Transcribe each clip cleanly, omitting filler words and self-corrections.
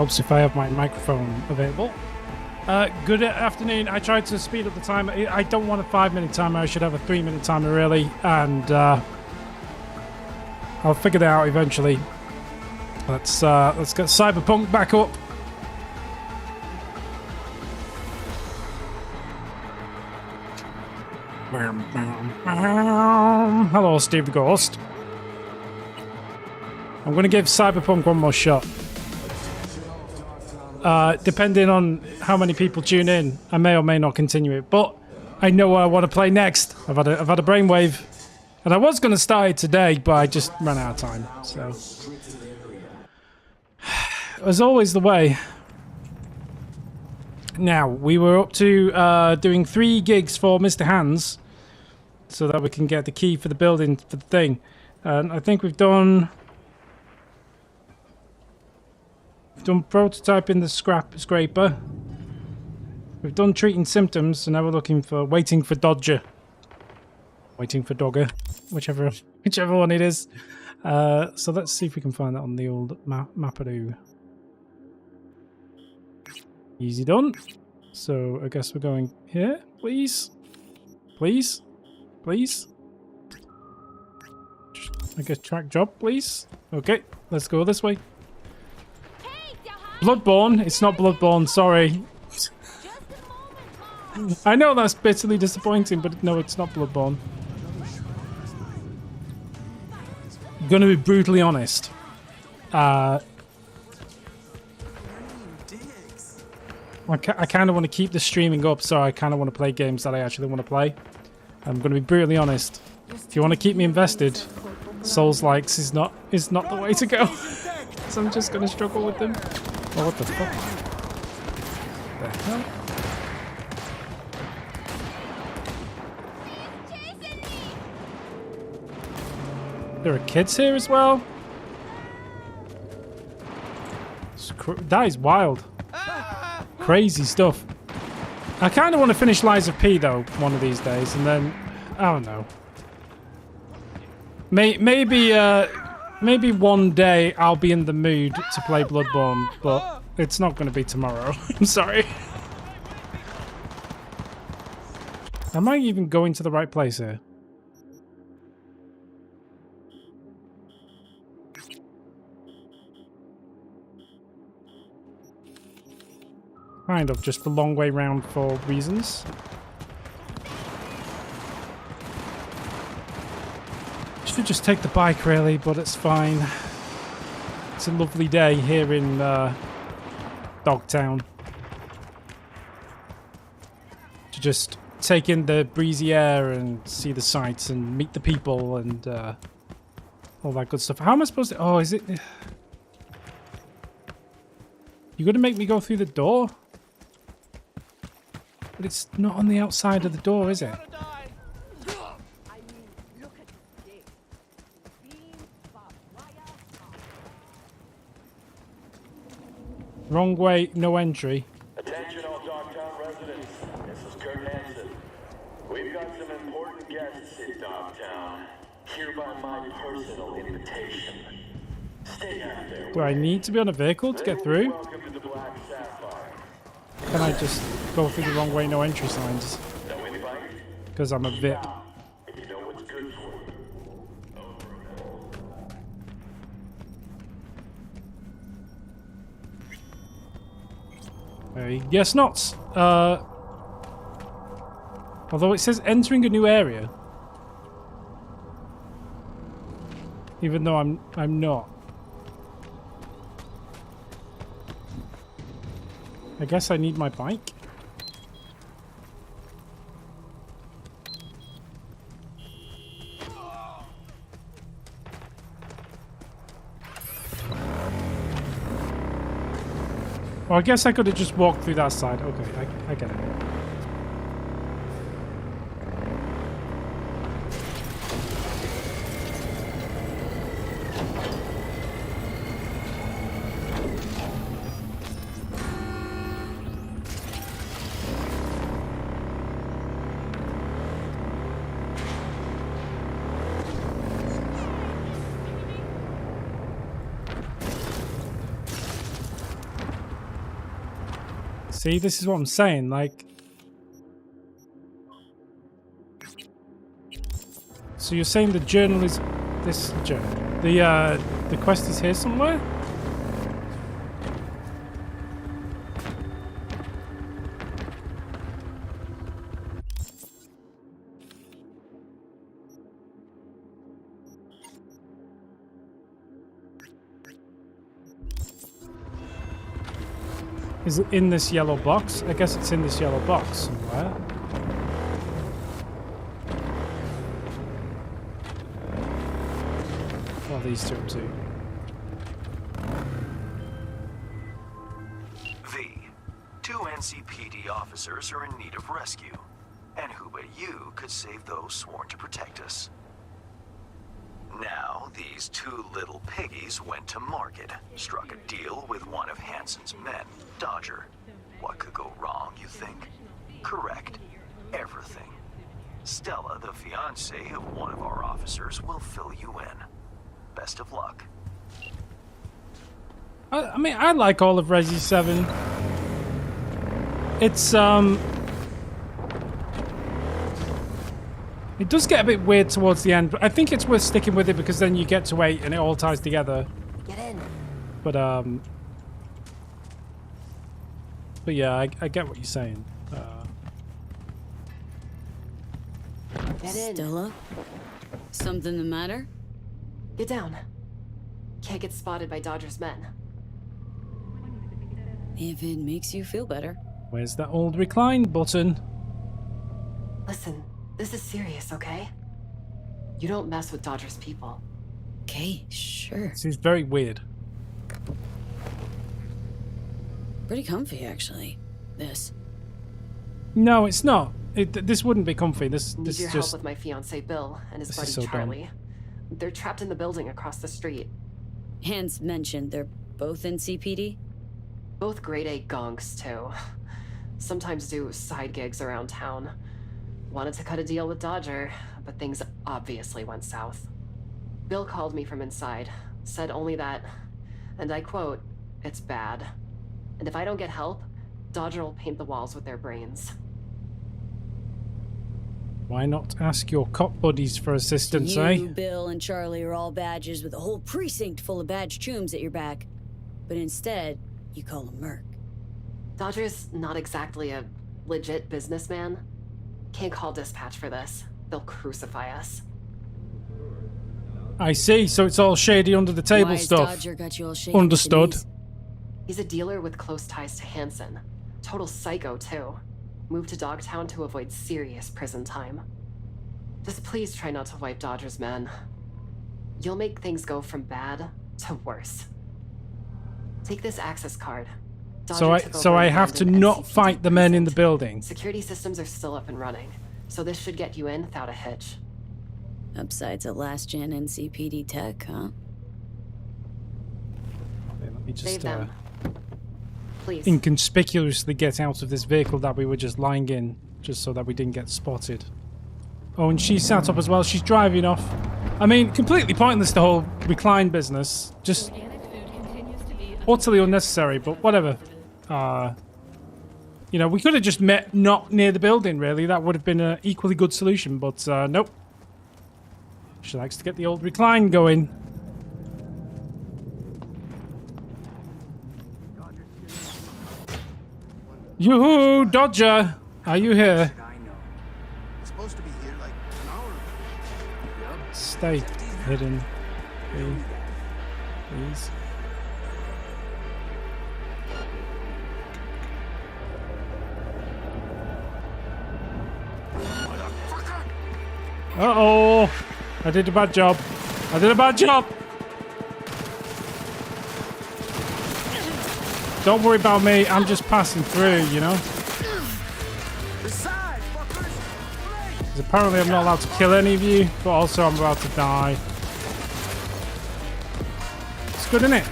Helps if I have my microphone available. Good afternoon. I tried to speed up the timer. I don't want a 5-minute timer. I should have a 3-minute timer, really. And I'll figure that out eventually. Let's get Cyberpunk back up. Hello, Steve the Ghost. I'm going to give Cyberpunk one more shot. Depending on how many people tune in, I may or may not continue it. But I know what I want to play next. I've had a brainwave, and I was going to start it today, but I just ran out of time. So, as always, the way. Now we were up to doing 3 gigs for Mr. Hands, so that we can get the key for the building for the thing. And I think we've done. Done prototyping the scraper. We've done treating symptoms, so now we're looking for waiting for Dodger. Waiting for Dogger. Whichever one it is. So let's see if we can find that on the old Mapadoo. Easy done. So I guess we're going here, please. Please. Please. Just like a track job, please. Okay, let's go this way. Bloodborne? It's not Bloodborne, sorry. I know that's bitterly disappointing, but no, it's not Bloodborne. I'm gonna be brutally honest. I kind of want to keep the streaming up, so I kind of want to play games that I actually want to play. I'm gonna be brutally honest. If you want to keep me invested, Souls-likes is not the way to go. So I'm just gonna struggle with them. Oh, what the fuck? The hell? There are kids here as well? That is wild. Crazy stuff. I kind of want to finish Lies of P, though, one of these days, and then... I don't know. Maybe one day I'll be in the mood to play Bloodborne, but it's not going to be tomorrow. I'm sorry. Am I even going to the right place here? Kind of, just the long way round for reasons. Should just take the bike, really, but it's fine. It's a lovely day here in Dogtown. To just take in the breezy air and see the sights and meet the people and all that good stuff. How am I supposed to... Oh, is it... You're going to make me go through the door? But it's not on the outside of the door, is it? Wrong way, no entry. Attention all Dogtown residents. This is Kurt Hansen. We've got some important guests in Dogtown. Hereby my personal invitation. Stay out there. Do I need to be on a vehicle to get through? Welcome to the Black Sapphire. Can I just go through the wrong way, no entry signs? Because I'm a VIP. If you know what's good for you. Guess not. Although it says entering a new area. Even though I'm not. I guess I need my bike. Well, I guess I could have just walked through that side. Okay, I get it. See, this is what I'm saying. Like, so you're saying the journal is this journal? The quest is here somewhere? Is it in this yellow box? I guess it's in this yellow box somewhere. Well, these two too. Two NCPD officers are in need of rescue. And who but you could save those sworn to protect us? Now, these two little piggies went to market, struck a deal with one of Hansen's men, Dodger. What could go wrong, you think? Correct. Everything. Stella, the fiancée of one of our officers, will fill you in. Best of luck. I mean, I like all of Resi 7. It's, it does get a bit weird towards the end, but I think it's worth sticking with it because then you get to 8 and it all ties together. Get in. But yeah, I get what you're saying. Get in. Stella? Something the matter? Get down. Can't get spotted by Dodger's men. If it makes you feel better. Where's that old recline button? Listen, this is serious, okay? You don't mess with Dodger's people. Okay, sure. This is very weird. Pretty comfy, actually. This. No, it's not. This wouldn't be comfy. This Need your is help just... with my fiancé Bill and his This buddy is so dumb. Charlie. They're trapped in the building across the street. Hans mentioned they're both in CPD? Both grade A gonks, too. Sometimes do side gigs around town. Wanted to cut a deal with Dodger, but things obviously went south. Bill called me from inside, said only that, and I quote, "It's bad. And if I don't get help, Dodger will paint the walls with their brains." Why not ask your cop buddies for assistance, You, eh? Bill, and Charlie are all badges with a whole precinct full of badge chooms at your back. But instead, you call him Merc. Dodger's not exactly a legit businessman. Can't call dispatch for this. They'll crucify us. I see, so it's all shady under the table Why has stuff. Dodger got you all shaken at the Understood. knees? He's a dealer with close ties to Hansen. Total psycho, too. Moved to Dogtown to avoid serious prison time. Just please try not to wipe Dodger's men. You'll make things go from bad to worse. Take this access card. Dodger took So over I an have to abandoned not NCPD fight the men in the precinct. building. Security systems are still up and running, so this should get you in without a hitch. Upsides of last-gen NCPD tech, huh? Okay, let me Save just them. Please. inconspicuously get out of this vehicle that we were just lying in, just so that we didn't get spotted. Oh, and she sat up as well. She's driving off. I mean, completely pointless, the whole recline business. Just utterly unnecessary, but whatever. You know, we could have just met not near the building, really. That would have been an equally good solution, but nope. She likes to get the old recline going. Yoo-hoo, Dodger! Are you here? I know. It's supposed to be here like an hour ago. Stay hidden, please. Uh-oh! I did a bad job. I did a bad job! Don't worry about me, I'm just passing through, you know? Decide, fuckers! 'Cause apparently I'm not allowed to kill any of you, but also I'm about to die. It's good, isn't it?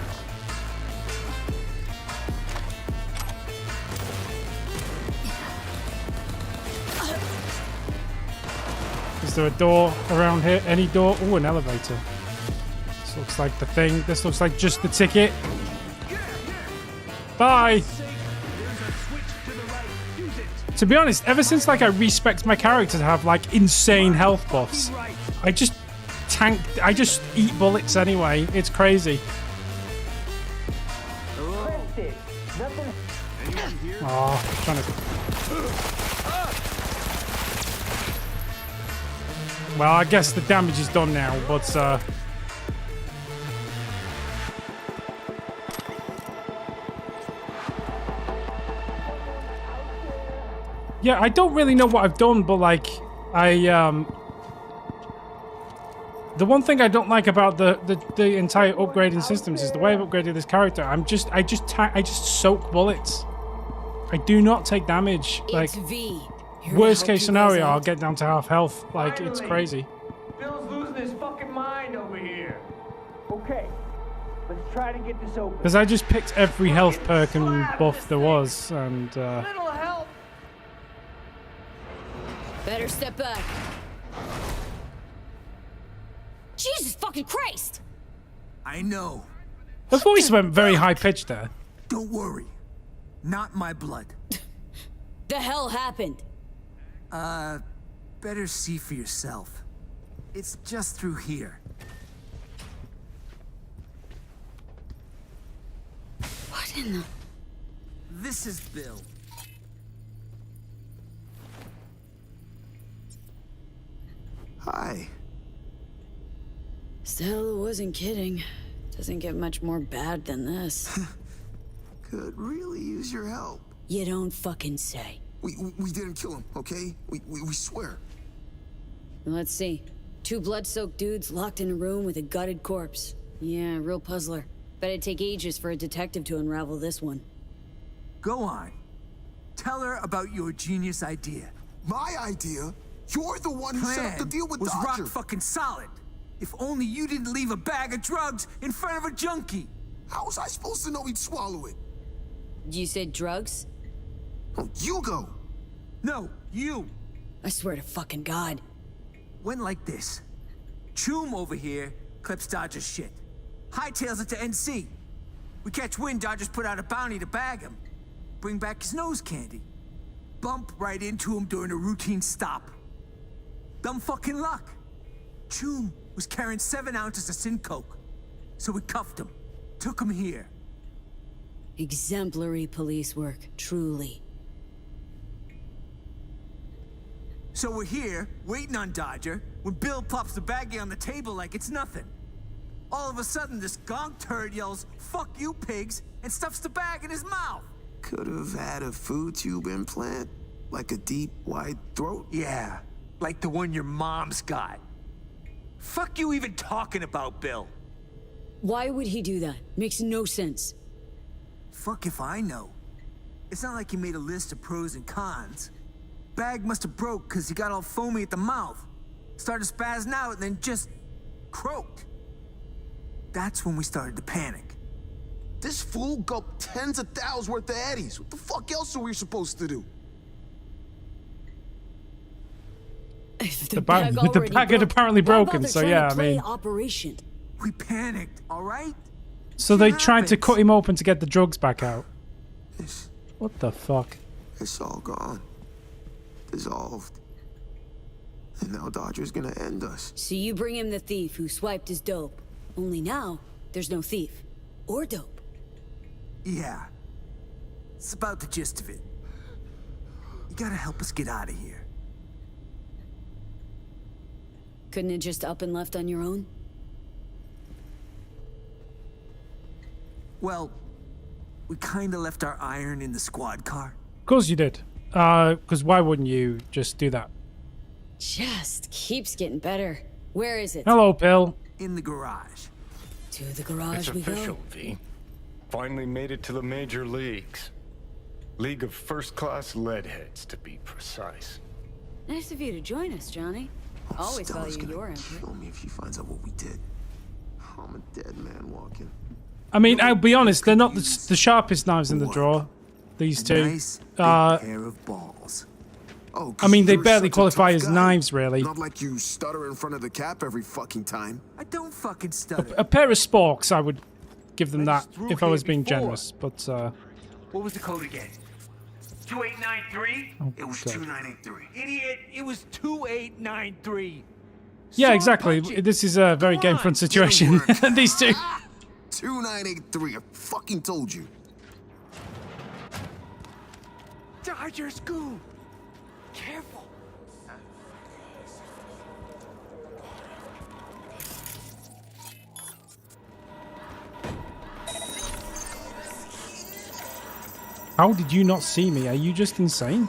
Is there a door around here? Any door? Oh, an elevator. This looks like the thing. This looks like just the ticket. Bye! There's a switch To be honest, ever since like I respect my character to have like insane health buffs, I just eat bullets anyway. It's crazy. Oh, trying to. Well, I guess the damage is done now, but yeah, I don't really know what I've done, but like the one thing I don't like about the entire upgrading systems is the way I've upgraded this character. I just soak bullets. I do not take damage. Like, It's V. Here to worst help case you scenario, guys I'll out. get down to half health. Like, it's Finally. crazy. Bill's losing his fucking mind over here. Okay, let's try to get this open. Because I just picked every health perk and buff there was, and Little help. Better step back. Jesus fucking Christ! I know. her voice went very high pitched there. Don't worry. Not my blood. The hell happened? Better see for yourself. It's just through here. What in the... This is Bill. Hi. Stella wasn't kidding. Doesn't get much more bad than this. Could really use your help. You don't fucking say. We didn't kill him, okay? We swear. Let's see. 2 blood-soaked dudes locked in a room with a gutted corpse. Yeah, real puzzler. Bet it'd take ages for a detective to unravel this one. Go on. Tell her about your genius idea. My idea? You're the one who set up the deal with was Dodger. rock fucking solid. If only you didn't leave a bag of drugs in front of a junkie. How was I supposed to know he'd swallow it? You said drugs? Oh, you go. No, you. I swear to fucking God. Went like this. Choom over here clips Dodger's shit. Hightails it to NC. We catch wind Dodger's put out a bounty to bag him. Bring back his nose candy. Bump right into him during a routine stop. Dumb fucking luck. Choom was carrying 7 ounces of sin coke. So we cuffed him. Took him here. Exemplary police work, truly. So we're here, waiting on Dodger, when Bill plops the baggie on the table like it's nothing. All of a sudden, this gonk turd yells, "Fuck you, pigs," and stuffs the bag in his mouth. Could have had a food tube implant, like a deep, wide throat. Yeah, like the one your mom's got. Fuck you even talking about, Bill. Why would he do that? Makes no sense. Fuck if I know. It's not like he made a list of pros and cons. Bag must have broke because he got all foamy at the mouth. Started spazzing out and then just croaked. That's when we started to panic. This fool gulped tens of thousands worth of Eddies. What the fuck else are we supposed to do? If The bag had apparently broken, so yeah, I mean. Operation. We panicked, all right? So they Shit tried to happens. cut him open to get the drugs back out. It's, What the fuck? it's all gone. Dissolved. And now Dodger's gonna end us. So you bring him the thief who swiped his dope. Only now, there's no thief. Or dope. Yeah. It's about the gist of it. You gotta help us get out of here. Couldn't it just up and left on your own? Well, we kinda left our iron in the squad car. Of course you did. Because why wouldn't you just do that? Just keeps getting better. Where is it? Hello, Bill. In the garage. To the garage It's we official, go. V. Finally made it to the major leagues. League of first-class leadheads, to be precise. Nice of you to join us, Johnny. Always Stella's value gonna your input. kill me if she finds out what we did. I'm a dead man walking. I mean, I'll be honest, they're not the sharpest knives in the drawer. These two. Nice big pair of balls. Oh, I mean, they you're barely such a qualify tough as guy. knives, really. Not like you stutter in front of the cap every fucking time. I don't fucking stutter. A pair of sporks, I would give them I that just threw if I was here being before. generous, but What was the code again? 2893? Oh, It was God. 2983. Idiot, it was 2893. Yeah, Son, exactly. punch it. This is a very Come on. Gamefront situation. These two. 2983, I fucking told you. Dodger School. Careful. How did you not see me? Are you just insane?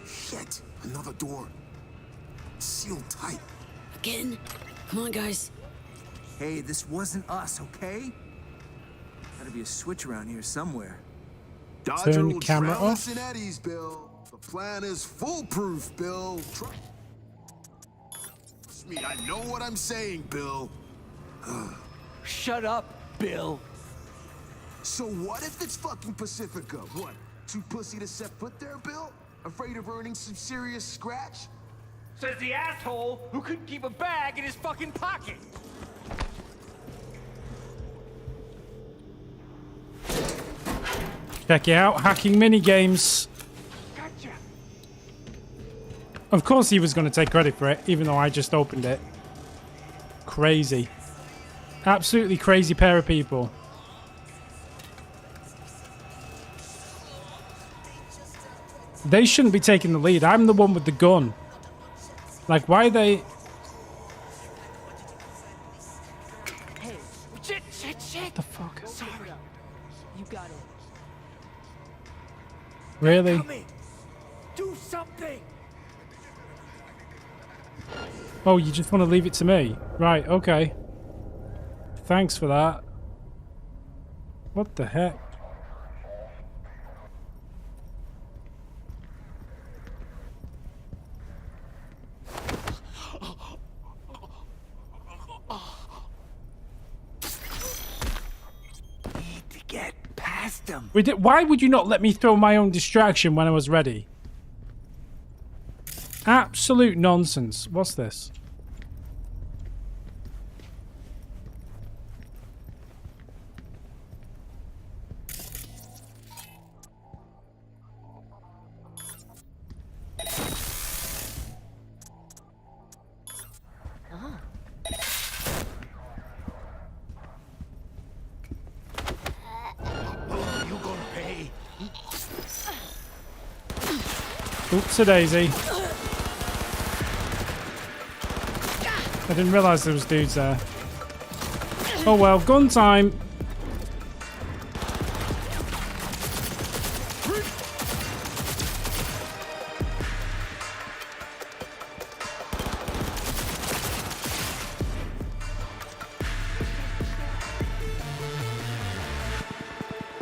Shit, another door. Sealed tight. Again? Come on, guys. Hey, this wasn't us, okay? Gotta be a switch around here somewhere. Dodger Turn the will camera drown off. us in eddies, Bill. The plan is foolproof, Bill. Trust me, I know what I'm saying, Bill. Shut up, Bill. So what if it's fucking Pacifica? What? Too pussy to set foot there, Bill? Afraid of earning some serious scratch? Says the asshole who couldn't keep a bag in his fucking pocket. Check it out. Hacking minigames. Gotcha. Of course he was going to take credit for it, even though I just opened it. Crazy. Absolutely crazy pair of people. They shouldn't be taking the lead. I'm the one with the gun. Like, why are they... Hey, shit. What the fuck? Sorry. You got it. Really? Coming. Do something. Oh, you just want to leave it to me? Right, okay. Thanks for that. What the heck? Need to get past them. Why would you not let me throw my own distraction when I was ready? Absolute nonsense. What's this? You gonna pay? Oops, a daisy. I didn't realise there was dudes there. Oh well, gun time.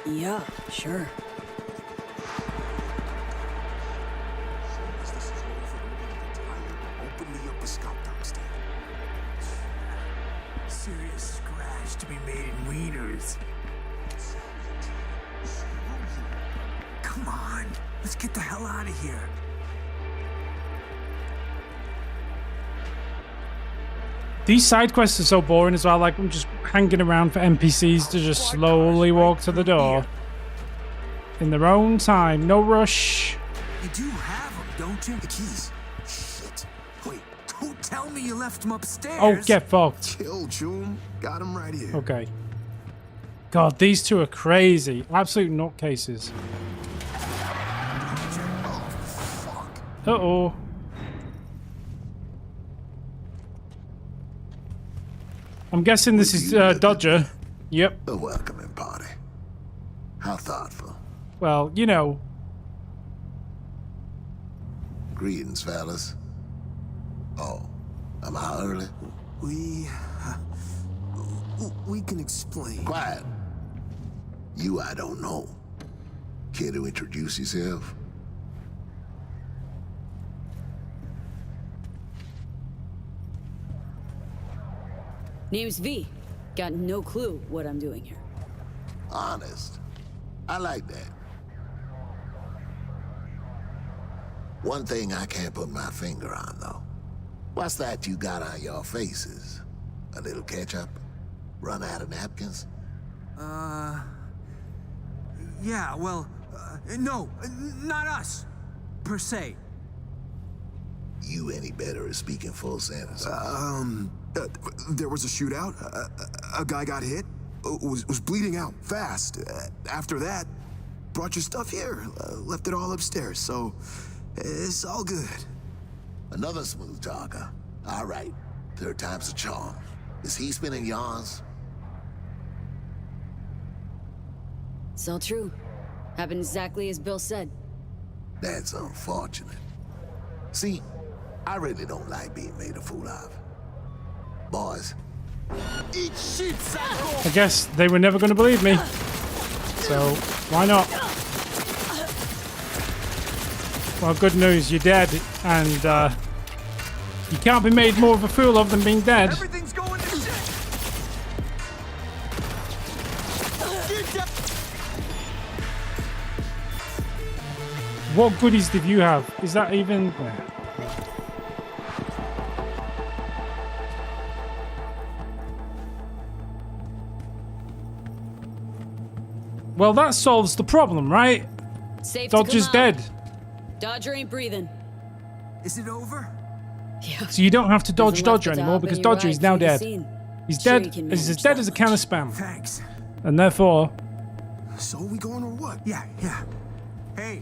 Yeah, sure. Open me up a scout downstairs. Serious scratch to be made in wieners. Come on, let's get the hell out of here. These side quests are so boring as well. Like, I'm just hanging around for NPCs to just slowly walk to the door. In their own time. No rush. You do have them, don't you? The keys. Shit. Wait. Don't tell me you left them upstairs. Oh, get fucked. Kill Choom. Got him right here. Okay. God, these two are crazy. Absolute nutcases. Uh-oh. I'm guessing this is Dodger. Yep. A welcoming party. How thoughtful. Well, you know. Greetings, fellas. Oh, am I early? We can explain. Quiet. You, I don't know. Care to introduce yourself? Name's V. Got no clue what I'm doing here. Honest. I like that. One thing I can't put my finger on, though. What's that you got on your faces? A little ketchup? Run out of napkins? Yeah, well, no, not us, per se. You any better at speaking full sentences? There was a shootout. A guy got hit. Was bleeding out fast. After that, brought your stuff here. Left it all upstairs. So it's all good. Another smooth talker. All right. Third time's a charm. Is he spinning yarns? It's all true. Happened exactly as Bill said. That's unfortunate. See, I really don't like being made a fool of. Boys, eat shit, psycho! I guess they were never going to believe me. So, why not? Well, good news, you're dead. And, you can't be made more of a fool of than being dead. Everything's going to shit! What goodies did you have? Is that even... Well, that solves the problem, right? Safe Dodger's to come out. dead. Dodger ain't breathing. Is it over? Yeah. So you don't have to dodge Nothing left Dodger but to anymore hop in because your Dodger is ride now through the dead. scene. He's Sure dead. you can He's as manage dead that as a can of much. spam. Thanks. And therefore, So we going or what? Yeah. Hey,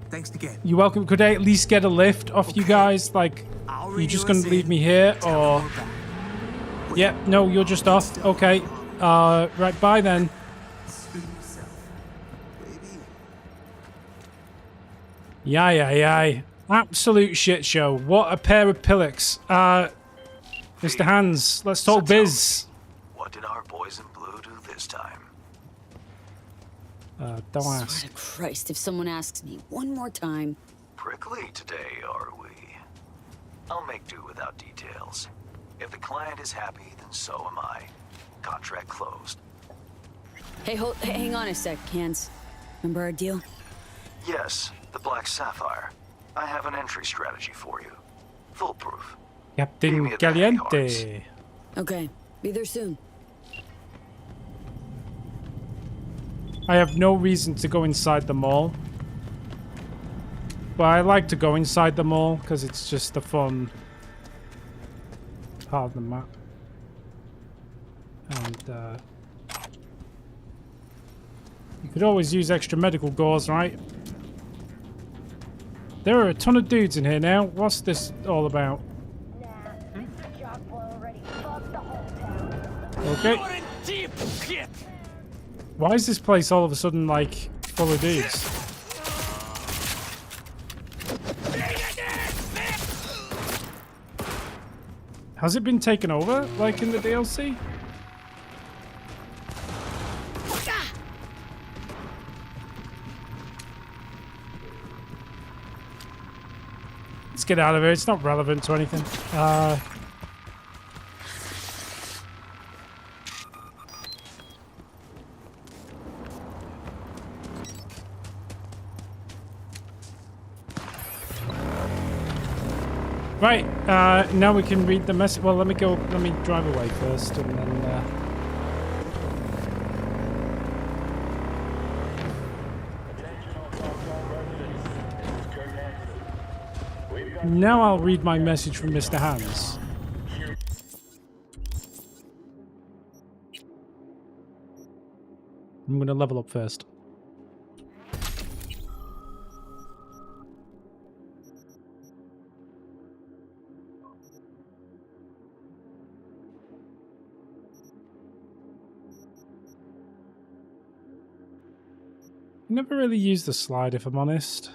thanks again. you're welcome. Could I at least get a lift off you guys? Like, I'll you read just you gonna us leave in. me here Tell or... them we're back. Yep, no, you're just off. Okay. Right, bye then. Yay. Absolute shit show. What a pair of pillocks. Mr. Hands, let's talk biz. What did our boys in blue do this time? Don't Swear ask. to Christ, if someone asks me one more time. Prickly today, are we? I'll make do without details. If the client is happy, then so am I. Contract closed. Hey, hang on a sec, Hands. Remember our deal? Yes, the Black Sapphire. I have an entry strategy for you. Foolproof. Captain Caliente. Okay, be there soon. I have no reason to go inside the mall. But I like to go inside the mall because it's just a fun part of the map. And you could always use extra medical gauze, right? There are a ton of dudes in here now. What's this all about? Okay. Why is this place all of a sudden like full of dudes? Has it been taken over like in the DLC? Let's get out of here. It's not relevant to anything. Right, now we can read the message. Well, let me drive away first and then... Now I'll read my message from Mr. Hands. I'm gonna level up first. Never really used the slide, if I'm honest.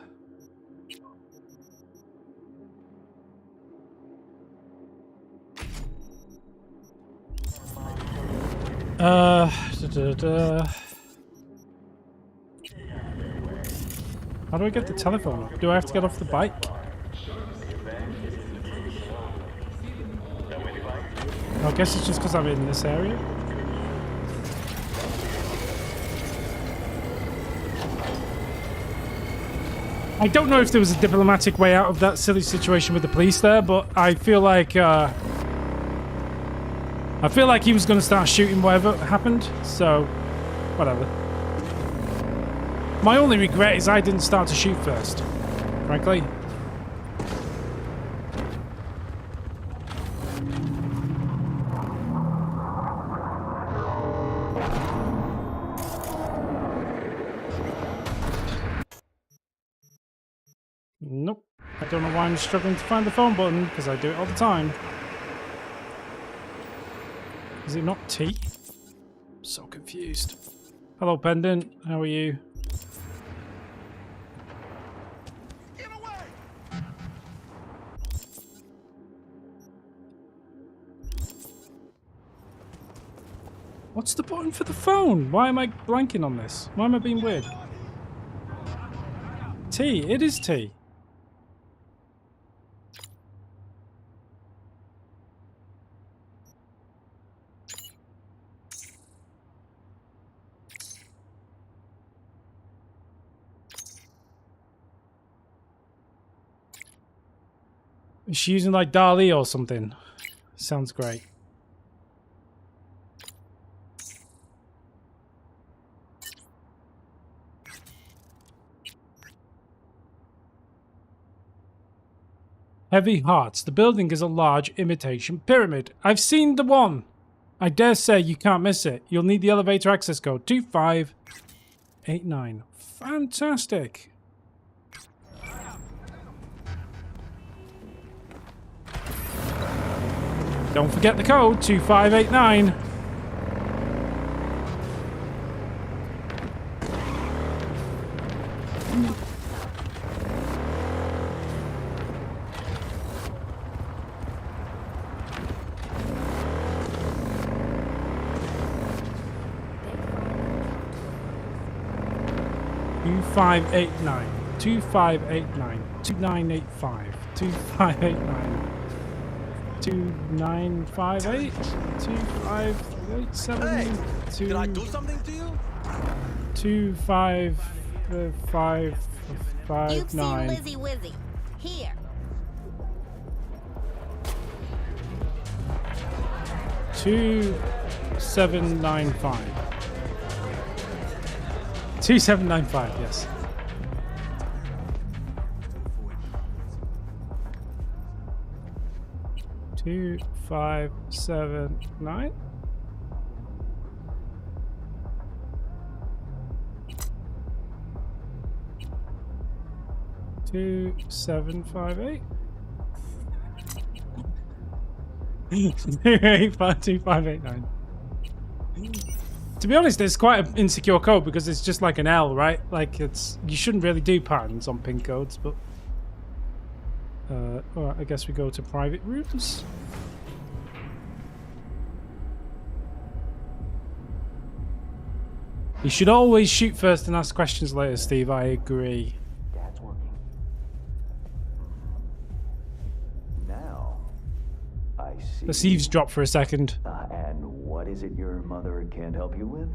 How do I get the telephone up? Do I have to get off the bike? I guess it's just because I'm in this area. I don't know if there was a diplomatic way out of that silly situation with the police there, but I feel like he was going to start shooting whatever happened. So, whatever. My only regret is I didn't start to shoot first, frankly. Nope. I don't know why I'm struggling to find the phone button, because I do it all the time. Is it not T? I'm so confused. Hello, Pendant. How are you? What's the button for the phone? Why am I blanking on this? Why am I being weird? T. It is T. Is she using like DALL-E or something? Sounds great. Heavy Hearts. The building is a large imitation pyramid. I've seen the one. I dare say you can't miss it. You'll need the elevator access code 2589. Fantastic. Don't forget the code 2589. Five 2589 2985 2589 2958 2587 Hey, did I do something to you? 25559. You've seen Lizzie Wizzy. Here. 2795. 2795, yes. Two, 5, 7, 9. Two, 7, 5, 8. 2852589. To be honest, it's quite an insecure code because it's just like an L, right? Like it's you shouldn't really do patterns on pin codes, but alright, I guess we go to private rooms. You should always shoot first and ask questions later, Steve. I agree. That's working. Now, I see. Let's eavesdrop for a second. And what is it your mother can't help you with?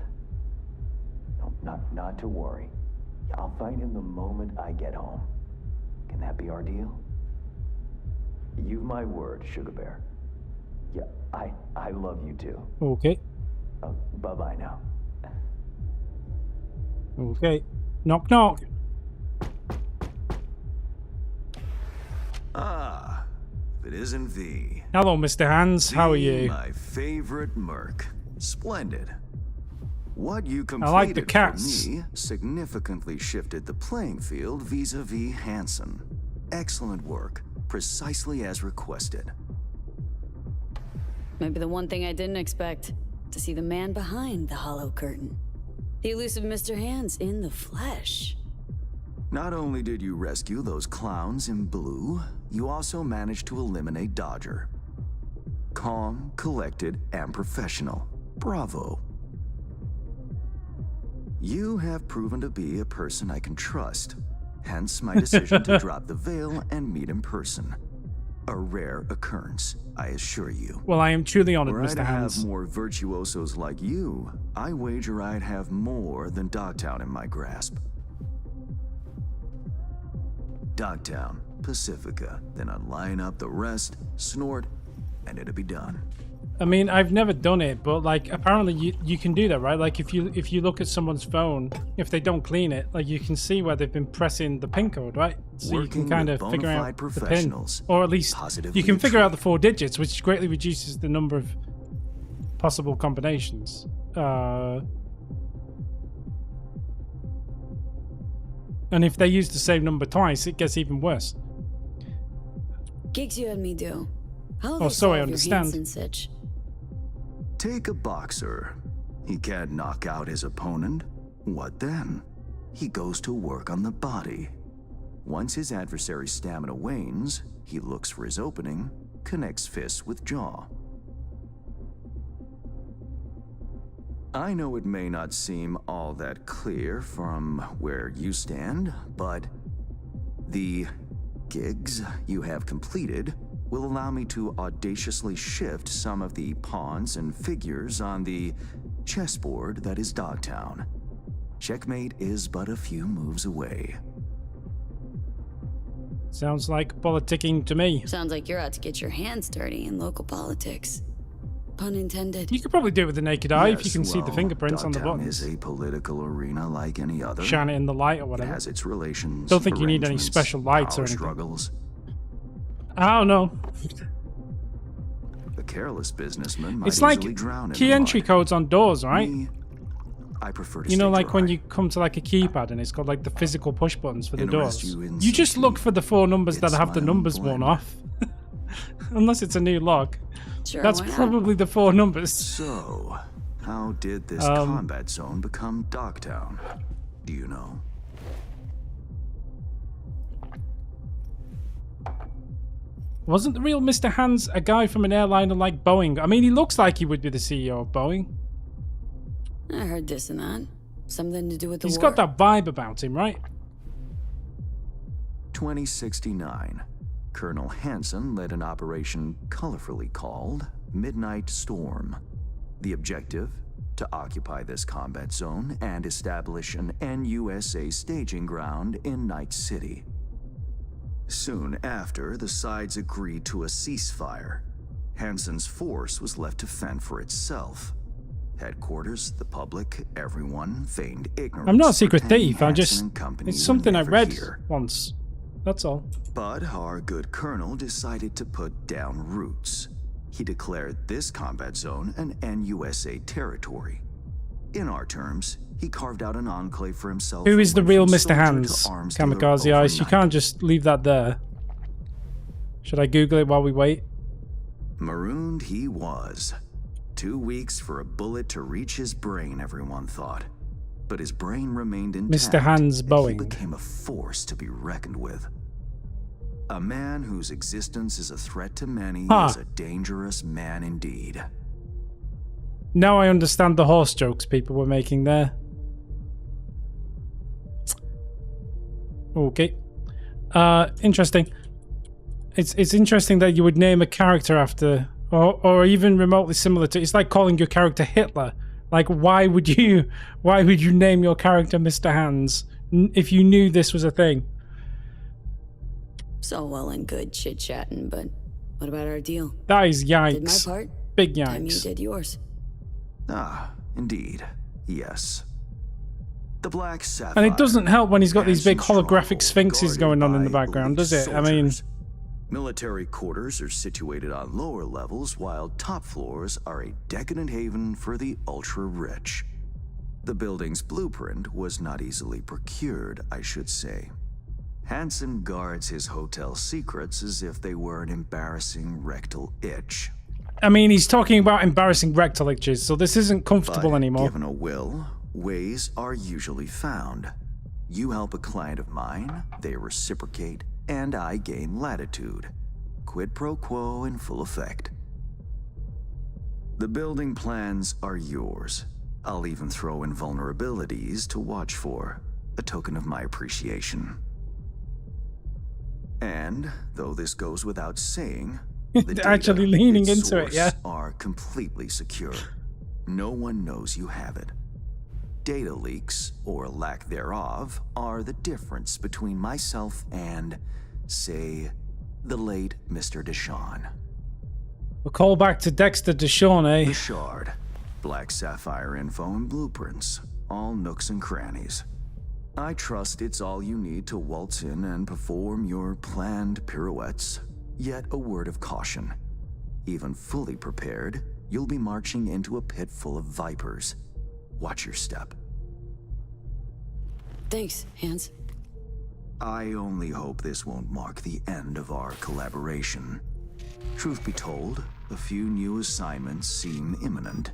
No, not to worry. I'll find him the moment I get home. Can that be our deal? You've my word, Sugar Bear. Yeah, I love you too. Okay. Bye-bye now. Okay. Knock knock. Ah, if it isn't V. Hello, Mr. Hands. How are you? My favorite merc. Splendid. What you I like the completed cats. for me significantly shifted the playing field vis-a-vis Hansen. Excellent work, precisely as requested. Maybe the one thing I didn't expect, to see the man behind the hollow curtain. The elusive Mr. Hands in the flesh. Not only did you rescue those clowns in blue, you also managed to eliminate Dodger. Calm, collected, and professional. Bravo. You have proven to be a person I can trust, hence my decision to drop the veil and meet in person. A rare occurrence, I assure you. Well, I am truly honored, Were I Mr. to Hands. have more virtuosos like you, I wager I'd have more than Dogtown in my grasp. Dogtown, Pacifica, then I'd line up the rest, snort, and it'd be done. I mean, I've never done it, but like apparently you can do that, right? Like if you look at someone's phone, if they don't clean it, like you can see where they've been pressing the PIN code, right? So you can kind of figure out the PIN, or at least you can figure out the 4 digits, which greatly reduces the number of possible combinations. And if they use the same number twice, it gets even worse. Gigs you had me do. How Oh, so I understand. Take a boxer. He can't knock out his opponent. What then? He goes to work on the body. Once his adversary's stamina wanes, he looks for his opening, connects fists with jaw. I know it may not seem all that clear from where you stand, but the gigs you have completed will allow me to audaciously shift some of the pawns and figures on the chessboard that is Dogtown. Checkmate is but a few moves away. Sounds like politicking to me. Sounds like you're out to get your hands dirty in local politics. Pun intended. You could probably do it with the naked eye if you can see the well, fingerprints on the Dogtown buttons. is a political arena like any other. Shine it in the light or It whatever. has its relations. Don't think you need any arrangements, special lights or power anything. struggles. I don't know. A careless businessman might It's like easily drown in key the entry mud. codes on doors, right? Me, I prefer to You know, stay like when dry. you come to like a keypad and it's got like the physical push buttons for the Interest doors. you in You just look CP? for the 4 numbers that It's have the my numbers worn employment. off. Unless it's a new lock. Sure, That's why not? probably the 4 numbers. So, how did this Um, combat zone become Dogtown? Do you know? Wasn't the real Mr. Hands a guy from an airliner like Boeing? I mean, he looks like he would be the CEO of Boeing. I heard this and that. Something to do with the He's war. got that vibe about him, right? 2069. Colonel Hansen led an operation colorfully called Midnight Storm. The objective? To occupy this combat zone and establish an NUSA staging ground in Night City. Soon after, the sides agreed to a ceasefire. Hansen's force was left to fend for itself. Headquarters, the public, everyone feigned ignorance. I'm not a secret pretending thief. I Hansen just... and company It's were something I never read here. once. That's all. But our good colonel decided to put down roots. He declared this combat zone an NUSA territory. In our terms, he carved out an enclave for himself. Who is the and real went from Mr. soldier to Hands? arms dealer Kamikaze Eyes. You overnight. can't just leave that there. Should I Google it while we wait? Marooned he was. 2 weeks for a bullet to reach his brain, everyone thought. But his brain remained intact. Mr. Hans and Boeing. He became a force to be reckoned with. A man whose existence is a threat to many is a dangerous man indeed. Now I understand the horse jokes people were making there. Okay. Interesting. It's interesting that you would name a character after, or even remotely similar to. It's like calling your character Hitler. Like, why would you name your character Mr. Hands if you knew this was a thing? So well and good chit-chatting, but what about our deal? That is Did my yikes. part? Big Time you yikes. did yours. Ah, indeed. Yes. The Black Sapphire. And it doesn't help when he's got these big Handsome holographic stronghold sphinxes guarded going on in the by background, elite does it? I mean, soldiers. Military quarters are situated on lower levels, while top floors are a decadent haven for the ultra-rich. The building's blueprint was not easily procured, I should say. Hansen guards his hotel secrets as if they were an embarrassing rectal itch. I mean, he's talking about embarrassing rectal itches, so this isn't comfortable But anymore. given a will, ways are usually found. You help a client of mine, they reciprocate, and I gain latitude. Quid pro quo in full effect. The building plans are yours. I'll even throw in vulnerabilities to watch for, a token of my appreciation. And, though this goes without saying, the Actually data, leaning its into it, yeah. source, are completely secure. No one knows you have it. Data leaks, or lack thereof, are the difference between myself and, say, the late Mr. Deshawn. A call back to Dexter Deshawn, eh? The Shard. Black Sapphire info and blueprints. All nooks and crannies. I trust it's all you need to waltz in and perform your planned pirouettes. Yet a word of caution. Even fully prepared, you'll be marching into a pit full of vipers. Watch your step. Thanks, Hans. I only hope this won't mark the end of our collaboration. Truth be told, a few new assignments seem imminent.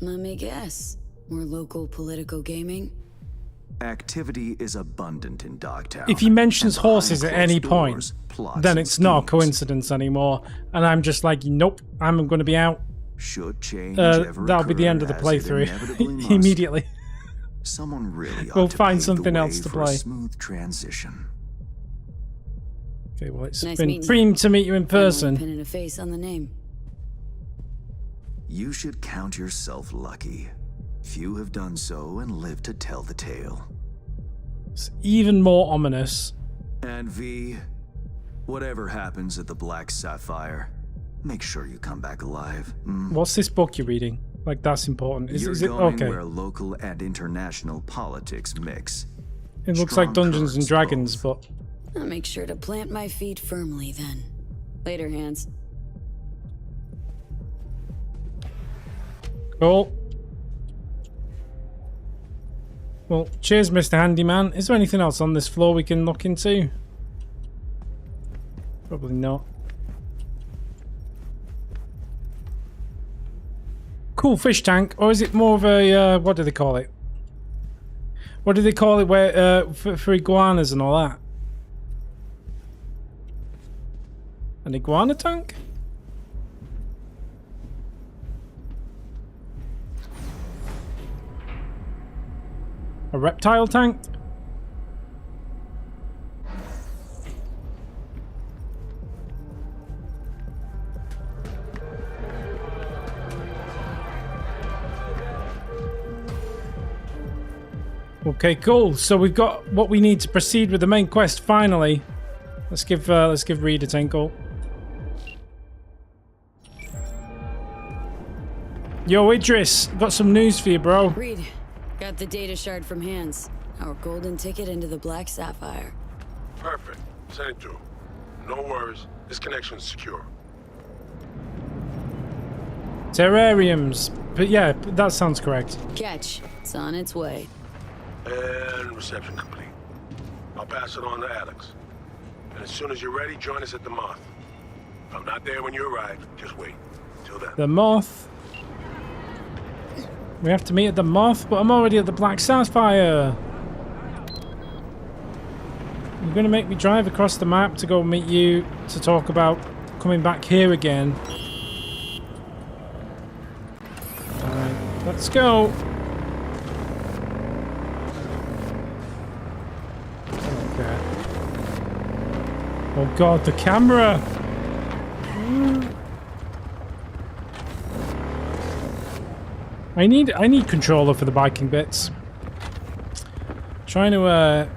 Let me guess. More local political gaming? Activity is abundant in Dogtown. If he mentions and behind horses at any point, closed doors, plots then and it's not a schemes. coincidence anymore. And I'm just like, nope, I'm going to be out. Should change ever That'll be the occur, end of the as it inevitably playthrough. must, Immediately. Someone really ought We'll to find pave something the else way to for a play. smooth transition. Okay, well, it's Nice been meeting you. dream to meet you in person. Pinning a face on the name. You should count yourself lucky. Few have done so and lived to tell the tale. It's even more ominous. And V, whatever happens at the Black Sapphire, make sure you come back alive. What's this book you're reading? Like, that's important. You're Is it going okay? where local and international politics mix. It looks like Strong Dungeons and currents, Dragons, both. but I'll make sure to plant my feet firmly then. Later, Hans. cool. Well, cheers, Mr. Handyman. Is there anything else on this floor we can look into? Probably not. Cool fish tank, or is it more of a what do they call it? What do they call it where for iguanas and all that? An iguana tank? A reptile tank? Okay, cool. So we've got what we need to proceed with the main quest finally. Let's give Reed a tinkle. Yo, Idris, got some news for you, bro. Reed, got the data shard from Hans. Our golden ticket into the Black Sapphire. Perfect. Send it through. No worries. This connection's secure. Terrariums. But yeah, that sounds correct. Catch. It's on its way. And reception complete. I'll pass it on to Alex. And as soon as you're ready, join us at the Moth. If I'm not there when you arrive, just wait. Till then. The Moth. We have to meet at the Moth, but I'm already at the Black Sapphire. You're going to make me drive across the map to go meet you to talk about coming back here again. Alright, let's go. Okay. Oh god, the camera! I need controller for the biking bits. Trying to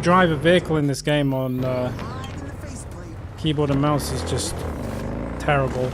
drive a vehicle in this game on keyboard and mouse is just terrible.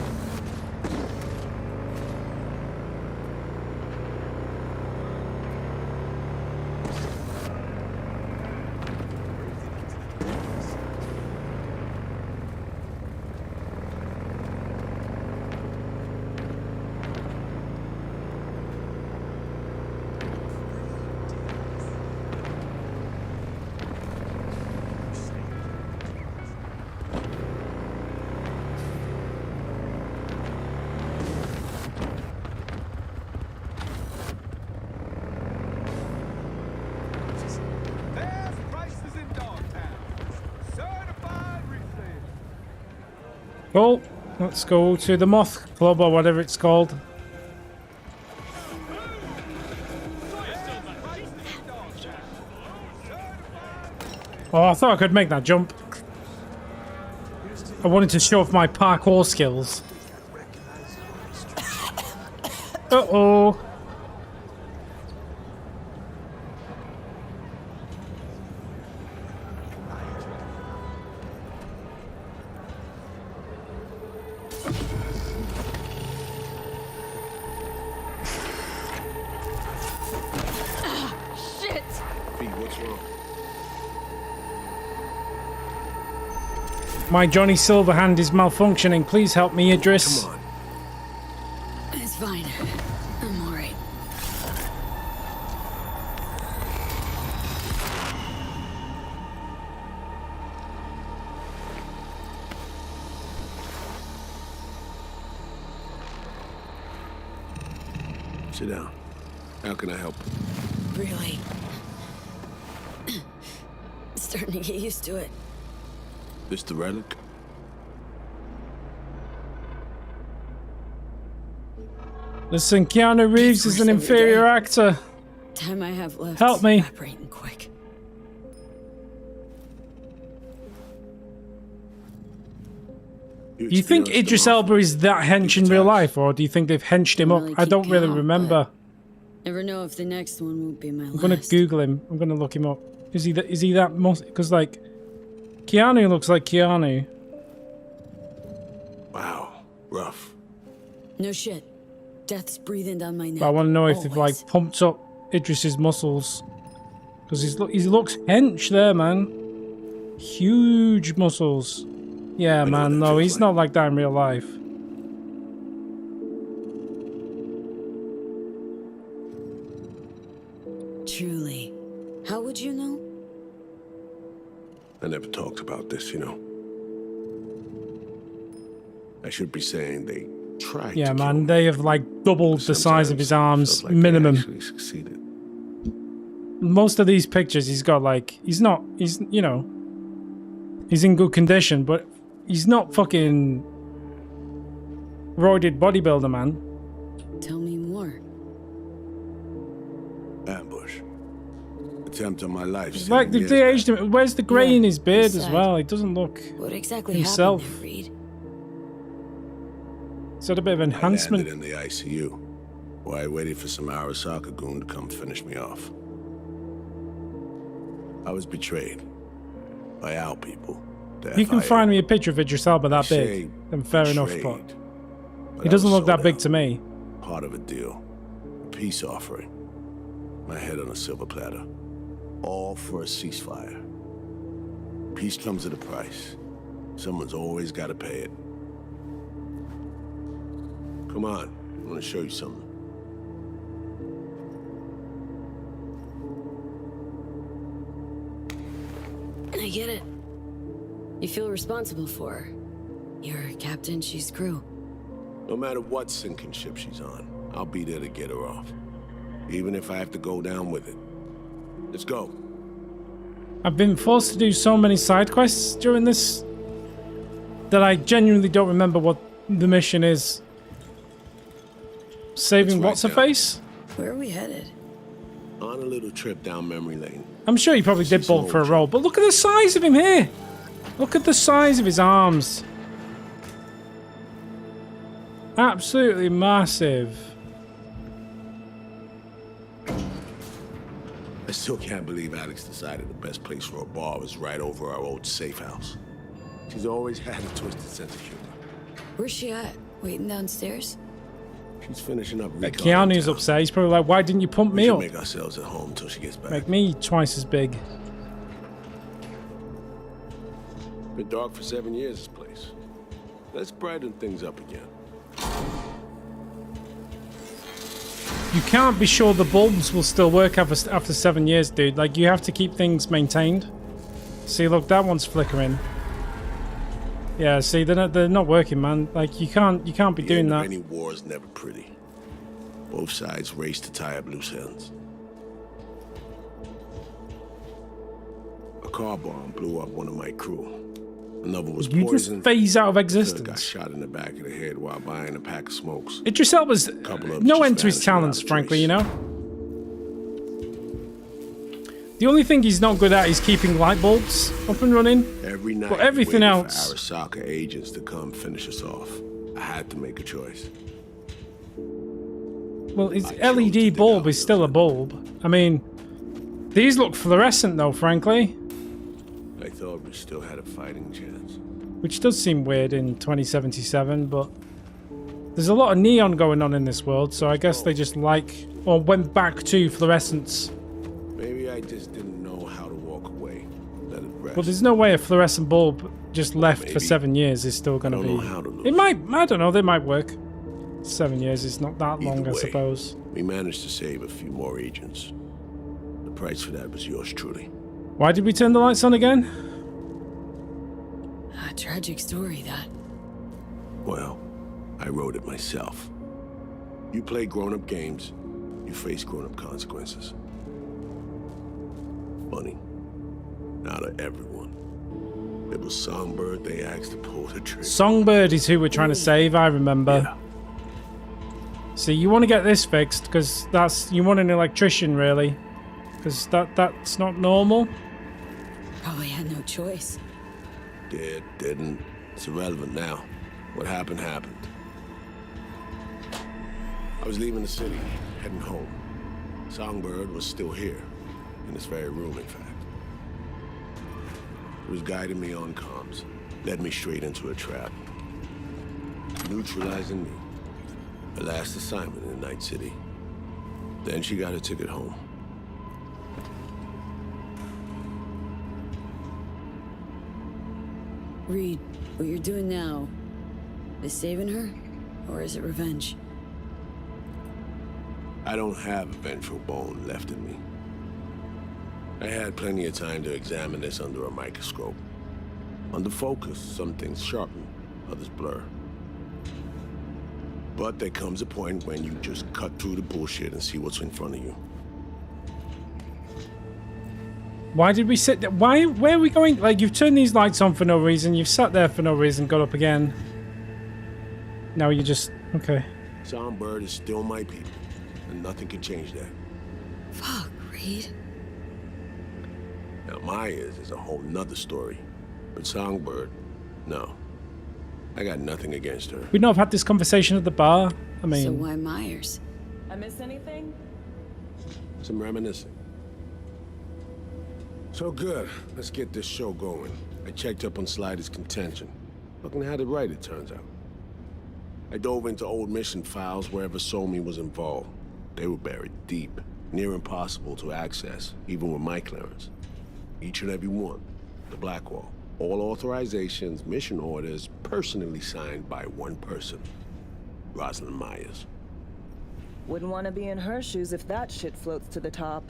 Cool. Let's go to the Moth Club or whatever it's called. Oh, I thought I could make that jump. I wanted to show off my parkour skills. Uh-oh. What's wrong? My Johnny Silverhand is malfunctioning. Please help me, Idris. Come on. It's fine. I'm alright. Sit down. How can I help? Really? Starting to get used to it. This the relic? Listen, Keanu Reeves is an inferior actor. Time I have left. Help me. Evaporating quick. Do you think Idris Elba is that hench in real life, or do you think they've henched him up? Really I don't keep really count, remember. Never know if the next one won't be my last. I'm gonna Google him. I'm gonna look him up. Is he that most? Because like, Keanu looks like Keanu. Wow, rough. No shit. Death's breathing down my neck. But I want to know if always. they've like pumped up Idris's muscles, because he looks hench there, man. Huge muscles. Yeah, man. No, he's not like that in real life. Truly. How would you know? I never talked about this, you know. I should be saying they tried. Yeah, to man. kill They have like doubled the size of his arms, felt like they minimum. actually succeeded. Most of these pictures, he's got like he's you know, he's in good condition, but he's not fucking roided bodybuilder, man. Tell me more. Ambush. Attempt on my life. It's like they aged him. Where's the grey in his beard as sad. well? He doesn't look What exactly himself. happened there, Reed? Is that a bit of I enhancement? landed in the ICU, where I waited for some Arasaka goon to come finish me off. I was betrayed by our people. You can find me a picture of Idris Elba that big, then fair enough, but he doesn't look that big to me. Part of a deal. A peace offering. My head on a silver platter. All for a ceasefire. Peace comes at a price. Someone's always got to pay it. Come on, I want to show you something. I get it. You feel responsible for her. You're captain, she's crew. No matter what sinking ship she's on, I'll be there to get her off. Even if I have to go down with it. Let's go. I've been forced to do so many side quests during this that I genuinely don't remember what the mission is. Saving It's what's her right face? Where are we headed? On a little trip down memory lane. I'm sure he probably did bulk for a role, but look at the size of him here. Look at the size of his arms. Absolutely massive. I still can't believe Alex decided the best place for a bar was right over our old safe house. She's always had a twisted sense of humor. Where's she at? Waiting downstairs? She's finishing up Like recon in Keanu's town. upset. He's probably like, why didn't you pump We me should up? make ourselves at home till she gets back. Make me twice as big. Been dark for 7 years, this place. Let's brighten things up again. You can't be sure the bulbs will still work after 7 years, dude. Like, you have to keep things maintained. See, look, that one's flickering. Yeah, see, they're not working, man. Like, you can't be The doing end of that. any war is never pretty. Both sides race to tie up loose ends. A car bomb blew up one of my crew. Another was You just poisoned. phase out of Third existence. got shot in the back of the head while buying a pack of smokes. Idris Elba's Couple of no just end to his vanished talents, without a frankly, trace. you know? The only thing he's not good at is keeping light bulbs up and running. Every night, But everything waited else- for Arasaka agents to come finish us off. I had to make a choice. Well, his LED bulb is still a bulb. I mean, these look fluorescent though, frankly. I thought we still had a fighting chance. Which does seem weird in 2077, but there's a lot of neon going on in this world, so I guess they just like, or went back to fluorescence. Maybe I just didn't know how to walk away. Let it rest. Well, there's no way a fluorescent bulb just left for Maybe. 7 years is still going to I be... don't know how to lose. It might, I don't know, they might work. 7 years is not that long, Either I way, suppose. we managed to save a few more agents. The price for that was yours truly. Why did we turn the lights on again? A tragic story, that. Well, I wrote it myself. You play grown-up games, you face grown-up consequences. Funny. Out of everyone. It was Songbird they asked to pull the trigger. Songbird is who we're trying to save, I remember. Yeah. See, you want to get this fixed, because that's... You want an electrician, really. Because that's not normal. Probably had no choice. Didn't. It's irrelevant now. What happened, happened. I was leaving the city, heading home. Songbird was still here. In this very room, in fact. He was guiding me on comms. Led me straight into a trap. Neutralizing me. Her last assignment in Night City. Then she got a ticket home. Reed, what you're doing now, is saving her? Or is it revenge? I don't have a vengeful bone left in me. I had plenty of time to examine this under a microscope. Under focus, some things sharpen, others blur. But there comes a point when you just cut through the bullshit and see what's in front of you. Why did we sit there? Where are we going? Like, you've turned these lights on for no reason. You've sat there for no reason, got up again. Now you just... Okay. Songbird is still my people, and nothing can change that. Fuck, Reed. Now, Myers is a whole nother story. But Songbird, no. I got nothing against her. We'd not have had this conversation at the bar. I mean... So why Myers? I miss anything? Some reminiscing. So good. Let's get this show going. I checked up on Slider's contention. Fucking had it right, it turns out. I dove into old mission files wherever Somi was involved. They were buried deep, near impossible to access, even with my clearance. Each and every one. The Blackwall. All authorizations, mission orders, personally signed by one person. Rosalind Myers. Wouldn't want to be in her shoes if that shit floats to the top.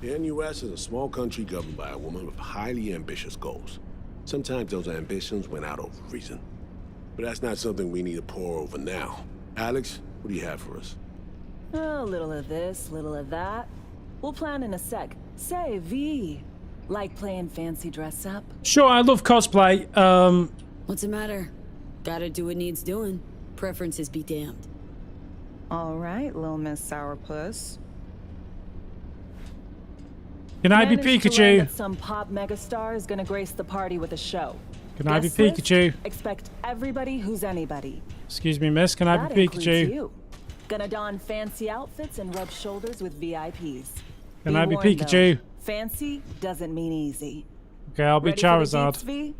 The NUS is a small country governed by a woman with highly ambitious goals. Sometimes those ambitions went out of reason. But that's not something we need to pour over now. Alex, what do you have for us? A little of this, little of that. We'll plan in a sec. Say, V. Like playing fancy dress up? Sure, I love cosplay. What's the matter? Gotta do what needs doing. Preferences be damned. All right, little Miss Sourpuss. Can I be Managed to learn Pikachu? that some pop megastar is gonna grace the party with a show. Can I be Guest list? Pikachu? Expect everybody who's anybody. Excuse me, miss. Can I That be includes Pikachu? you. Gonna don fancy outfits and rub shoulders with VIPs. Can I be warned, though, Pikachu? fancy doesn't mean easy. Okay, I'll be Ready for the Charizard. deets, V?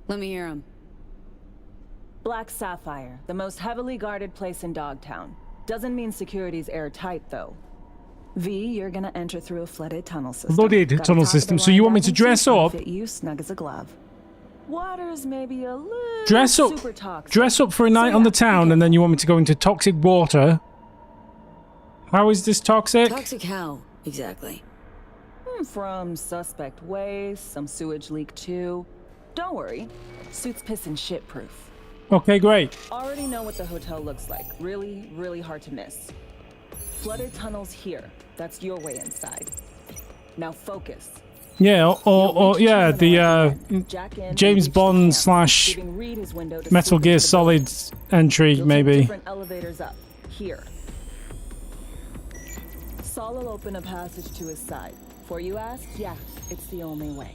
Let me hear him. Black Sapphire, the most heavily guarded place in Dogtown. Doesn't mean security's airtight, though. V, you're gonna enter through a flooded tunnel system. Flooded Gotta tunnel talk to system. the So you want me linebacker to dress and up? Fit you snug as a glove. Water's maybe a little Dress up. super toxic. Dress up for a night So on the yeah, town, and then you want me to go into toxic water? How is this toxic? Toxic how, exactly? From suspect waste, some sewage leak too. Don't worry, suit's piss and shit proof. Okay, great. Already know what the hotel looks like. Really, really hard to miss. Flooded tunnels here. That's your way inside. Now focus. Yeah, or yeah, the James Bond slash Giving Reed his window to Metal scoop Gear into the Solid entry, You'll take maybe. different elevators up. Here. Saul will open a passage to his side. Before you ask, yeah, it's the only way.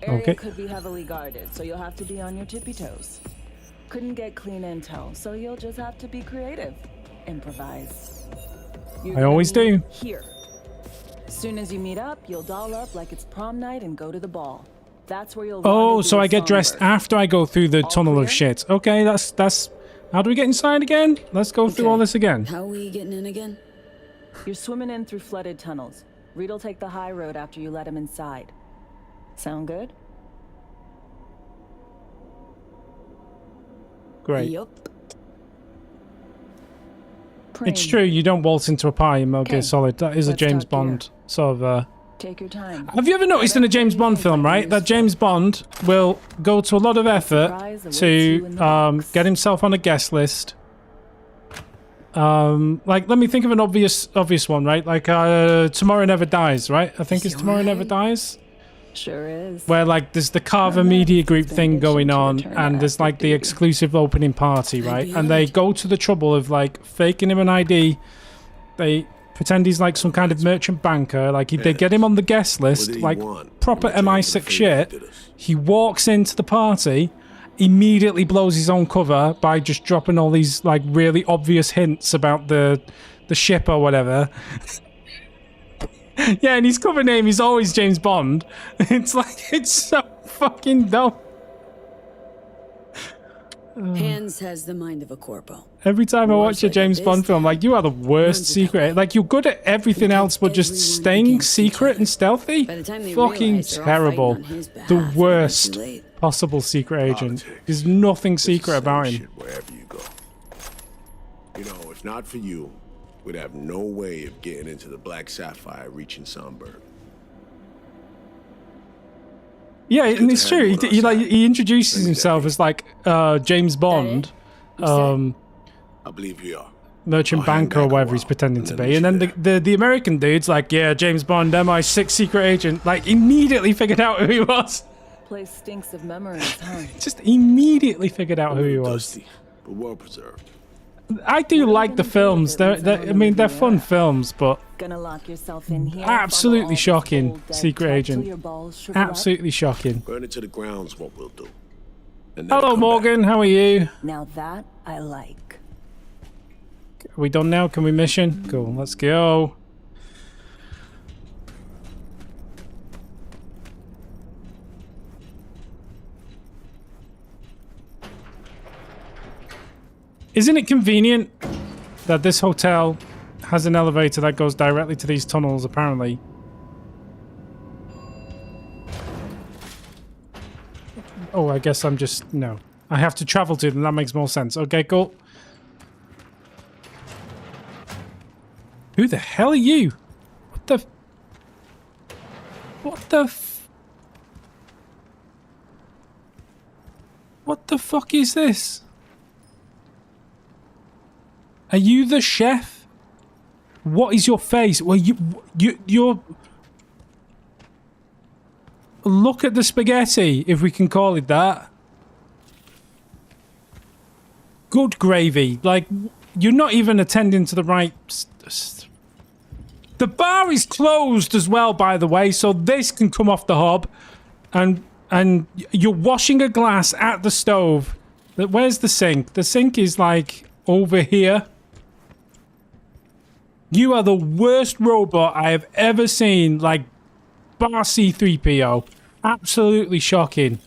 Area Okay. could be heavily guarded, so you'll have to be on your tippy toes. Couldn't get clean intel, so you'll just have to be creative. Improvise. You're I gonna always meet do. Here. Soon as you meet up, you'll doll up like it's prom night and go to the ball. That's where you'll Oh, rendezvous so I with get dressed Songbird. after I go through the All tunnel of clear? shit. Okay, that's. How do we get inside again? Let's go through all this again. How are we getting in again? You're swimming in through flooded tunnels. Reed'll take the high road after you let him inside. Sound good? Great. Yup. It's true, you don't waltz into a pie in Metal Gear Solid. That is a let's James talk Bond sort of... Take your time. Have you ever noticed in a James Bond film, right, that James Bond will go to a lot of effort to get himself on a guest list? Like, let me think of an obvious one, right? Like, Tomorrow Never Dies, right? I think it's Tomorrow Never Dies. Sure is. Where, like, there's the Carver Media Group thing going on, and there's, like, the exclusive opening party, right? And they go to the trouble of, like, faking him an ID. They pretend he's, like, some kind of merchant banker. Like, they get him on the guest list, like, proper MI6 shit. He walks into the party, immediately blows his own cover by just dropping all these, like, really obvious hints about the ship or whatever. Yeah, and his cover name is always James Bond. It's like, it's so fucking dumb. Hans has the mind of a corpo. Every time I watch a James Bond film, I'm like, you are the worst secret. Like, you're good at everything else, but just staying secret and stealthy? Fucking terrible. The worst possible secret agent. There's nothing secret about him. Wherever you go. You know, if not for you, we'd have no way of getting into the Black Sapphire reaching Songbird. Yeah, and it's true. He introduces himself as like James Bond, I believe you are. merchant banker or whatever he's pretending to be, and then the American dude's like, yeah, James Bond, MI6 secret agent. Like, immediately figured out who he was. Place stinks of memories, huh? Just immediately figured out who he was. But well preserved. I do like the films. They're fun films, but Gonna lock yourself in here. absolutely shocking secret agent. Absolutely shocking. Burn it to the ground's what we'll do. Hello, Morgan. How are you? Now that I like. Are we done now? Can we mission? Cool. Let's go. Isn't it convenient that this hotel has an elevator that goes directly to these tunnels, apparently? Oh, I guess I'm just... No. I have to travel to them. That makes more sense. Okay, cool. Who the hell are you? What the... What the... What the fuck is this? Are you the chef? What is your face? Well, you're... Look at the spaghetti, if we can call it that. Good gravy. Like, you're not even attending to the right... The bar is closed as well, by the way, so this can come off the hob. And you're washing a glass at the stove. Where's the sink? The sink is, like, over here. You are the worst robot I have ever seen, like, bar C3PO. Absolutely shocking.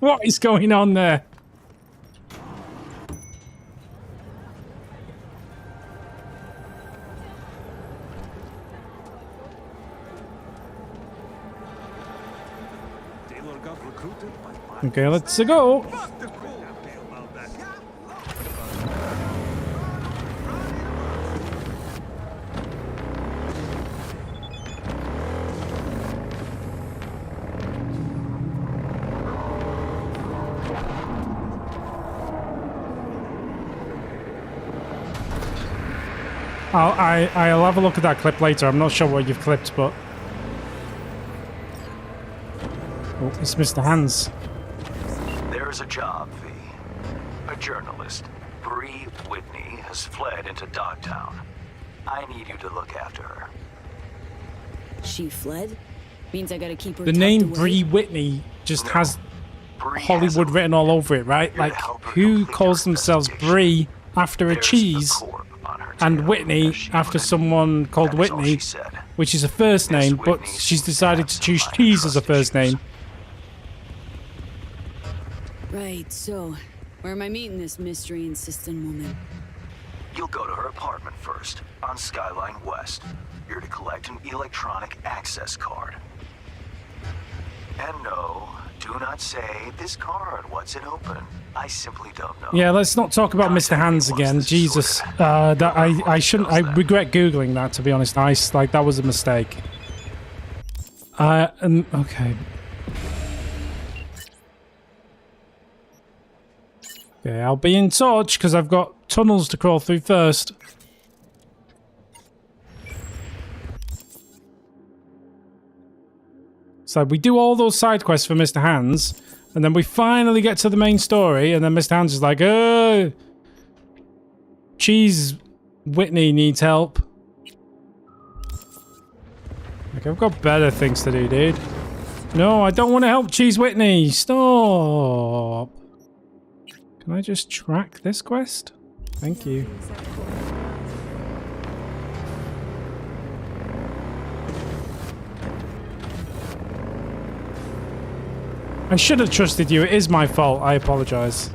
What is going on there? Okay, let's go. I'll have a look at that clip later. I'm not sure what you've clipped, but... Oh, it's Mr. Hands. There's a job, V. A journalist, Bree Whitney, has fled into Dogtown. I need you to look after her. She fled? Means I gotta keep her The name Bree Whitney just has Hollywood written all over it, right? Like, who calls themselves Bree after a cheese? And Whitney after someone called Whitney, which is a first name, but she's decided to choose cheese as a first name. Right, so where am I meeting this mystery insistent woman? You'll go to her apartment first, on Skyline West. You're to collect an electronic access card. And no, do not say, this card, what's it open? I simply don't know. Yeah, let's not talk about Mr. Hands again. Jesus. That I shouldn't. I regret Googling that, to be honest. Like, that was a mistake. Okay. Okay, I'll be in touch, because I've got tunnels to crawl through first. So we do all those side quests for Mr. Hands, and then we finally get to the main story, and then Mr. Hands is like, Cheese Whitney needs help. Like, I've got better things to do, dude. No, I don't want to help Cheese Whitney. Stop. Can I just track this quest? Thank you. I should have trusted you. It is my fault. I apologize.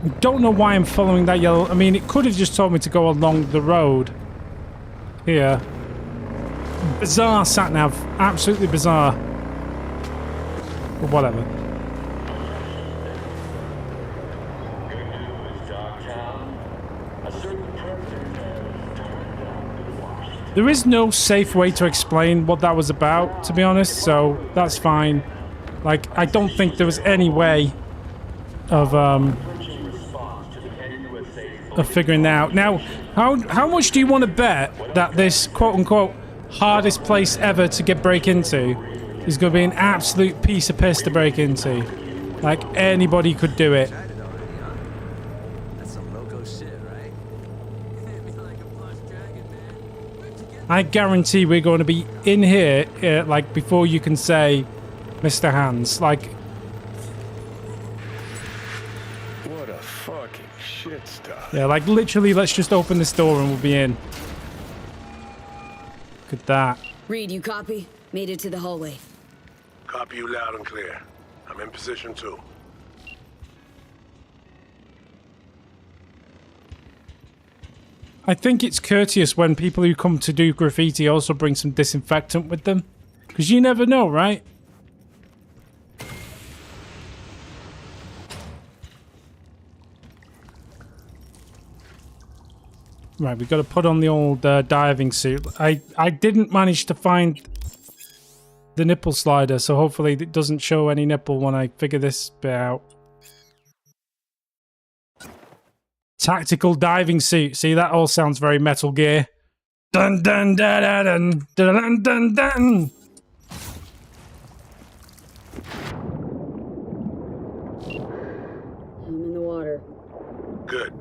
I don't know why I'm following that yellow... I mean, it could have just told me to go along the road. Here. Bizarre sat-nav. Absolutely bizarre. But whatever. There is no safe way to explain what that was about, to be honest, so that's fine. Like, I don't think there was any way of figuring that out. Now, how much do you want to bet that this quote-unquote hardest place ever to break into is going to be an absolute piece of piss to break into? Like, anybody could do it. I guarantee we're going to be in here, like, before you can say Mr. Hands. Like... What a fucking shit stuff. Yeah, like, literally, let's just open this door and we'll be in. Look at that. Reed, you copy? Made it to the hallway. Copy you loud and clear. I'm in position too. I think it's courteous when people who come to do graffiti also bring some disinfectant with them. Because you never know, right? Right, we've got to put on the old diving suit. I didn't manage to find the nipple slider, so hopefully it doesn't show any nipple when I figure this bit out. Tactical diving suit. See, that all sounds very Metal Gear. Dun dun dun dun dun dun dun dun. I'm in the water. Good.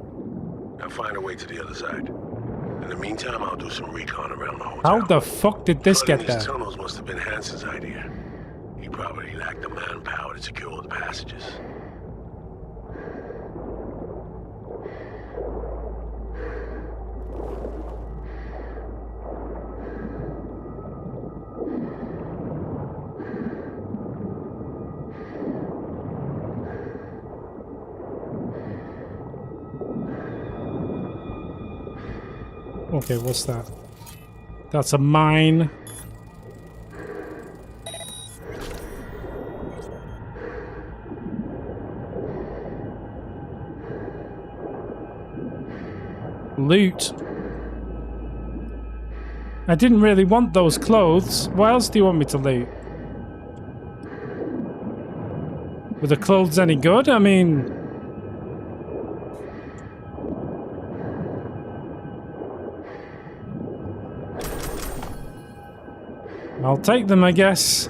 Now find a way to the other side. In the meantime, I'll do some recon around the hotel. How the fuck did this get These there? tunnels must have been Hansen's idea. He probably lacked the manpower to secure the passages. Okay, what's that? That's a mine. Loot. I didn't really want those clothes. What else do you want me to loot? Were the clothes any good? I mean... I'll take them, I guess.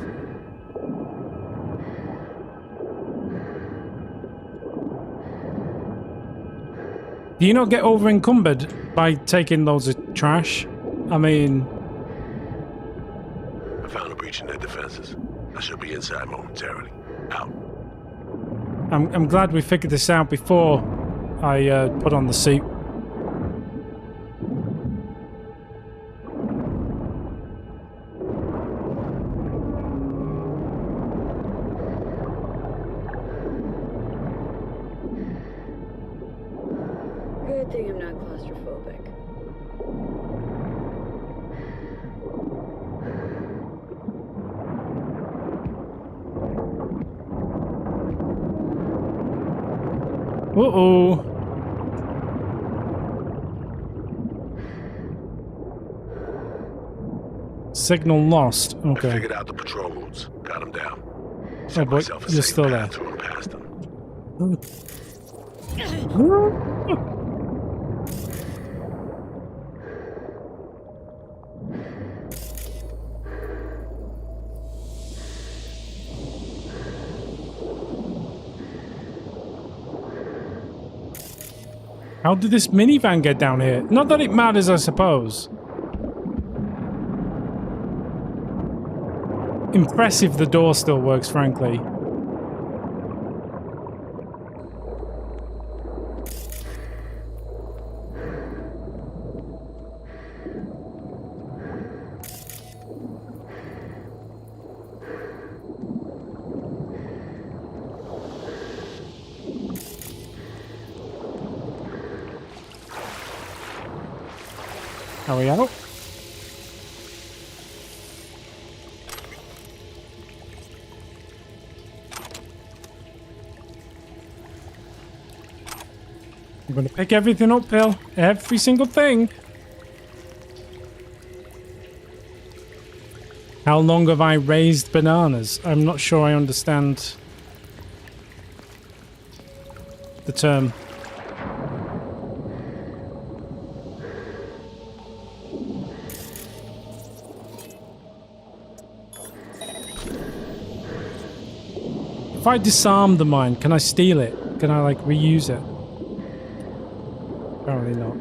Do you not get over encumbered by taking loads of trash? I mean... I found a breach in their defenses. I should be inside momentarily. Out. I'm glad we figured this out before I put on the suit. Uh-oh. Signal lost. I Okay. figured out the patrol routes. Got them down. Oh Set boy, myself a you're safe still there. path to run past them. How did this minivan get down here? Not that it matters, I suppose. Impressive the door still works, frankly. Are we out? I'm gonna pick everything up, Bill. Every single thing. How long have I raised bananas? I'm not sure I understand the term. If I disarm the mine, can I steal it? Can I, like, reuse it? Apparently not.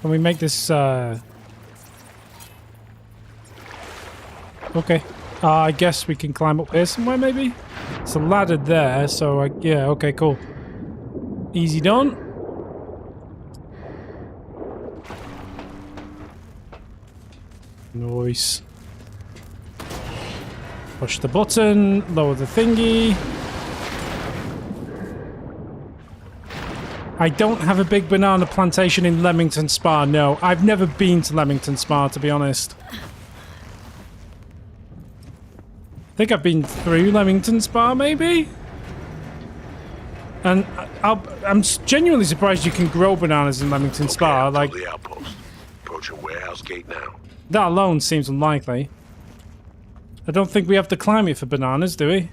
Can we make this, Okay. I guess we can climb up here somewhere, maybe? It's a ladder there, so, yeah, okay, cool. Easy done. Nice. Push the button, lower the thingy. I don't have a big banana plantation in Leamington Spa, no. I've never been to Leamington Spa, to be honest. I think I've been through Leamington Spa, maybe? And I'm genuinely surprised you can grow bananas in Leamington Spa. Like, the outpost. Approach your warehouse gate now. that alone seems unlikely. I don't think we have to climb it for bananas, do we?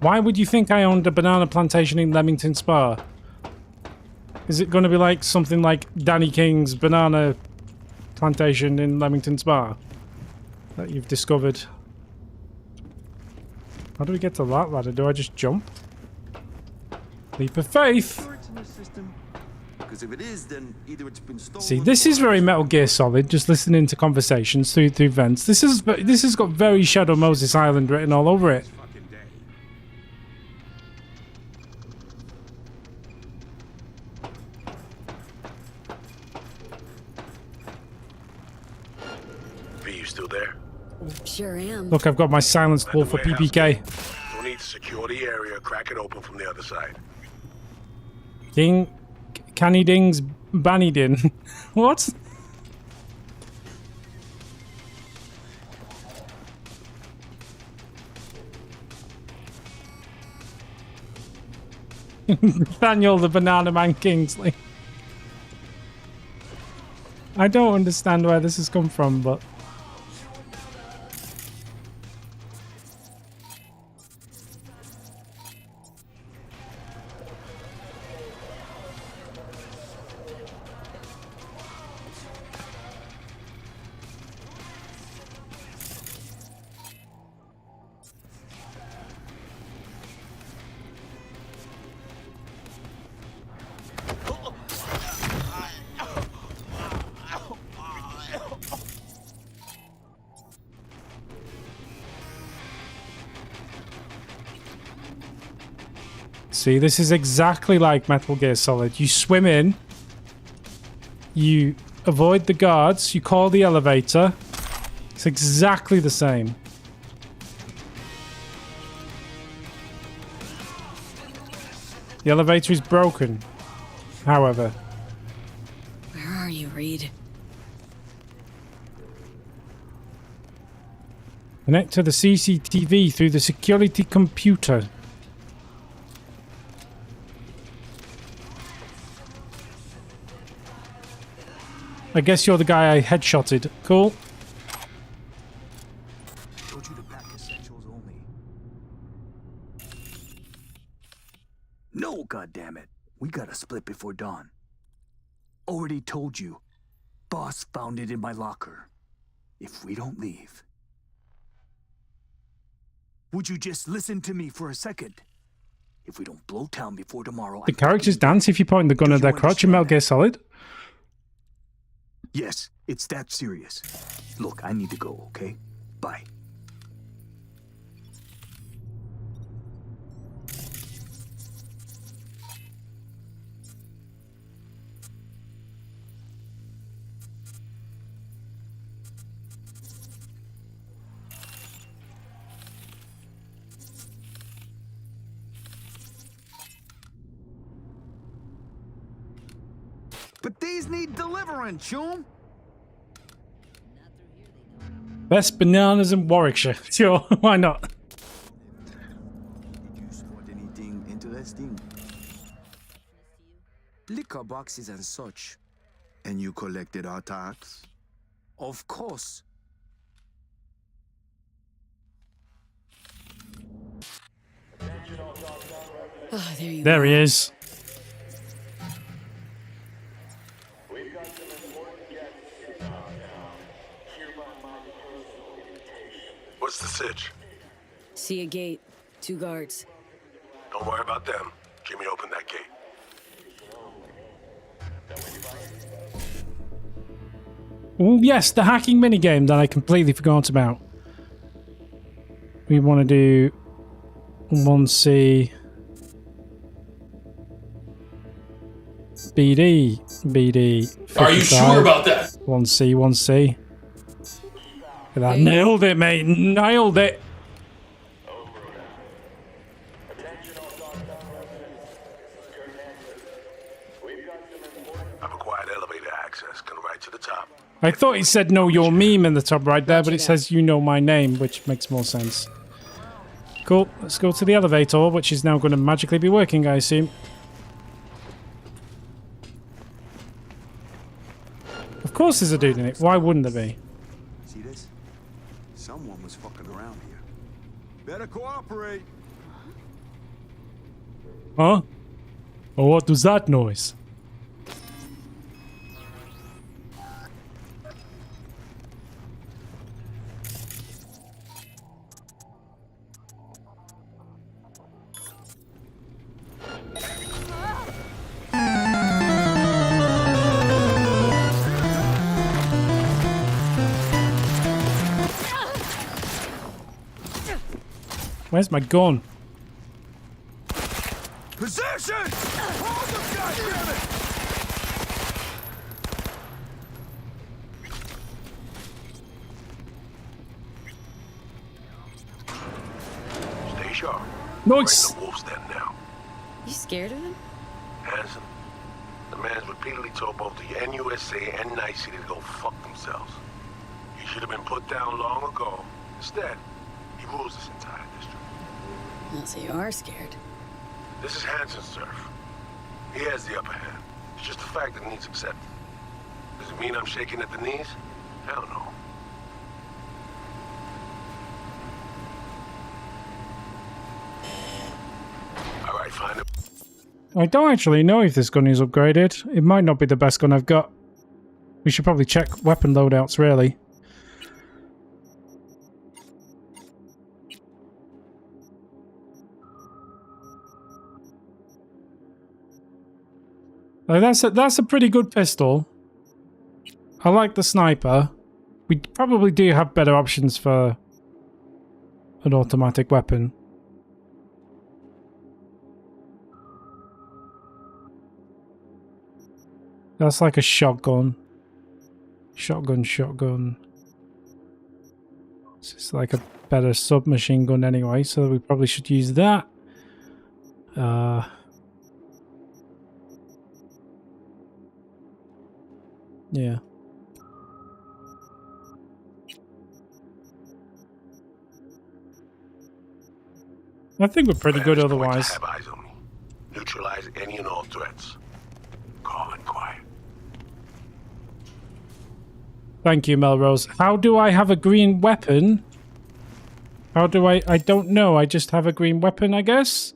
Why would you think I owned a banana plantation in Leamington Spa? Is it going to be like something like Danny King's banana plantation in Leamington Spa that you've discovered? How do we get to that ladder? Do I just jump? Leap of faith! See, this is very Metal Gear Solid, just listening to conversations through vents. This has got very Shadow Moses Island written all over it. Still there? Sure am. Look, I've got my silenced wolf for PPK. No need to secure the area. Crack it open from the other side. Ding, Canny Dings, Banny Din. What? Daniel the Banana Man Kingsley. I don't understand where this has come from, but... See, this is exactly like Metal Gear Solid. You swim in, you avoid the guards, you call the elevator. It's exactly the same. The elevator is broken, however. Where are you, Reed? Connect to the CCTV through the security computer. I guess you're the guy I headshotted. Cool. Told you to pack essentials only. No, goddammit. We gotta split before dawn. Already told you. Boss found it in my locker. If we don't leave. Would you just listen to me for a second? If we don't blow town before tomorrow... The characters dance if you point the gun at their crotch in Metal Gear Solid. Yes, it's that serious. Look, I need to go, okay? Bye. But these need delivering, Chum. Best bananas in Warwickshire. Sure, why not? Did you spot anything interesting? Liquor boxes and such. And you collected our tax? Of course. Oh, there you There are. he is. We've got some important guests in downtown. Hereby my personal invitation. What's the sitch? See a gate. 2 guards. Don't worry about them. Jimmy, open that gate. Oh, yes, the hacking minigame that I completely forgot about. We want to do 1C. BD. BD. 55. Are you sure about that? 1C, 1C. Look at that. Nailed it, mate. Nailed it. I've acquired elevator access. Come right to the top. I thought it said know your meme in the top right there, but it says you know my name, which makes more sense. Cool. Let's go to the elevator, which is now going to magically be working, I assume. Of course there's a dude in it. Why wouldn't there be? See this? Someone was fucking around here. Better cooperate. Huh? Oh, what was that noise? Where's my gun? Position! Hold them, goddammit! Stay sharp. Nice. We're in the wolf's den now. You scared of him? Hanson, the man's repeatedly told both the NUSA and Night City to go fuck themselves. He should have been put down long ago. Instead, he rules this entire district. Well, so you are scared. This is Hanson's turf. He has the upper hand. It's just a fact that needs accepted. Does it mean I'm shaking at the knees? Hell no. All right, find him. I don't actually know if this gun is upgraded. It might not be the best gun I've got. We should probably check weapon loadouts, really. Like, that's a pretty good pistol. I like the sniper. We probably do have better options for an automatic weapon. That's like a shotgun. Shotgun. It's like a better submachine gun anyway, so we probably should use that. Yeah. I think we're pretty good otherwise. Have eyes on me. Neutralize any and all threats. Calm and quiet. Thank you, Melrose. How do I have a green weapon? How do I don't know. I just have a green weapon, I guess?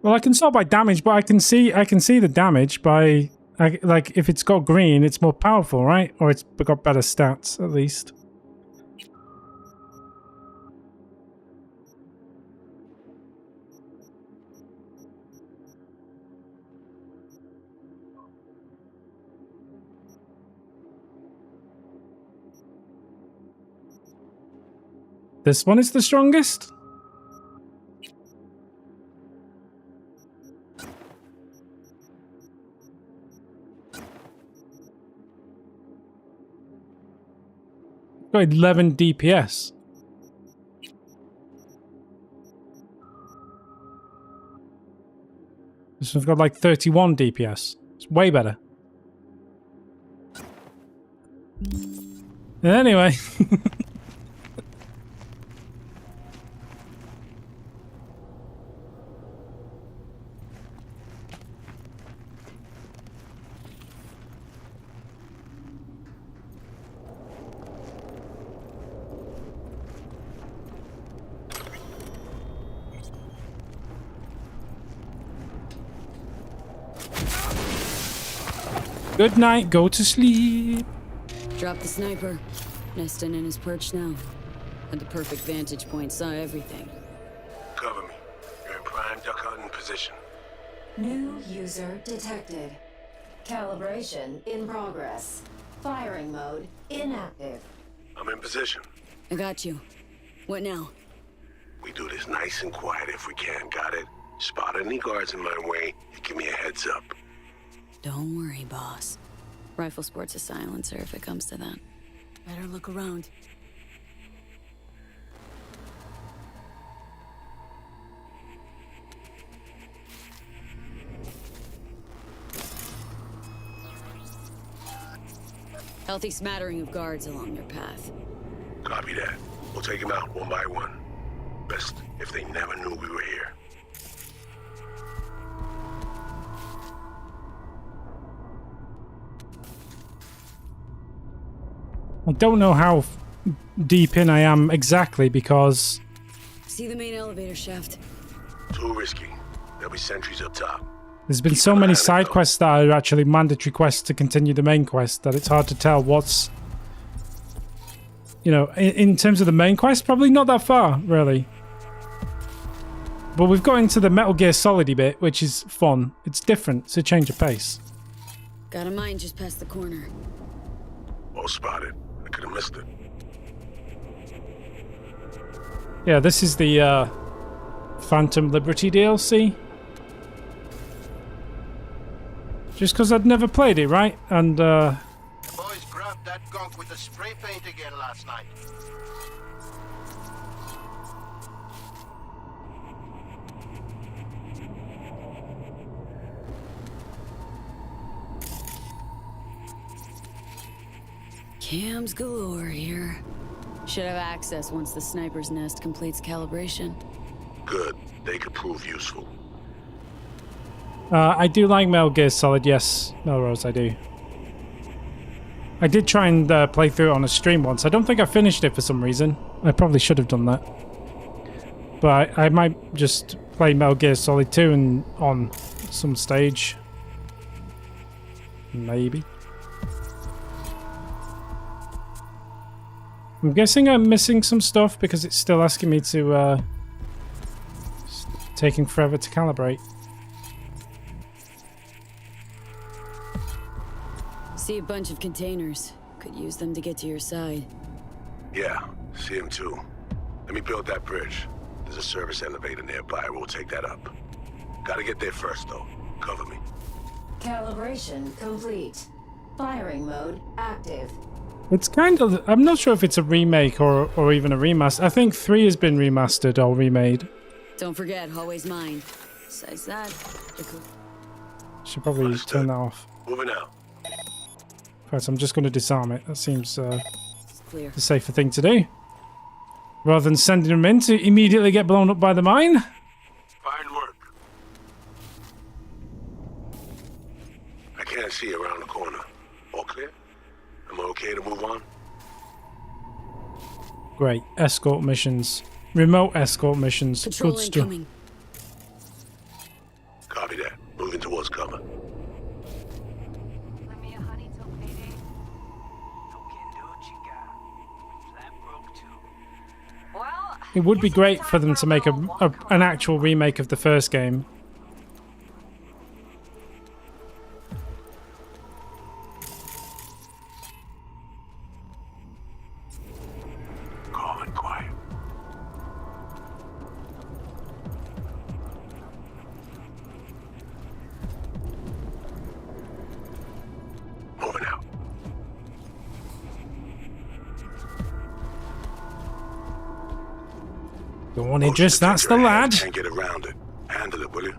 Well, I can sort by damage, but I can see the damage by like if it's got green, it's more powerful, right? Or it's got better stats at least. This one is the strongest? Got 11 DPS. This one's got like 31 DPS. It's way better. Anyway. Good night, go to sleep. Drop the sniper. Nesting in his perch now. Had the perfect vantage point, saw everything. Cover me. You're in prime duck hunting position. New user detected. Calibration in progress. Firing mode inactive. I'm in position. I got you. What now? We do this nice and quiet if we can, got it? Spot any guards in my way, you give me a heads up. Don't worry, boss. Rifle sports a silencer if it comes to that. Better look around. Healthy smattering of guards along their path. Copy that. We'll take them out one by one. Best if they never knew we were here. I don't know how deep in I am exactly because... See the main elevator shaft? Too risky. There'll be sentries up top. There's been so many side quests that are actually mandatory quests to continue the main quest that it's hard to tell what's... You know, in terms of the main quest, probably not that far, really. But we've got into the Metal Gear Solid bit, which is fun. It's different. It's a change of pace. Got a mine just past the corner. Well spotted. I could have missed it. Yeah, this is the Phantom Liberty DLC. Just because I'd never played it, right? And The boys grabbed that gunk with the spray paint again last night. Cams galore here. Should have access once the sniper's nest completes calibration. Good. They could prove useful. I do like Metal Gear Solid, yes, Melrose, I do. I did try and play through it on a stream once. I don't think I finished it for some reason. I probably should have done that. But I might just play Metal Gear Solid 2 and on some stage. Maybe. I'm guessing I'm missing some stuff because it's still asking me to taking forever to calibrate. See a bunch of containers. Could use them to get to your side. Yeah, see him too. Let me build that bridge. There's a service elevator nearby. We'll take that up. Gotta get there first, though. Cover me. Calibration complete. Firing mode active. It's kind of... I'm not sure if it's a remake or even a remaster. I think 3 has been remastered or remade. Don't forget, hallway's mine. Besides that, Should probably turn that off. Moving out. First, I'm just going to disarm it. That seems clear. the safer thing to do. Rather than sending them in to immediately get blown up by the mine. Fine work. I can't see around the corner. All clear? Am I okay to move on? Great. Escort missions. Remote escort missions. Patrol Good stuff. incoming. Copy that. Moving towards cover. It would be great for them to make an actual remake of the first game. Calm and quiet. Moving out. Go on, Idris, that's the lad. Can't get around it. Handle it, will you?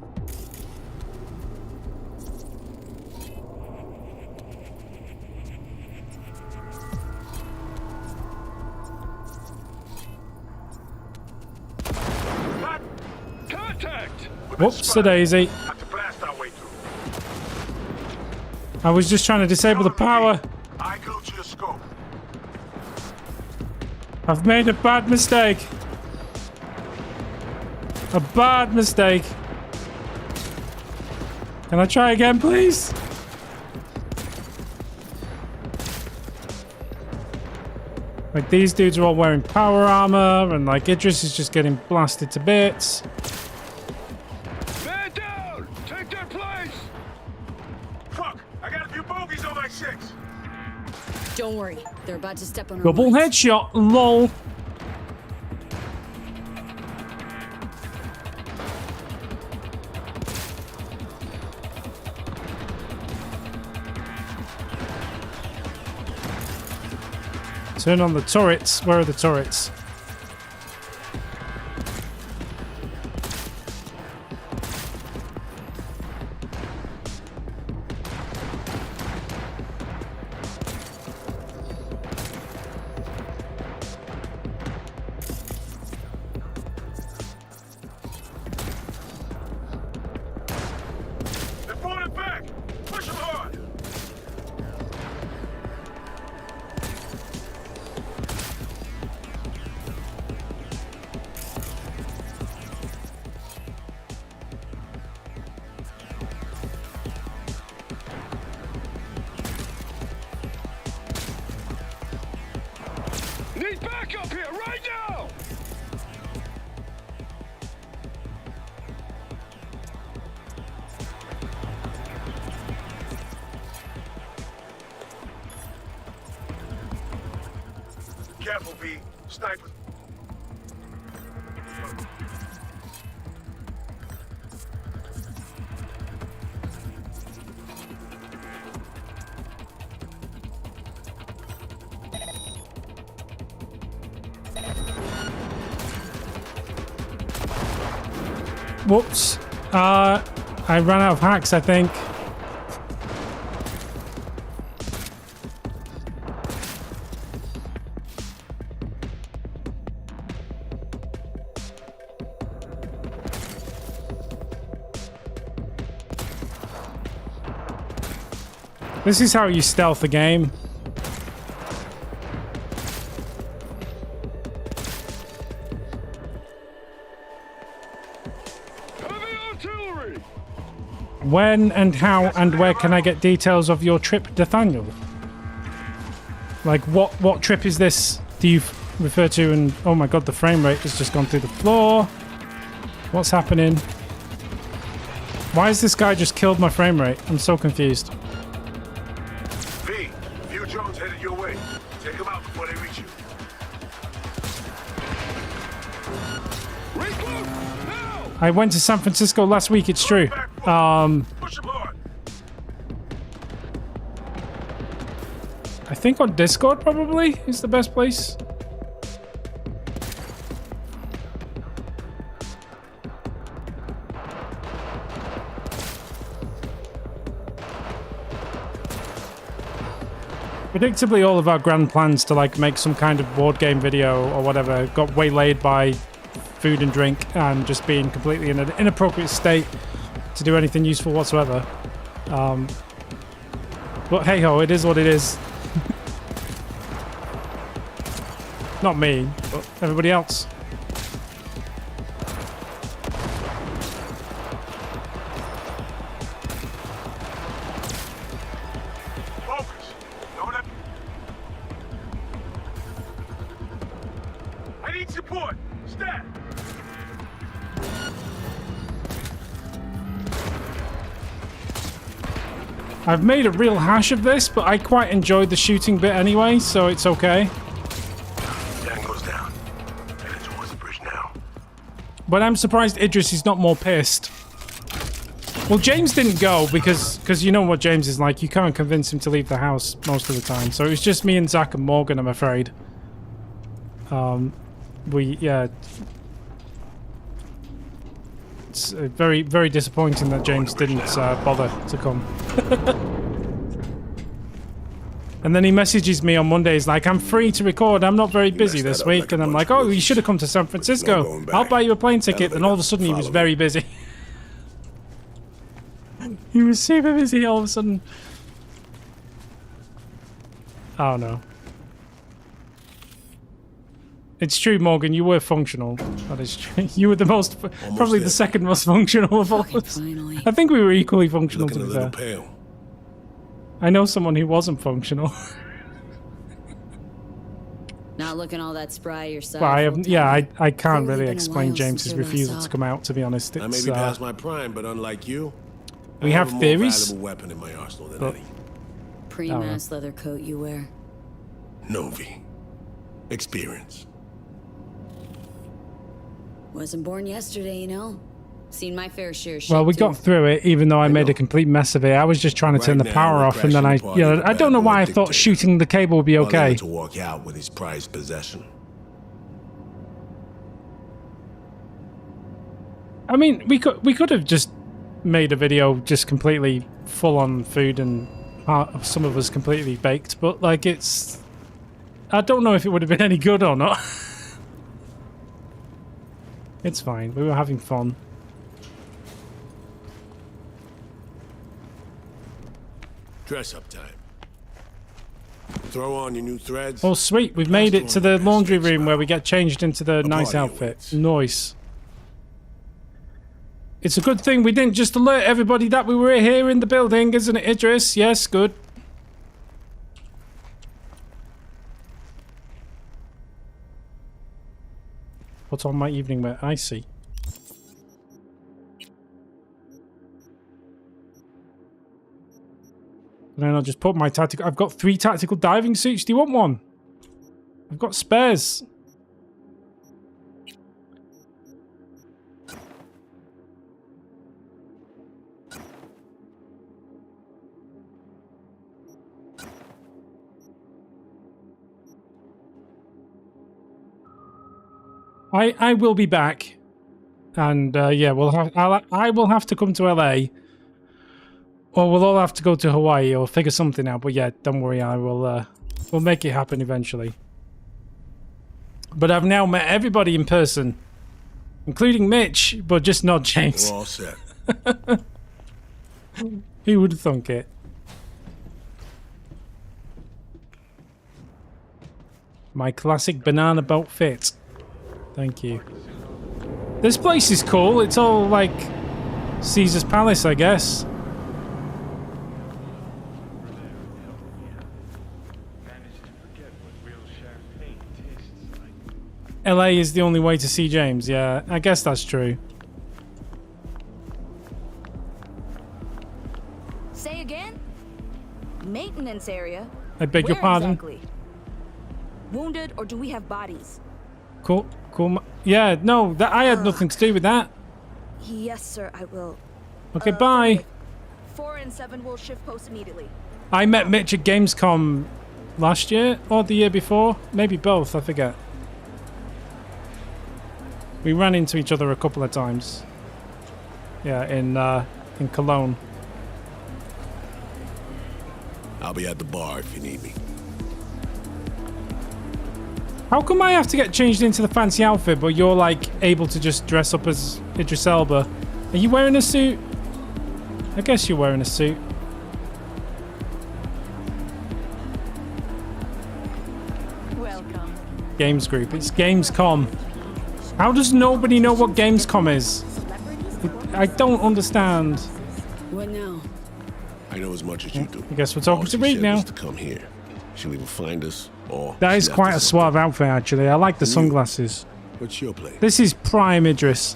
Contact! Whoops, a daisy. Have to blast our way through. I was just trying to disable the power. I go to your scope. I've made a bad mistake. A bad mistake. Can I try again, please? Like, these dudes are all wearing power armor, and like Idris is just getting blasted to bits. Man down! Take their place! Fuck! I got a few bogeys on my 6. Don't worry, they're about to step on our Double mines. headshot, lol. Turn on the turrets. Where are the turrets? They're falling back! Push them hard! Need backup here, right now! Careful, V. Snipers. Whoops. I ran out of hacks, I think. This is how you stealth a game. When and how and where can I get details of your trip, Nathaniel? Like, what trip is this? Do you refer to? And oh my god, the frame rate has just gone through the floor. What's happening? Why has this guy just killed my frame rate? I'm so confused. V, few drones headed your way. Take them out before they reach you. I went to San Francisco last week, it's true. Push them I think on Discord probably is the best place. Predictably, all of our grand plans to like make some kind of board game video or whatever got waylaid by food and drink and just being completely in an inappropriate state to do anything useful whatsoever. But hey ho, it is what it is. Not me, but everybody else. Focus. Don't let... I need support. Stand. I've made a real hash of this, but I quite enjoyed the shooting bit anyway, so it's okay. Tango's down. Headed towards the bridge now. But I'm surprised Idris is not more pissed. Well, James didn't go because you know what James is like. You can't convince him to leave the house most of the time. So it was just me and Zach and Morgan, I'm afraid. Yeah. It's very, very disappointing that James didn't bother to come. And then he messages me on Monday. He's like, I'm free to record. I'm not very busy this week. And I'm like, oh, you should have come to San Francisco. I'll buy you a plane ticket. And all of a sudden he was very busy. He was super busy all of a sudden. Oh no. It's true, Morgan. You were functional. That is true. You were the most, probably the second most functional of all of us. Finally. I think we were equally functional, to Looking a be little fair. pale. I know someone who wasn't functional. Not looking all that spry yourself. But I can't Clearly really been a explain while James's since we last refusal saw. to come out, to be honest. I may It's, be past my prime, but unlike you, we I have a more theories. valuable weapon in my arsenal than But- any. Pre-mass leather coat you wear. Novi. Experience. Wasn't born yesterday, you know. Seen my fair share of shit Well, we too. got through it, even though I made a complete mess of it. I was just trying to turn the Right now, power we're off, and then crashing the party with I don't know bad why I boy thought dictator. shooting the cable would be Allow okay. him to walk out with his prized possession. I mean, we could have just made a video just completely full on food and some of us completely baked, but like it's, I don't know if it would have been any good or not. It's fine. We were having fun. Dress up time. Throw on your new threads. Oh, sweet. We've made it to the laundry room where we get changed into the nice outfit. Nice. It's a good thing we didn't just alert everybody that we were here in the building, isn't it, Idris? Yes, good. Put on my evening wear. I see. And then I'll just put my tactical... I've got 3 tactical diving suits. Do you want one? I've got spares. I will be back, and yeah, I will have to come to LA, or we'll all have to go to Hawaii or figure something out. But yeah, don't worry, I will. We'll make it happen eventually. But I've now met everybody in person, including Mitch, but just not James. We're all set. Who would have thunk it? My classic banana boat fit. Thank you. This place is cool. It's all like Caesar's Palace, I guess. LA is the only way to see James. Yeah, I guess that's true. Say again? Maintenance area? I beg your Where pardon? Exactly? Wounded, or do we have bodies? Cool. Yeah, no, I had nothing to do with that. Yes, sir, I will. Okay, bye. 4 and 7 will shift post immediately. I met Mitch at Gamescom last year or the year before. Maybe both, I forget. We ran into each other a couple of times. Yeah, in Cologne. I'll be at the bar if you need me. How come I have to get changed into the fancy outfit, but you're like able to just dress up as Idris Elba? Are you wearing a suit? I guess you're wearing a suit. Welcome. Games Group. It's Gamescom. How does nobody know what Gamescom is? I don't understand. What now? I know as much as you do. I guess we're talking All to she Reed said now. was to come here. She'll either find us or That is she left quite a us suave outfit, actually. I like the sunglasses. something. What's your play? This is prime Idris.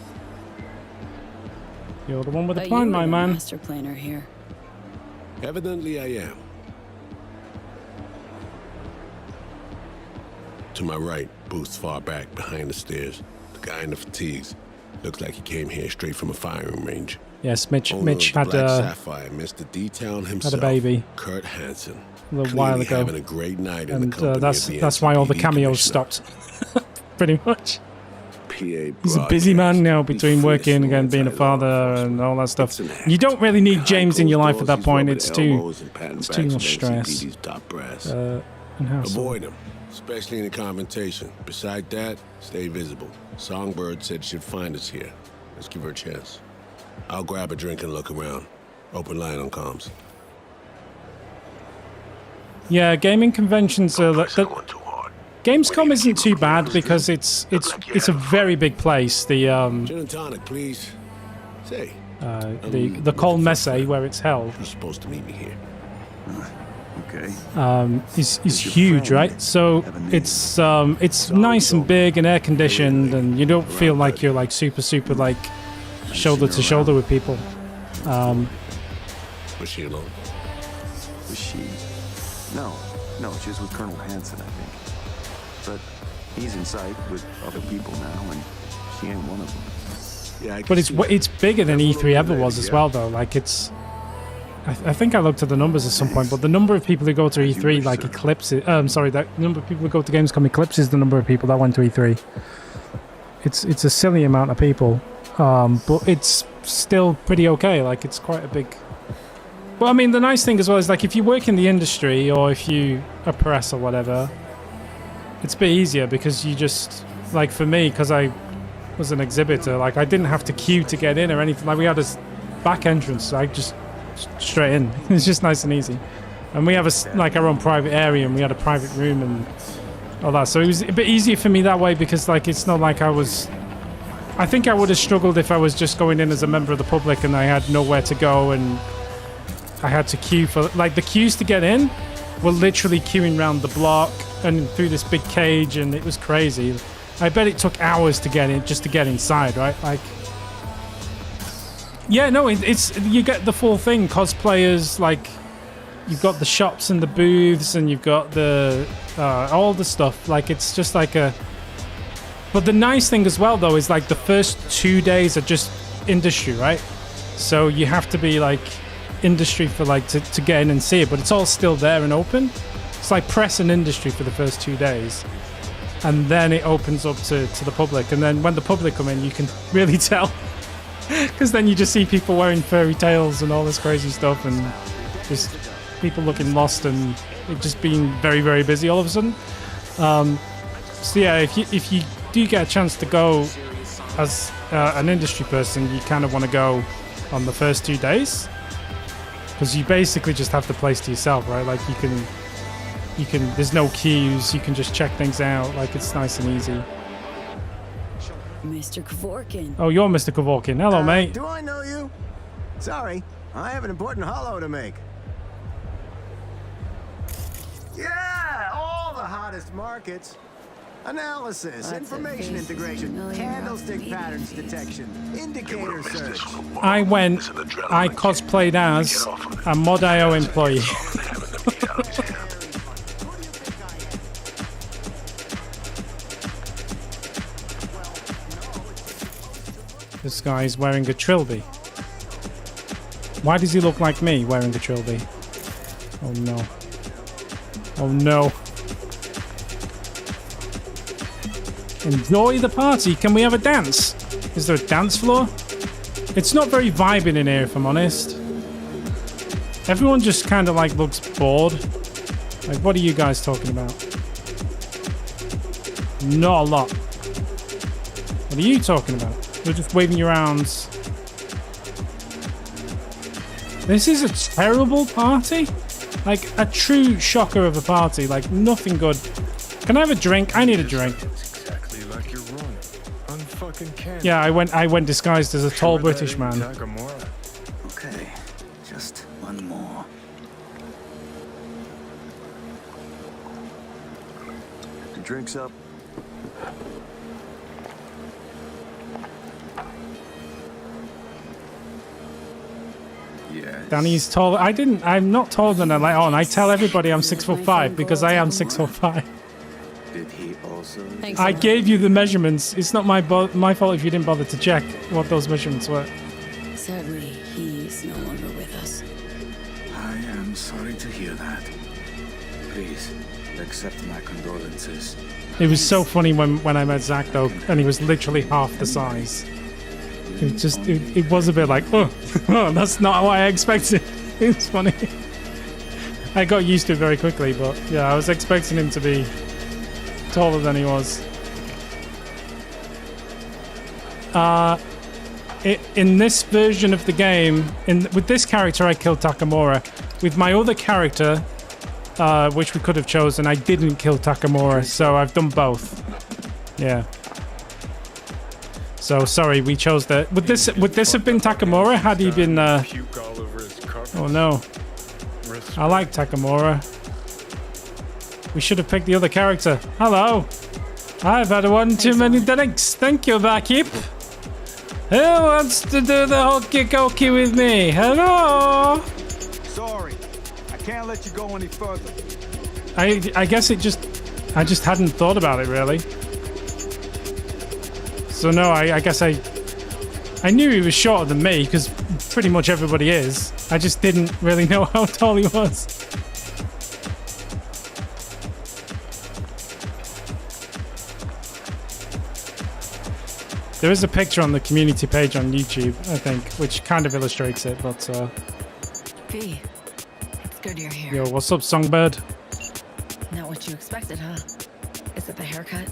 You're the one with the But plan, you my were the man. master planner here. Evidently I am. To my right, booth's far back behind the stairs. The guy in the fatigues. Looks like he came here straight from a firing range. Yes, Mitch Owner had of the Black Sapphire, Mr. D-Town himself. baby. Kurt Hansen. a little while Clearly ago. having a great night in And the company that's of the that's why all the NCPD cameos commissioner. stopped. Pretty much. PA He's a busy man now between Be working fierce, and being a anti-law father and all that stuff. It's an act. You don't really need Behind James in your closed life at doors, that point. he's It's rubbing too elbows and patting it's backs too with much stress. NCPD's top brass. And hassle. Avoid him, especially in a confrontation. Beside that, stay visible. Songbird said she'd find us here. Let's give her a chance. I'll grab a drink and look around. Open line on comms. Yeah, gaming conventions are Gamescom isn't too bad because it's a very big place. The Gin and tonic, please. Say. the Col Messe where it's held. You're supposed to meet me here. Okay. Is huge, right? So it's nice and big and air conditioned, and you don't feel like you're like super like shoulder to shoulder with people. Was she alone? Was she? No, she was with Colonel Hansen, I think. But he's in sight with other people now, and she ain't one of them. Yeah, But it's bigger than E3 ever was as well, though. Like it's, I think I looked at the numbers at some point, but the number of people who go to E3 like eclipses. That number of people who go to Gamescom eclipses the number of people that went to E3. It's a silly amount of people, but it's still pretty okay. Like it's quite a big. Well, I mean, the nice thing as well is like if you work in the industry or if you are press or whatever, it's a bit easier because you just like for me because I was an exhibitor, like I didn't have to queue to get in or anything. Like we had a back entrance, so I just straight in. It's just nice and easy, and we have like our own private area and we had a private room and all that. So it was a bit easier for me that way because like it's not like I think I would have struggled if I was just going in as a member of the public and I had nowhere to go and I had to queue for like the queues to get in were literally queuing around the block and through this big cage, and it was crazy. I bet it took hours to get in, just to get inside, right? Like, yeah, no, it's you get the full thing. Cosplayers, like, you've got the shops and the booths, and you've got the all the stuff. Like, it's just like a. But the nice thing as well, though, is like the first 2 days are just industry, right? So you have to be like industry for like to get in and see it, but it's all still there and open. It's like press and industry for the first 2 days, and then it opens up to the public. And then when the public come in, you can really tell because then you just see people wearing furry tails and all this crazy stuff, and just people looking lost and it just being very, very busy all of a sudden. So yeah, if you do get a chance to go as an industry person, you kind of want to go on the first 2 days because you basically just have the place to yourself, right? Like you can there's no queues, you can just check things out. Like it's nice and easy. Mr. Kevorkian. Oh, you're Mr. Kevorkian. Hello, mate. Do I know you? Sorry, I have an important holo to make. Yeah, all the hottest markets. Analysis, information integration, candlestick patterns detection, indicator search. I cosplayed as a Mod.io employee. This guy's wearing a trilby. Why does he look like me wearing a trilby? Oh no. Oh no. Enjoy the party. Can we have a dance? Is there a dance floor? It's not very vibing in here, if I'm honest. Everyone just kind of like looks bored. Like, what are you guys talking about? Not a lot. What are you talking about? You're just waving your arms. This is a terrible party? Like, a true shocker of a party. Like, nothing good. Can I have a drink? I need a drink. Exactly like you're running. Unfucking can. Yeah, I went disguised as a tall British man. Okay, just one more. The drink's up. Yes. Danny's tall. I'm not taller than I let on. I tell everybody I'm 6'5" because I am 6'5". Did he also? I gave you the measurements. It's not my fault if you didn't bother to check what those measurements were. Sadly, he's no longer with us. I am sorry to hear that. Please, accept my condolences. It was so funny when I met Zach though, and he was literally half the size. It was a bit like, oh, that's not what I expected. It's funny. I got used to it very quickly, but yeah, I was expecting him to be taller than he was. In this version of the game, with this character, I killed Takamura. With my other character, which we could have chosen, I didn't kill Takamura, so I've done both. Yeah. So sorry, we chose that. Would this have been Takamura had he been? Oh no. I like Takamura. We should have picked the other character. Hello. I've had one too many drinks. Thank you, Barkeep. Who wants to do the hokey cokey with me? Hello. Sorry, I can't let you go any further. I guess I just hadn't thought about it really. So no, I guess I knew he was shorter than me because pretty much everybody is. I just didn't really know how tall he was. There is a picture on the community page on YouTube, I think, which kind of illustrates it, but V, it's good you're here. Yo, what's up, Songbird? Not what you expected, huh? Is it the haircut?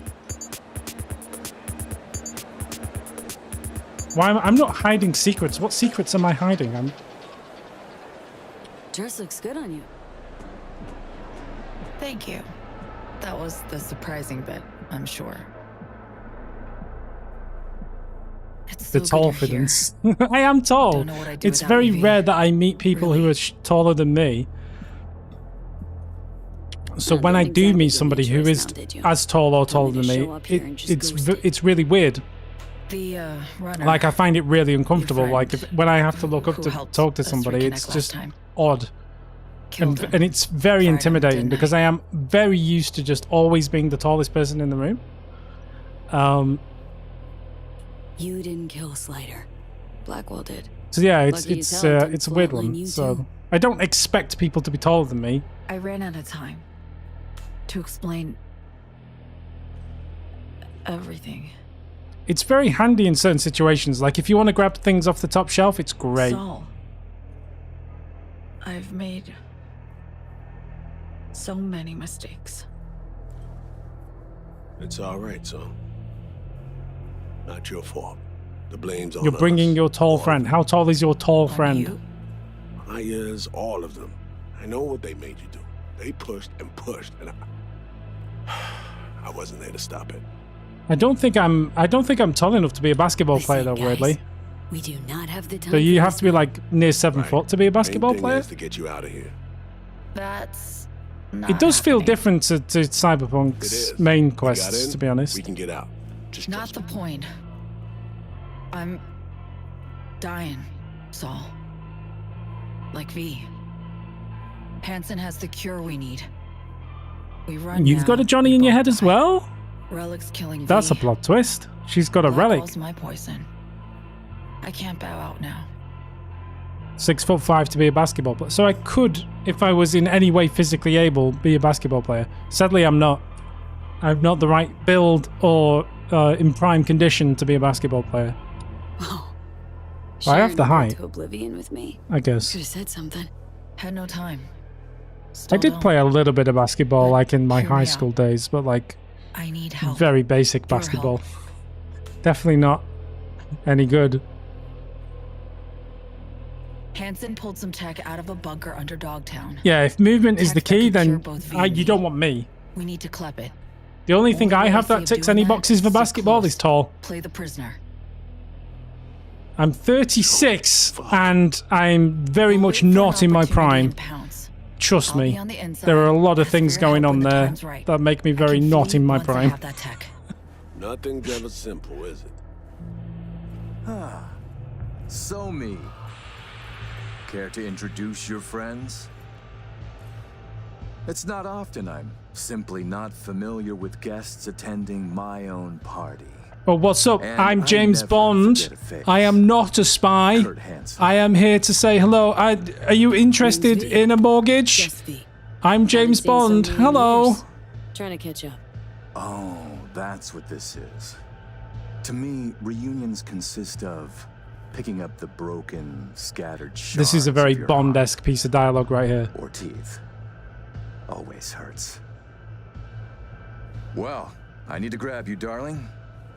Why I'm not hiding secrets. What secrets am I hiding? Dress looks good on you. Thank you. That was the surprising bit, I'm sure. The tall confidence. I am tall. It's very rare that I meet people who are taller than me. So when I do meet somebody who is as tall or taller than me, it's really weird. Like I find it really uncomfortable. Like when I have to look up to talk to somebody, it's just odd, and it's very intimidating because I am very used to just always being the tallest person in the room. You didn't kill Slider. Blackwell did. So yeah, it's a weird one. So I don't expect people to be taller than me. I ran out of time to explain everything. It's very handy in certain situations. Like if you want to grab things off the top shelf, it's great. Saul, I've made so many mistakes. It's all right, son. Not your fault. The blame's on You're bringing us. your tall friend. How tall is your tall friend? Myers, all of them. I know what they made you do. They pushed and pushed, and I wasn't there to stop it. I don't think I'm tall enough to be a basketball player though, weirdly. We do not have the time. So you have to be like near 7 foot to be a basketball player? Is to get you out of here. That's It does feel different to Cyberpunk's main quests, to be honest. We can get out. Just not the point. I'm dying, Saul. Like V. Hansen has the cure we need. We run. You've got a Johnny in your head as well? Relic's killing That's V. a plot twist. She's got a relic. Blackwell's my poison. I can't bow out now. 6'5" to be a basketball player. So I could, if I was in any way physically able, be a basketball player. Sadly, I'm not. I'm not the right build or in prime condition to be a basketball player. Oh, I have the height. to oblivion with me. I guess. Could have said something. Had no time. I did play a little bit of basketball, like in my hear me high out. school days, but like I need help. very basic Your basketball. help. Definitely not any good. Hansen pulled some tech out of a bunker under Dogtown. Yeah, if movement is the Tech that key, could cure then both V and you me. don't want me. We need to clep it. The only thing Only I way have to that see of ticks doing any that boxes for is sit basketball close. is tall. Play the prisoner. I'm 36 and I'm very much not in my prime. Trust me, there are a lot of things going on there that make me very not in my prime. Nothing's ever simple, is it? Ah, so me. Care to introduce your friends? It's not often I'm simply not familiar with guests attending my own party. Well, what's up? And I'm I James never Bond. forget a face. I am not a spy. Kurt Hansen. I am here to say hello. Are you interested in a mortgage? I'm James Bond. Hello. Trying to catch up. Oh, that's what this is. To me, reunions consist of picking up the broken, scattered shards This is a very of your Bond-esque piece of dialogue right here. or teeth. Always hurts. Well, I need to grab you, darling.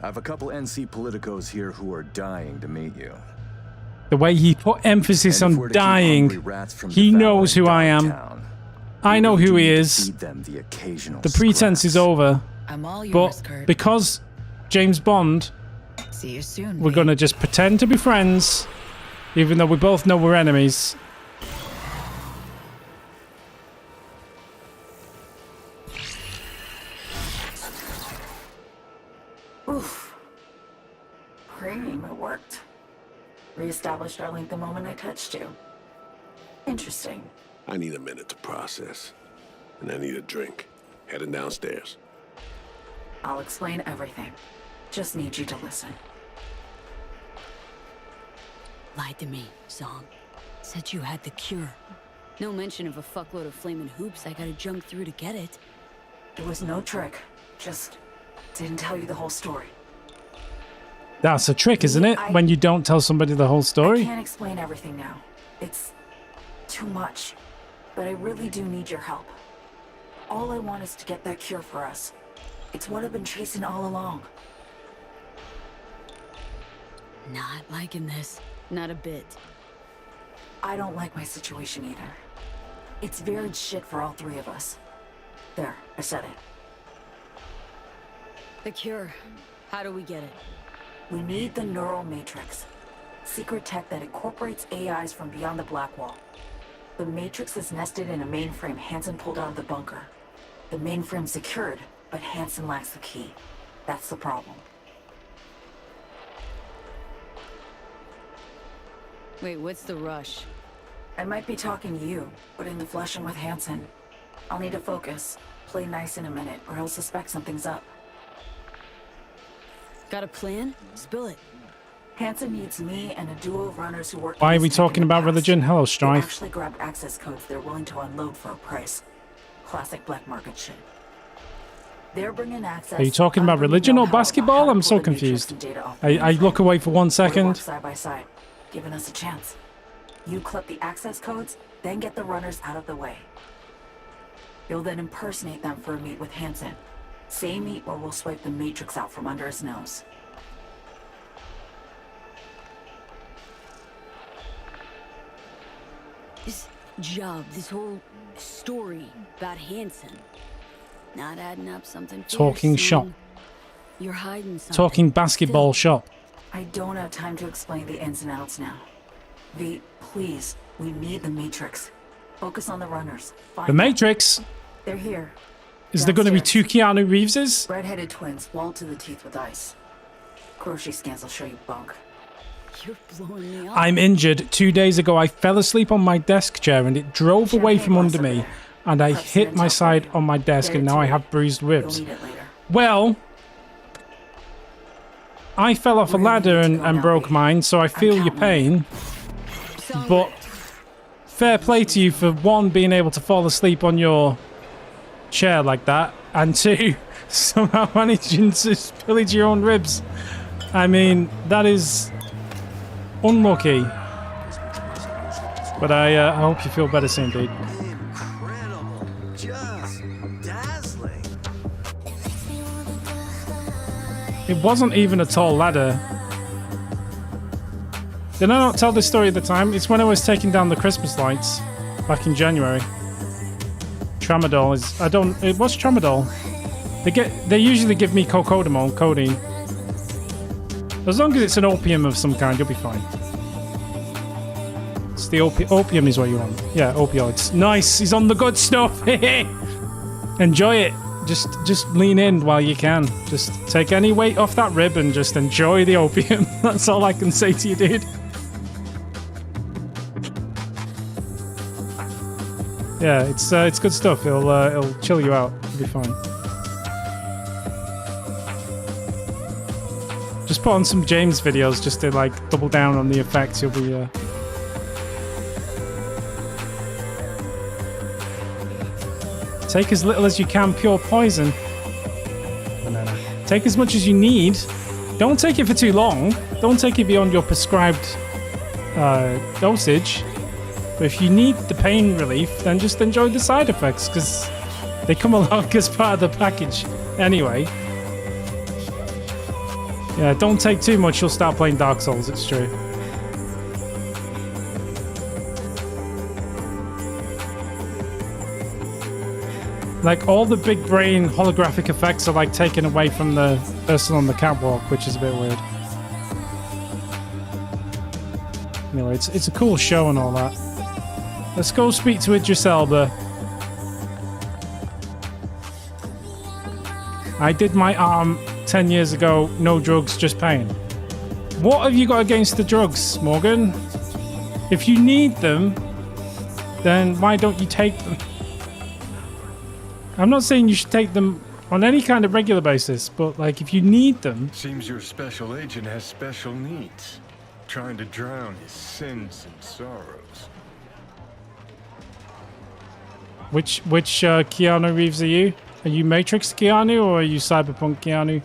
I have a couple NC politicos here who are dying to meet you. The way he put emphasis And if on we're to keep hungry dying, rats from he knows who I am. Dogtown, I know who he need to is. feed them the occasional The pretense is over. I'm all yours, But Kurt. because James Bond, See you soon. we're gonna just pretend to be friends, even though we both know we're enemies. Oof. Premium, it worked. Reestablished our link the moment I touched you. Interesting. I need a minute to process. And I need a drink. Heading downstairs. I'll explain everything. Just need you to listen. Lied to me, Song. Said you had the cure. No mention of a fuckload of flaming hoops I gotta jump through to get it. It was no trick. Just didn't tell you the whole story. That's a trick, isn't it? When you don't tell somebody the whole I story. can't explain everything now. It's too much. But I really do need your help. All I want is to get that cure for us. It's what I've been chasing all along. Not liking this. Not a bit. I don't like my situation either. It's very shit for all three of us. There, I said it. The cure. How do we get it? We need the neural matrix. Secret tech that incorporates AIs from beyond the black wall. The matrix is nested in a mainframe Hansen pulled out of the bunker. The mainframe's secured, but Hansen lacks the key. That's the problem. Wait, what's the rush? I might be talking to you, but in the flesh and with Hansen. I'll need to focus. Play nice in a minute, or he'll suspect something's up. Got a plan? Spill it. Hansen needs me and a duo of runners who work. Why are we talking about religion? Hello, They Strife. actually grabbed access codes they're willing to unload for a price. Classic black market shit. They're bringing access. Are you talking about religion or basketball? I'm so confused. I look away for 1 Work second. side by side, giving us a chance. You clip the access codes, then get the runners out of the way. You'll then impersonate them for a meet with Hansen. Say meet or we'll swipe the matrix out from under his nose. This job, this whole story about Hansen. Not adding up something. fierce, Talking shop. Song. You're hiding something. Talking basketball shop. I don't have time to explain the ins and outs now. V, please, we need the matrix. Focus on the runners. Find The Matrix. They're here. Is there going to be 2 Keanu Reeveses? Red-headed twins, walled to the teeth with ice. Grocery scans will show you bunk. You're blowing me up. I'm injured. 2 days ago, I fell asleep on my desk chair and it drove away from under me. And I hit my side on my desk and now I have bruised ribs. Well, I fell off a ladder and broke mine, so I feel your pain. But fair play to you for one, being able to fall asleep on your chair like that, and two, somehow managing to pillage your own ribs. I mean, that is unlucky. But I hope you feel better soon, dude. Incredible. Just dazzling. It wasn't even a tall ladder. Did I not tell this story at the time? It's when I was taking down the Christmas lights back in January. Tramadol is... what's tramadol? They usually give me cocodamol, codeine. As long as it's an opium of some kind, you'll be fine. It's the opium is what you want. Yeah, opioids. Nice, he's on the good stuff. Enjoy it. Just lean in while you can. Just take any weight off that rib and just enjoy the opium. That's all I can say to you, dude. Yeah, it's good stuff. It'll chill you out. You'll be fine. Just put on some James videos just to like double down on the effects. You'll be take as little as you can pure poison. Banana. Take as much as you need. Don't take it for too long. Don't take it beyond your prescribed dosage. But if you need the pain relief, then just enjoy the side effects, because they come along as part of the package anyway. Yeah, don't take too much, you'll start playing Dark Souls, it's true. Like, all the big brain holographic effects are like taken away from the person on the catwalk, which is a bit weird. Anyway, it's a cool show and all that. Let's go speak to Idris Elba. I did my arm 10 years ago, no drugs, just pain. What have you got against the drugs, Morgan? If you need them, then why don't you take them? I'm not saying you should take them on any kind of regular basis, but like if you need them... Seems your special agent has special needs. Trying to drown his sins and sorrows. Which Keanu Reeves are you? Are you Matrix Keanu or are you Cyberpunk Keanu?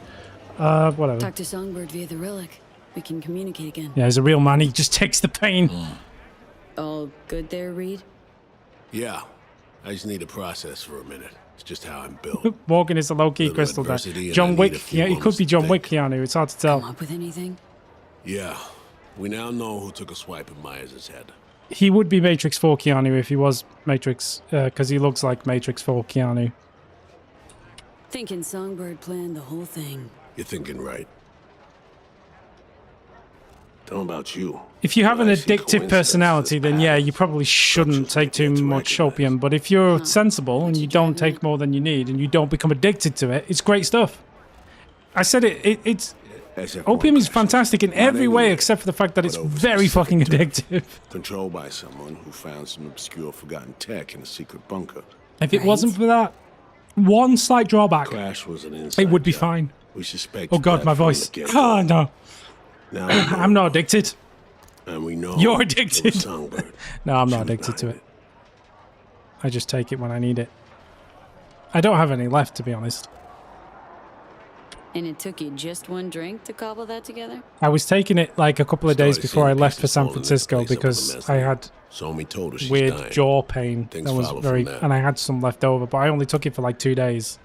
Whatever. Talk to Songbird via the relic. We can communicate again. Yeah, he's a real man. He just takes the pain. All good there, Reed? Yeah. I just need to process for a minute. It's just how I'm built. Morgan is a low-key crystal guy. John Wick. Yeah, he could be John Wick Keanu. It's hard to tell. Come up with anything? Yeah. We now know who took a swipe at Myers' head. He would be Matrix 4 Keanu if he was Matrix, because he looks like Matrix 4 Keanu. Thinking Songbird planned the whole thing. You're thinking right. Tell him about you. If you have an addictive personality, then yeah, you probably shouldn't take too much opium. But if you're sensible and you don't take more than you need and you don't become addicted to it, it's great stuff. I said it's... Opium is fantastic in every way except for the fact that it's very fucking addictive. Controlled by someone who found some obscure forgotten tech in a secret bunker. If it wasn't for that one slight drawback, Crash was an it would be fine. We suspect. Oh god, my voice. Oh no. Now I'm not addicted. And we know you're addicted. No, I'm not Shouldn't addicted to hide it. I just take it when I need it. I don't have any left, to be honest. And it took you just one drink to cobble that together? I was taking it like a couple of days before I left for San Francisco because I had weird jaw pain. That was very, and I had some left over, but I only took it for like 2 days.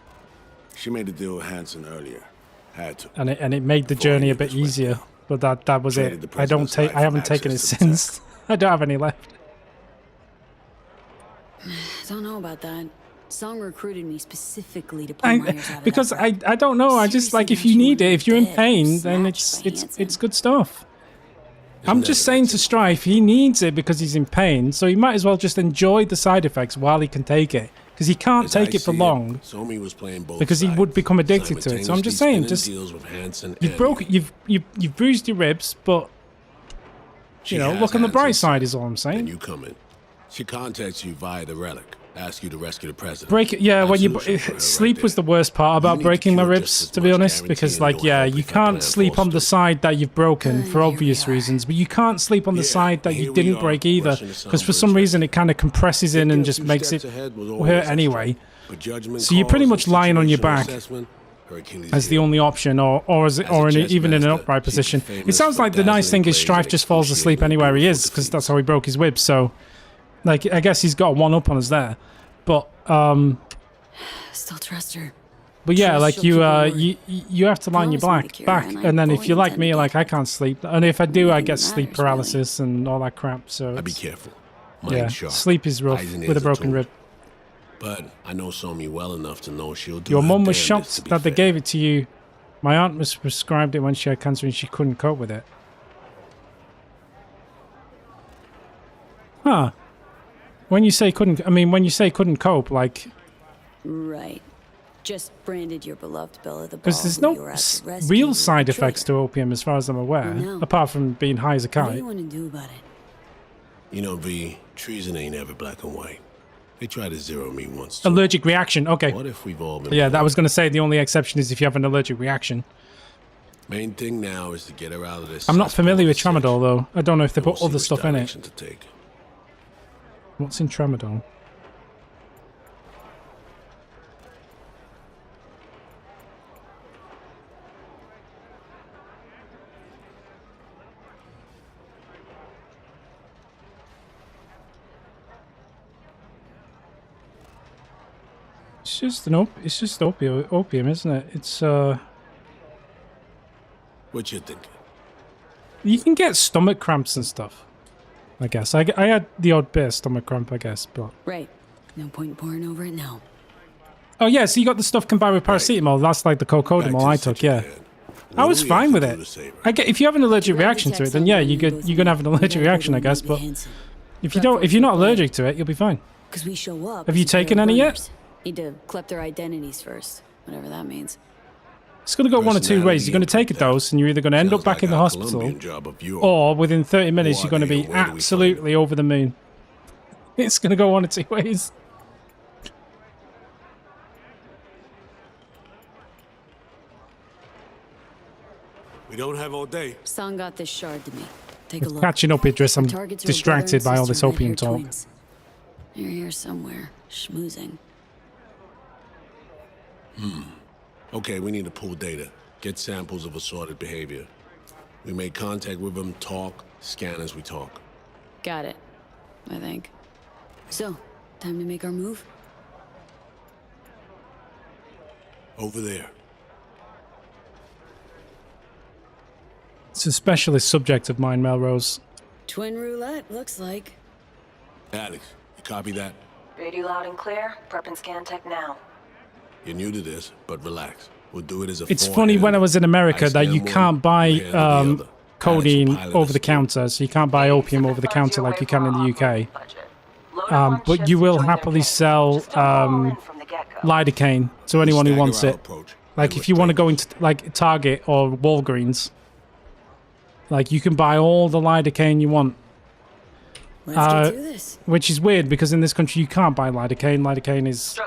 She made a deal with Hanson earlier. Had to. And it made the journey a bit easier. But that was it. I haven't taken it since. I don't have any left. I don't know about that. Song recruited me specifically to pull Myers out of because I don't know. I just like if you need it, if you're in pain, then it's good stuff. I'm just saying to Strife, he needs it because he's in pain, so he might as well just enjoy the side effects while he can take it, because he can't take it for long. Because he would become addicted to it. So I'm just saying, just you've bruised your ribs, but you know, look on the bright side is all I'm saying. And you come in. She contacts you via the relic. Ask you to rescue the president. Break. Yeah, when you sleep was the worst part about breaking my ribs, to be honest, because like, yeah, you can't sleep on the side that you've broken for obvious reasons, but you can't sleep on the side that you didn't break either, because for some reason it kind of compresses in and just makes it hurt anyway. So you're pretty much lying on your back as the only option, or even in an upright position. It sounds like the nice thing is Strife just falls asleep anywhere he is, because that's how he broke his ribs. So, like, I guess he's got one up on us there, but still trust her. But yeah, like you have to lie on your back, and then if you're like me, like I can't sleep, and if I do, I get sleep paralysis and all that crap. So be careful. Yeah, sleep is rough with a broken rib. But I know Somi well enough to know she'll do. Your mum was damnedest shocked that they gave it to you. My aunt was prescribed it when she had cancer and she couldn't cope with it. Huh. When you say couldn't, I mean, when you say couldn't cope, like... Right. Just branded your beloved Bella the Because there's no real side effects to opium as far as I'm aware, apart from being high as a kite. What do you want to do about it? You know, V, treason ain't ever black and white. They tried to zero me once too. Allergic reaction, okay. What if we've all been... Yeah, that was going to say the only exception is if you have an allergic reaction. Main thing now is to get her out of this. I'm not familiar with tramadol, though. I don't know if they put other stuff in it. To take. What's in tramadol? It's just opium, isn't it? It's What you thinking? You can get stomach cramps and stuff. I guess I had the odd bit of stomach cramp, I guess, but right. No point pouring over it now. Oh yeah, so you got the stuff combined with paracetamol. That's like the cocodamol I took. Yeah, I was fine with it. I get if you have an allergic reaction to it, then yeah, you're gonna have an allergic reaction, I guess. But if you're not allergic to it, you'll be fine. Because we show up. Have you taken any yet? Need to collect their identities first, whatever that means. It's going to go one of two ways. You're going to take a dose and you're either going to end up back in the hospital, or within 30 minutes you're going to be absolutely over the moon. It's going to go one of two ways. We don't have all day. Son got this shard to me. Take a look. Catching up, Idris. I'm distracted by all this opium talk. You're here somewhere, schmoozing. Okay, we need to pull data. Get samples of assorted behavior. We make contact with them, talk, scan as we talk. Got it, I think. So, time to make our move? Over there. It's a specialist subject of mine, Melrose. Twin roulette, looks like. Alex, you copy that? Read you loud and clear. Prep and scan tech now. You're new to this, but relax. We'll do it as a It's funny when I was in America that you can't buy codeine over the counter, so you can't buy opium over the counter like you can in the UK. But you will happily sell lidocaine to anyone who wants it. Like if you want to go into like Target or Walgreens, like you can buy all the lidocaine you want. Let's do this. Which is weird because in this country you can't buy lidocaine. Lidocaine is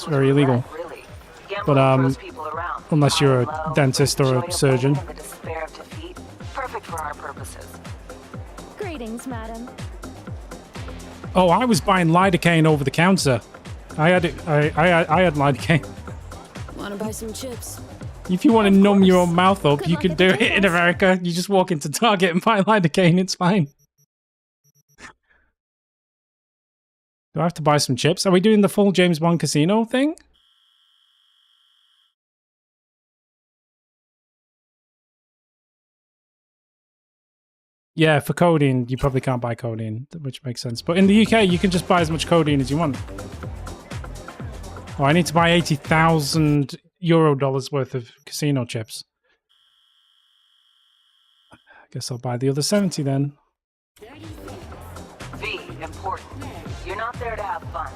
very illegal. But unless you're a dentist or a surgeon. Perfect for our purposes. Greetings, madam. Oh, I was buying lidocaine over the counter. I had it. I had lidocaine. Want to buy some chips? If you want to numb your own mouth up, you can do it in America. You just walk into Target and buy lidocaine. It's fine. Do I have to buy some chips? Are we doing the full James Bond casino thing? Yeah, for codeine, you probably can't buy codeine, which makes sense. But in the UK, you can just buy as much codeine as you want. Oh, I need to buy 80,000 euro dollars worth of casino chips. I guess I'll buy the other 70 then. V, important. You're not there to have fun.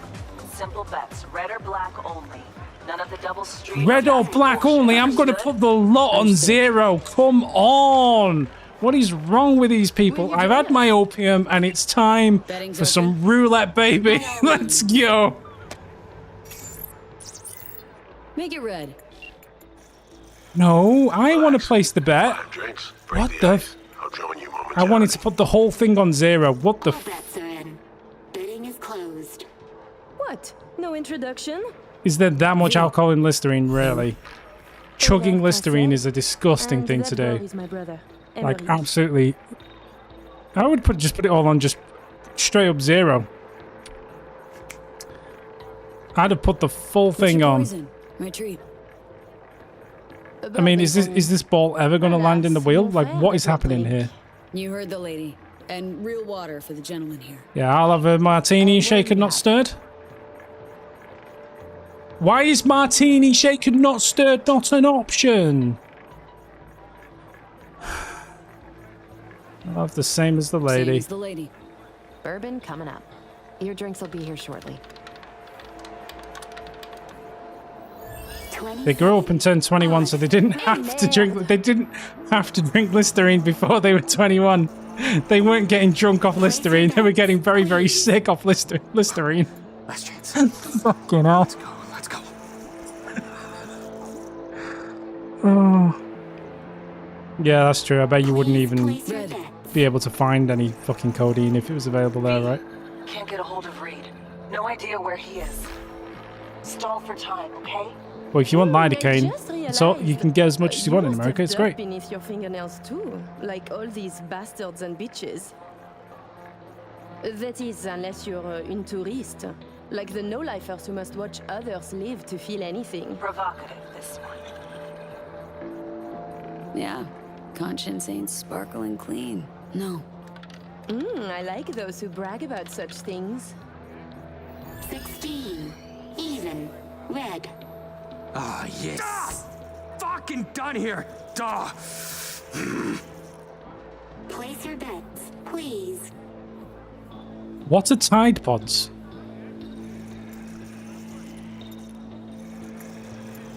Simple bets, red or black only. None of the double street. Red or black only? I'm going to put the lot on 0. Come on. What is wrong with these people? I've had my opium and it's time for some roulette, baby. Let's go. Make it red. No, I want to place the bet. What the? I wanted to put the whole thing on 0. What the? Bidding is closed. What? No introduction? Is there that much alcohol in Listerine, really? Chugging Listerine is a disgusting thing to do. Like, absolutely. I would just put it all on just straight up 0. I'd have put the full thing on. My treat. I mean, is this ball ever going to land in the wheel? Like, what is happening here? You heard the lady. And real water for the gentleman here. Yeah, I'll have a martini shaken, not stirred. Why is martini shaken, not stirred not an option? I'll have the same as the lady. Same as the lady. Bourbon coming up. Your drinks will be here shortly. They grew up and turned 21, so they didn't have to drink. They didn't have to drink Listerine before they were 21. They weren't getting drunk off Listerine. They were getting very, very sick off Listerine. Last chance. Fucking hell. Let's go. Oh. Yeah, that's true. I bet you wouldn't even be able to find any fucking codeine if it was available there, right? Can't get a hold of Reed. No idea where he is. Stall for time, okay? Well, if you want lidocaine, so you can get as much as you want in America. It's great. Beneath your fingernails too, like all these bastards and bitches. That is, unless you're une touriste, like the no-lifers who must watch others live to feel anything. Provocative, this one. Yeah, conscience ain't sparkling clean. No. I like those who brag about such things. 16. Even. Red. Ah, yes. Fucking done here. Duh. Place your bets, please. What are Tide Pods?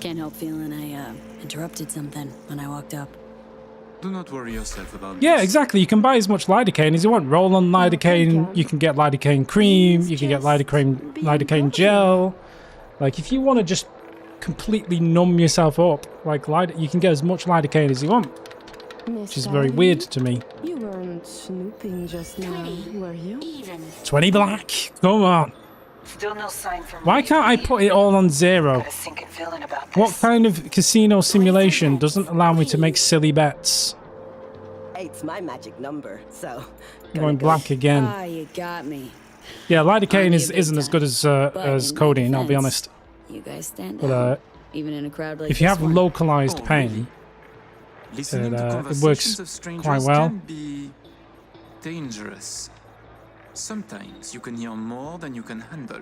Can't help feeling I interrupted something when I walked up. Do not worry yourself about Yeah, exactly. You can buy as much lidocaine as you want. Roll on lidocaine. You can get lidocaine cream. You can get lidocaine gel. Like, if you want to just completely numb yourself up, like, you can get as much lidocaine as you want. Which is very weird to me. You weren't snooping just now, were you? 20 black. Come on. Still no sign from Why can't I put it all on 0? Got a sinking feeling about this. What kind of casino simulation doesn't allow me to make silly bets? Eight's my magic number, so... I'm going black again. Ah, you got me. Yeah, lidocaine isn't as good as codeine, I'll be honest. You guys stand But out, even in a crowd like if you this have one. localized pain, it works quite well. Can be dangerous. Sometimes you can hear more than you can handle.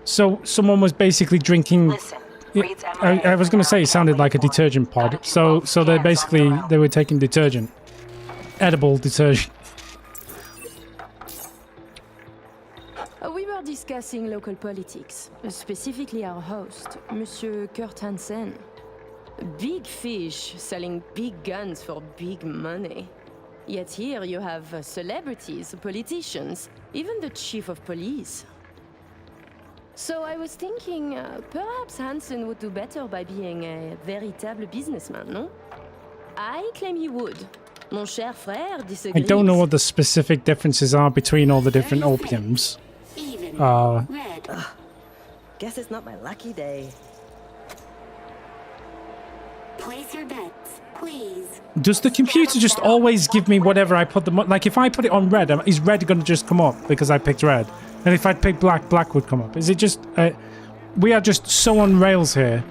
So someone was basically drinking. I was going to say it sounded like a detergent pod. So they were taking detergent, edible detergent. We were discussing local politics, specifically our host, Monsieur Kurt Hansen. Big fish selling big guns for big money. Yet here you have celebrities, politicians, even the chief of police. So I was thinking, perhaps Hansen would do better by being a véritable businessman, no? I claim he would. Mon cher frère disagrees. I don't know what the specific differences are between all the different opiums. Guess it's not my lucky day. Place your bets, please. Does the computer just always give me whatever I put like if I put it on red, is red going to just come up because I picked red? And if I pick black, black would come up. Is it just... we are just so on rails here.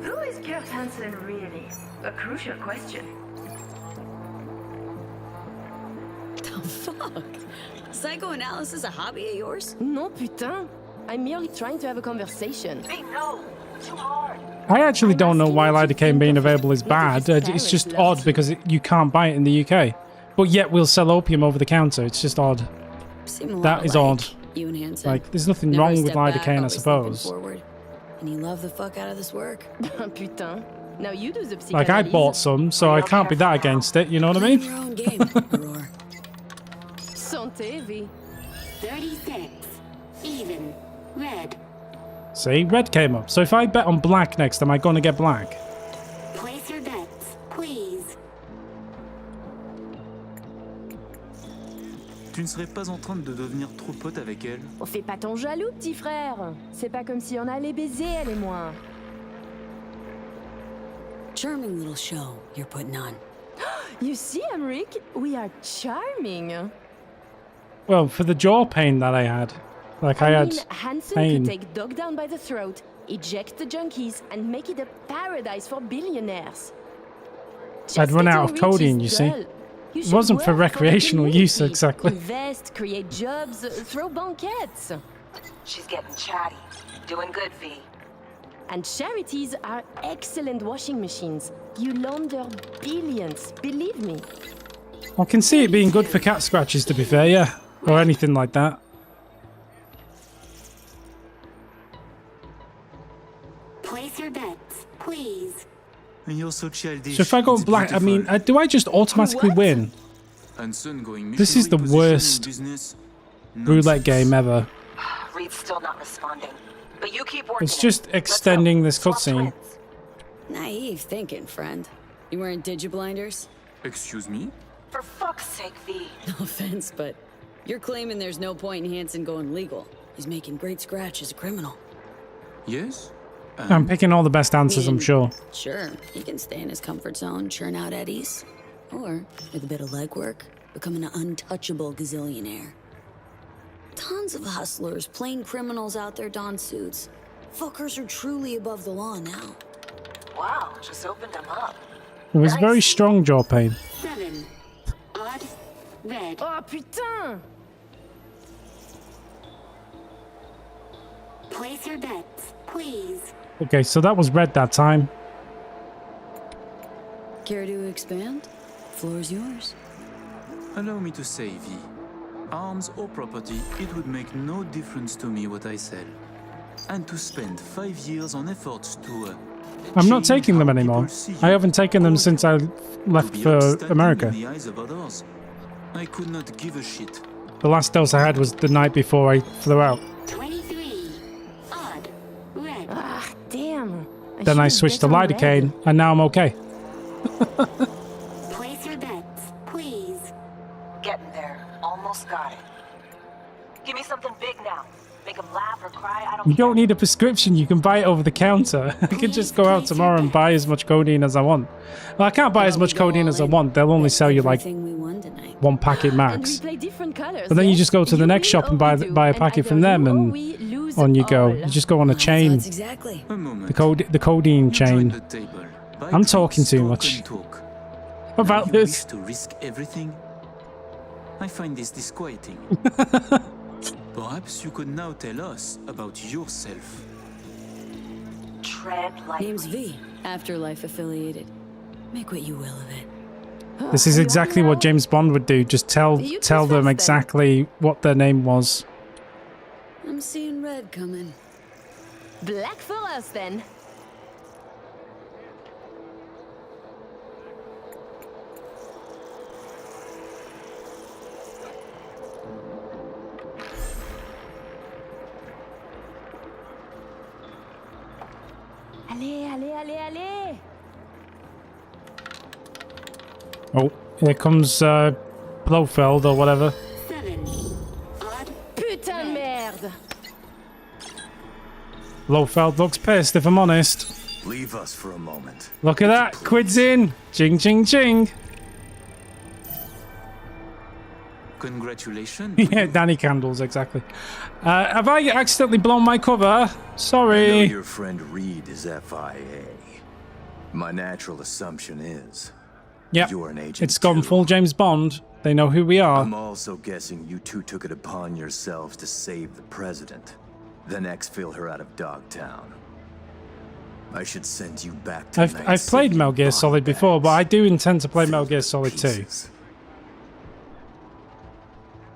Who is Kurt Hansen really? A crucial question. The fuck? Psychoanalysis a hobby of yours? Non, putain. I'm merely trying to have a conversation. No, too hard. I actually don't know why lidocaine being available is bad. It's just odd because you can't buy it in the UK. But yet we'll sell opium over the counter. It's just odd. That is odd. You and Hansen. Like, there's nothing wrong with lidocaine, I suppose. Forward. And you love the fuck out of this work. Putain. Now you do the psychanalyse. Like, I bought some, so I can't be that against it, you know what I mean? Your own game, Aurora. Santé, V. 36. Even. Red. See, red came up. So if I bet on black next, am I going to get black? Place your bets, please. Tu ne serais pas en train de devenir trop pote avec elle? On fait pas ton jaloux, petit frère. C'est pas comme si on allait baiser, elle et moi. Charming little show you're putting on. You see, Emric, we are charming. Well, for the jaw pain that I had. Like I had Hansen pain. could take Dog down by the throat, eject the junkies, and make it a paradise for billionaires. I'd run out of Rich codeine, is you see. dull. You It should wasn't for work the recreational use, community. exactly. Invest, create jobs, throw banquets. She's getting chatty. Doing good, V. And charities are excellent washing machines. You launder billions, believe me. I can see it being good for cat scratches, to be fair, yeah. Or anything like that. Place your bets, please. You're so childish. So if I go It's black, I beautiful. mean, do I just automatically win? Hansen going This is the missionary worst position in business? roulette game ever. Reed's still not responding. But you keep working. It's just extending this cutscene. Naive thinking, friend. You wearing digiblinders? Excuse me? For fuck's sake, V. No offense, but you're claiming there's no point in Hansen going legal. He's making great scratch as a criminal. Yes? I'm picking all the best answers, I'm sure. Sure, he can stay in his comfort zone, churn out eddies. Or, with a bit of legwork, become an untouchable gazillionaire. Tons of hustlers, plain criminals out there don suits. Fuckers are truly above the law now. Wow, just opened him up. It was very strong jaw pain. 7. Odd. Red. Oh putain! Place your bets, please. Okay, so that was red that time. Care to expand? Floor's yours. Allow me to say, V. Arms or property, it would make no difference to me what I sell. And to spend 5 years on efforts to... I'm not taking them anymore. I haven't taken them since I left for America. In the eyes of others, I could not give a shit. The last dose I had was the night before I flew out. 23. Odd. Red. Ah, damn. Then I switched to lidocaine, and now I'm okay. Place your bets, please. Getting there. Almost got it. Give me something big now. Make him laugh or cry. I don't You don't need a prescription, you can buy it over the counter. I could just go out tomorrow and buy as much codeine as I want. Well, I can't buy as much codeine as I want. They'll only sell you like one packet max. But then you just go to the next shop and buy a packet from them, and on you go. You just go on a chain. Exactly. The codeine chain. I'm talking too much about You this. wish to risk everything? I find this disquieting. Perhaps you could now tell us about yourself. Tread lightly. Name's V, Afterlife affiliated. Make what you will of it. This is exactly what James Bond would do. Just tell them exactly what their name was. I'm seeing red coming. Black for us then. Allez, allez, allez, allez! Oh, here comes Blofeld or whatever. 7. Odd. Putain de merde! Blofeld looks pissed, if I'm honest. Leave us for a moment. Look at that, quid's in. Ching, ching, ching. Congratulations. Yeah, Danny Candles, exactly. Have I accidentally blown my cover? Sorry. I know your friend Reed is FIA. My natural assumption is Yep, you're an agent it's gone full James Bond. They know who we are. I'm also guessing you two took it upon yourselves to save the president, then exfil her out of Dogtown. I should send you back to Night I've played City, Metal Gear Solid before, but I do intend to play Metal Gear Solid 2. pieces.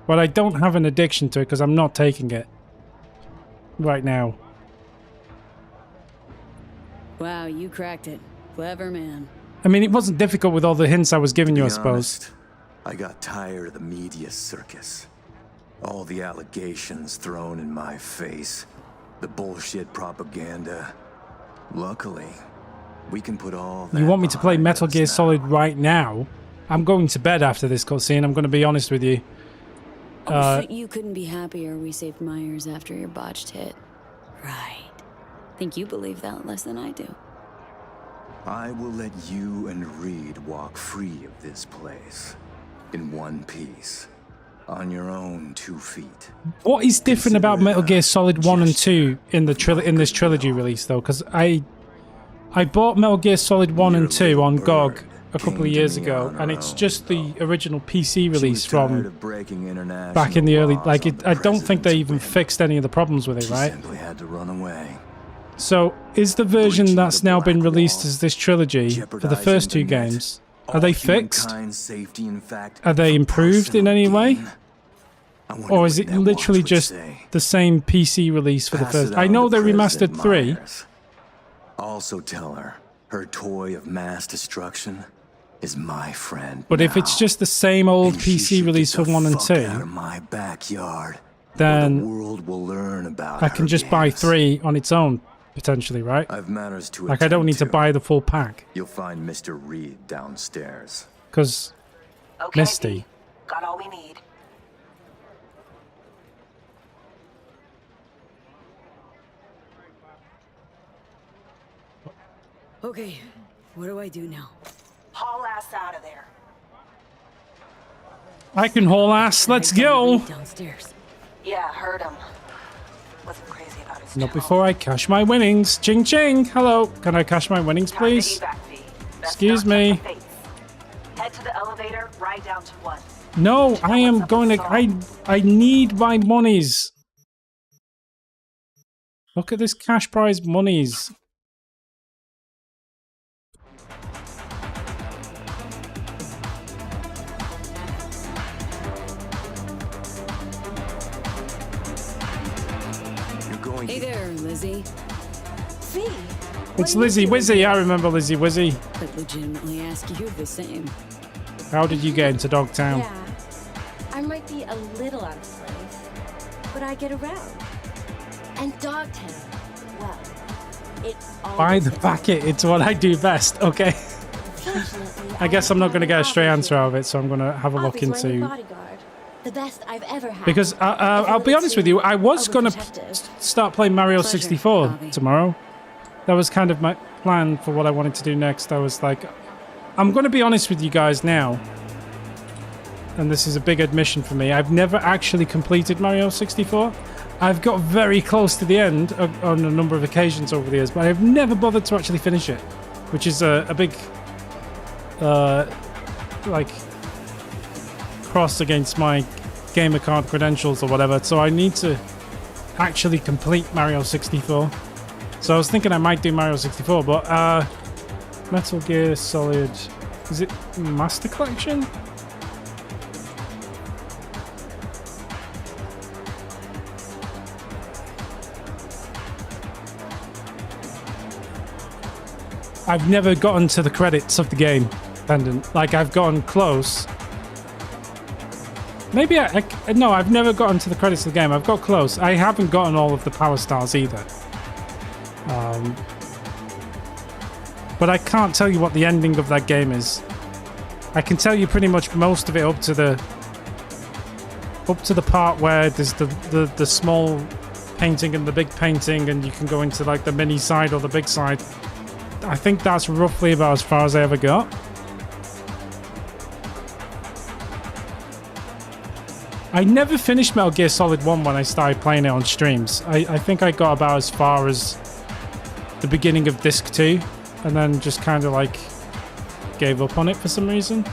But I don't have an addiction to it because I'm not taking it right now. Wow, you cracked it. Clever man. I mean, it wasn't difficult with all the hints I was giving you, I To be suppose. honest, I got tired of the media circus. All the allegations thrown in my face. The bullshit propaganda. Luckily, we can put all that You want me to play behind Metal us Gear now. Solid right now? I'm going to bed after this cutscene, I'm going to be honest with you. So you couldn't be happier we saved Myers after your botched hit. Right. Think you believe that less than I do. I will let you and Reed walk free of this place. In one piece. On your own 2 feet. What is different about Metal Gear Solid 1 and 2 in the in this trilogy release, though? Because I bought Metal Gear Solid 1 and 2 on GOG a couple of years ago, and it's just the original PC release from back in the early... Like, I don't think they even fixed any of the problems with it, right? Simply had to run away. So, is the version that's now been released as this trilogy for the first 2 games, are they fixed? Are they improved in any way? Or is it literally just the same PC release for the first? I know they remastered 3. Also tell her, her toy of mass destruction is my friend. But if it's just the same old PC release for 1 and 2, then the world will learn about I can just buy 3 on its own, potentially, right? I've matters to Like, I don't need to buy the full pack. You'll find Mr. Reed downstairs. Because Misty. Got all we need. Okay, what do I do now? Haul ass out of there. I can haul ass. Let's go. Downstairs. Yeah, heard him. Wasn't crazy about his Not before I cash my winnings. Ching ching. Hello. Can I cash my winnings, please? Excuse me. Head to the elevator, ride down to 1. No, I am going to... I need my monies. Look at this cash prize monies. Hey there, Lizzie. V. It's Lizzie Wizzy. I remember Lizzie Wizzy. Could legitimately ask you the same. How did you get into Dogtown? Yeah, I might be a little out of place, but I get around. And Dogtown, well, it Buy always the gets packet. It's what I do best. Okay. Fortunately, I guess I'm not going to get a straight answer out of it, so I'm going to have a look Obby's my new into... bodyguard. The best I've ever had. Because I'll be honest with you, I was going to start playing Mario 64 tomorrow. That was kind of my plan for what I wanted to do next. I was like, I'm going to be honest with you guys now. And this is a big admission for me. I've never actually completed Mario 64. I've got very close to the end on a number of occasions over the years, but I've never bothered to actually finish it. Which is a big, like, cross against my gamer card credentials or whatever. So I need to actually complete Mario 64. So I was thinking I might do Mario 64, but Metal Gear Solid... Is it Master Collection? I've never gotten to the credits of the game, Pendant. Like, I've gotten close. Maybe no, I've never gotten to the credits of the game. I've got close. I haven't gotten all of the power stars either. But I can't tell you what the ending of that game is. I can tell you pretty much most of it up to the part where there's the small painting and the big painting, and you can go into like the mini side or the big side. I think that's roughly about as far as I ever got. I never finished Metal Gear Solid 1 when I started playing it on streams. I think I got about as far as the beginning of Disc 2, and then just kind of like gave up on it for some reason.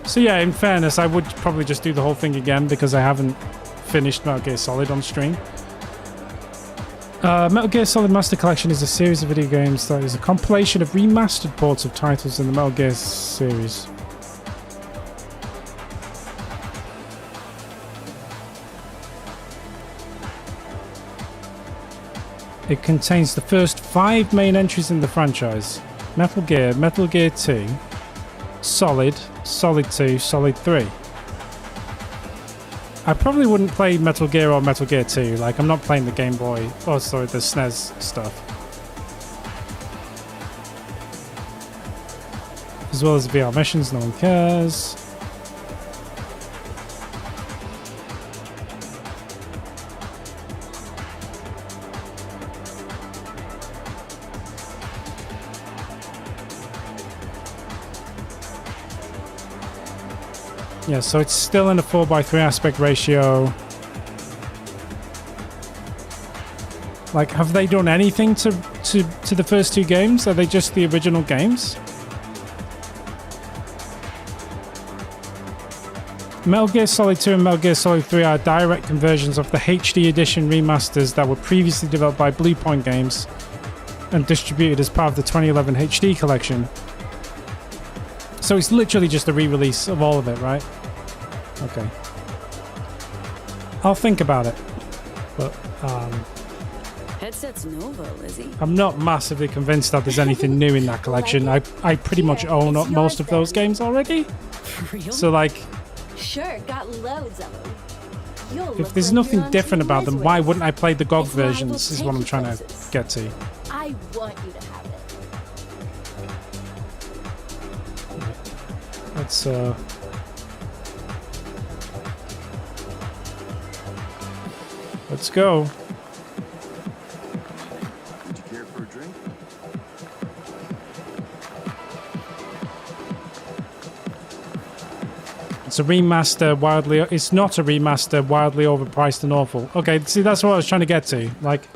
So yeah, in fairness, I would probably just do the whole thing again because I haven't finished Metal Gear Solid on stream. Metal Gear Solid Master Collection is a series of video games that is a compilation of remastered ports of titles in the Metal Gear series. It contains the first 5 main entries in the franchise: Metal Gear, Metal Gear 2, Solid, Solid 2, Solid 3. I probably wouldn't play Metal Gear or Metal Gear 2. Like, I'm not playing the Game Boy. Oh, sorry, the SNES stuff. As well as VR missions, no one cares. Yeah, so it's still in a 4:3 aspect ratio. Like, have they done anything to the first two games? Are they just the original games? Metal Gear Solid 2 and Metal Gear Solid 3 are direct conversions of the HD edition remasters that were previously developed by Bluepoint Games and distributed as part of the 2011 HD collection. So it's literally just a re-release of all of it, right? Okay. I'll think about it. But, Headset's Nova, Lizzie. I'm not massively convinced that there's anything new in that collection. I pretty much own most of those games already. So, like... Sure, got loads of them. If there's nothing different about them, why wouldn't I play the GOG versions, is what I'm trying to get to. I want you to have it. Let's go. Would you care for a drink? It's a remaster, wildly... It's not a remaster, wildly overpriced and awful. Okay, see, that's what I was trying to get to. Like,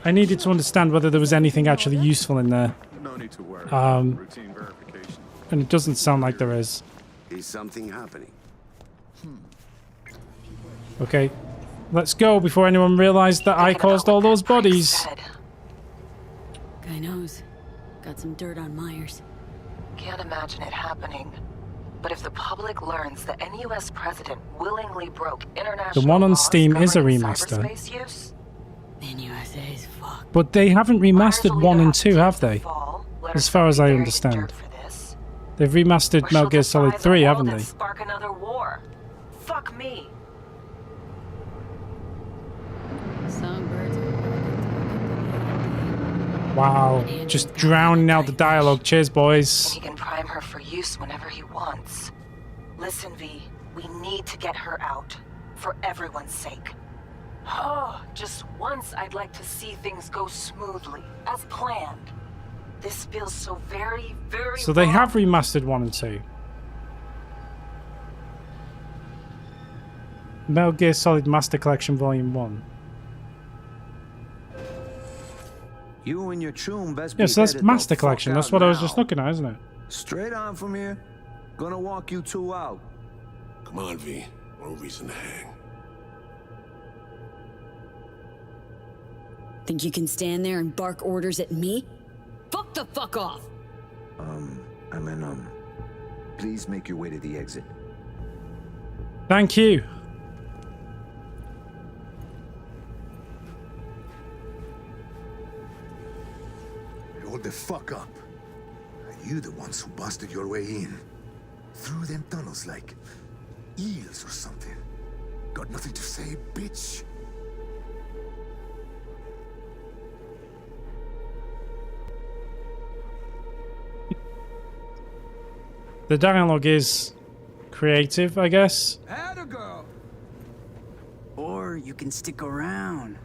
I needed to understand whether there was anything actually useful in there. No need to worry. Routine verification. And it doesn't sound like there is. Is something happening? Okay, let's go before anyone realized that I caused all those bodies. Guy knows. Got some dirt on Myers. Can't imagine it happening. But if the public learns that any US president willingly broke international The one on laws Steam is a governing remaster. cyberspace use, Man, USA's fucked. But they haven't remastered 1 and 2, have they? As far as I understand. They've remastered Metal Gear Solid 3, haven't they? spark another war. Fuck me. Songbirds are Wow, just drowning out the dialogue. Cheers, boys. He can prime her for use whenever he wants. Listen, V, we need to get her out. For everyone's sake. Oh, just once I'd like to see things go smoothly, as planned. This feels so very, very So they wrong. have remastered 1 and 2. Metal Gear Solid Master Collection Volume 1. You and your chum best Yes, be that's headed the Master fuck Collection. That's out what I was now. just looking at, isn't it? Straight on from here. Gonna walk you two out. Come on, V. No reason to hang. Think you can stand there and bark orders at me? Fuck the fuck off! Please make your way to the exit. Thank you. Hold the fuck up. Are you the ones who busted your way in? Through them tunnels like eels or something. Got nothing to say, bitch? The dialogue is creative, I guess. Atta girl. Or you can stick around.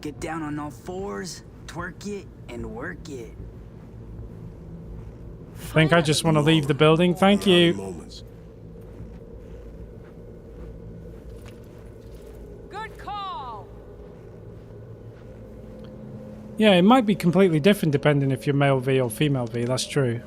Get down on all fours, twerk it, and work it. I think I just want to leave the building. Thank you. Good call. Yeah, it might be completely different depending if you're male V or female V. That's true.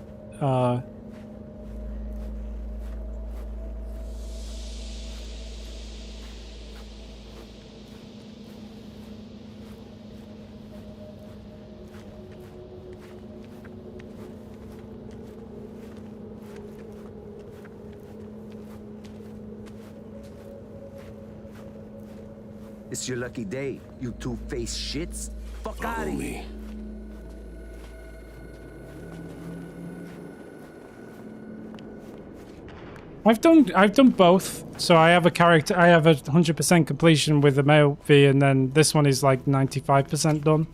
It's your lucky day, you two-faced shits. Fuck out of here. I've done both. So I have a character. I have a 100% completion with the male V, and then this one is like 95% done.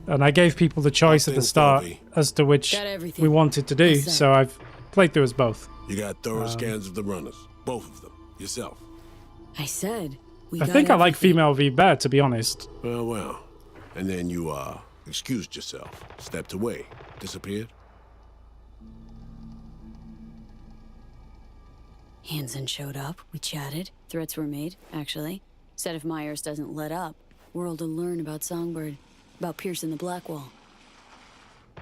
And I gave people the choice at the start as to which we wanted to do. So I've played through as both. You got thorough scans of the runners, both of them, yourself. I said I think I like female V better, to be honest. Well. And then you, excused yourself, stepped away, disappeared? Hansen showed up, we chatted, threats were made, actually. Said if Myers doesn't let up, World will learn about Songbird, about piercing the Blackwall.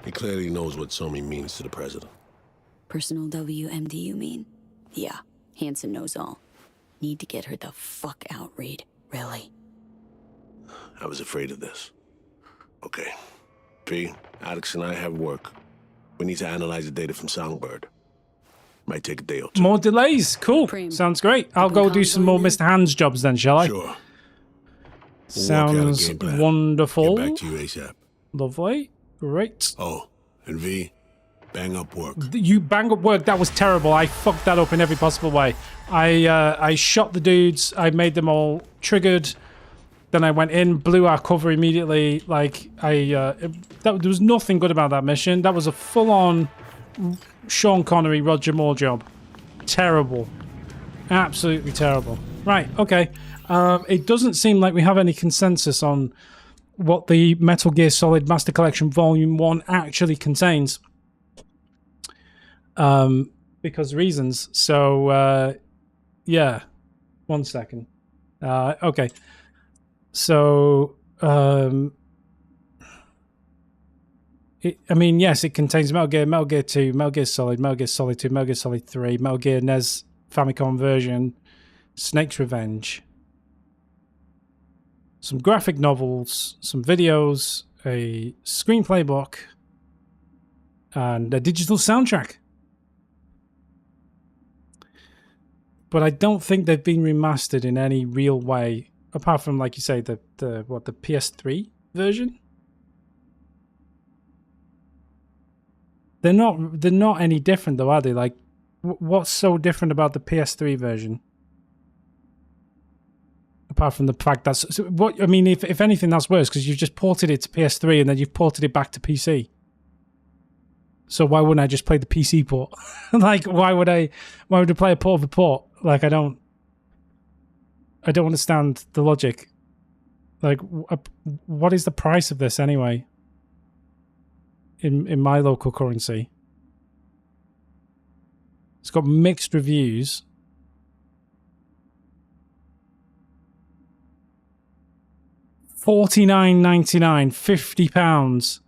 He clearly knows what Somi means to the president. Personal WMD, you mean? Yeah, Hansen knows all. Need to get her the fuck out, Reed. Really. I was afraid of this. Okay. P, Alex and I have work. We need to analyze the data from Songbird. Might take a day or two. More delays. Cool. Sounds great. I'll go do some more Mr. Hands jobs then, shall I? Sure. Sounds wonderful. Get back to you ASAP. Lovely. Great. Oh, and V, bang up work. You bang up work. That was terrible. I fucked that up in every possible way. I shot the dudes. I made them all triggered. Then I went in, blew our cover immediately. Like there was nothing good about that mission. That was a full-on Sean Connery, Roger Moore job. Terrible. Absolutely terrible. Right, okay. It doesn't seem like we have any consensus on what the Metal Gear Solid Master Collection Volume 1 actually contains. Because reasons. So, yeah. 1 second. Okay. So, I mean, yes, it contains Metal Gear 2, Metal Gear Solid 2, Metal Gear Solid 3, Metal Gear NES Famicom version, Snake's Revenge, some graphic novels, some videos, a screenplay book, and a digital soundtrack. But I don't think they've been remastered in any real way, apart from, like you say, the PS3 version. They're not any different though, are they? Like, what's so different about the PS3 version? Apart from the fact that's what I mean, if anything, that's worse because you've just ported it to PS3 and then you've ported it back to PC. So why wouldn't I just play the PC port? Like, why would I play a port of a port? Like, I don't understand the logic. Like, what is the price of this anyway? In my local currency, it's got mixed reviews. $49.99, £50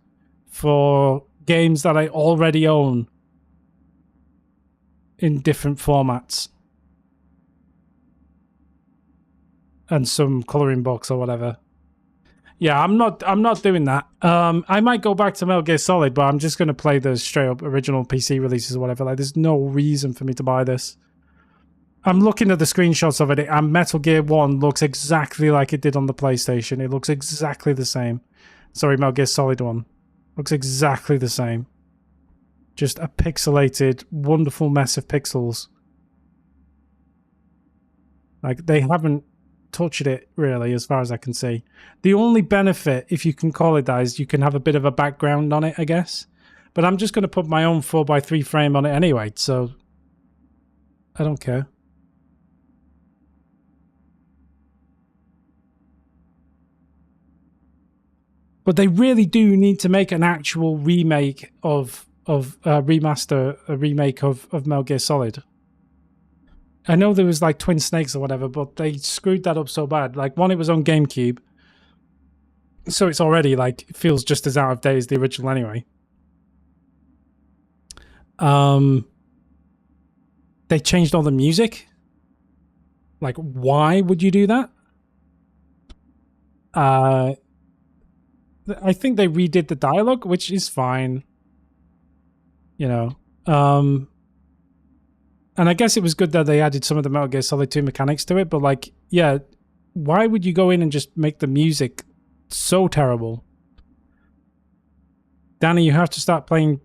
for games that I already own in different formats. And some coloring box or whatever. Yeah, I'm not doing that. I might go back to Metal Gear Solid, but I'm just going to play the straight up original PC releases or whatever. Like, there's no reason for me to buy this. I'm looking at the screenshots of it, and Metal Gear 1 looks exactly like it did on the PlayStation. It looks exactly the same. Sorry, Metal Gear Solid 1. Looks exactly the same. Just a pixelated, wonderful mess of pixels. Like, they haven't touched it, really, as far as I can see. The only benefit, if you can call it that, is you can have a bit of a background on it, I guess. But I'm just going to put my own 4x3 frame on it anyway, so I don't care. But they really do need to make an actual remake of remaster, a remake of Metal Gear Solid. I know there was like Twin Snakes or whatever, but they screwed that up so bad. Like, one, it was on GameCube, so it's already like, it feels just as out of date as the original anyway. They changed all the music. Like, why would you do that? I think they redid the dialogue, which is fine. You know. And I guess it was good that they added some of the Metal Gear Solid 2 mechanics to it, but like, yeah, why would you go in and just make the music so terrible? Danny, you have to start playing...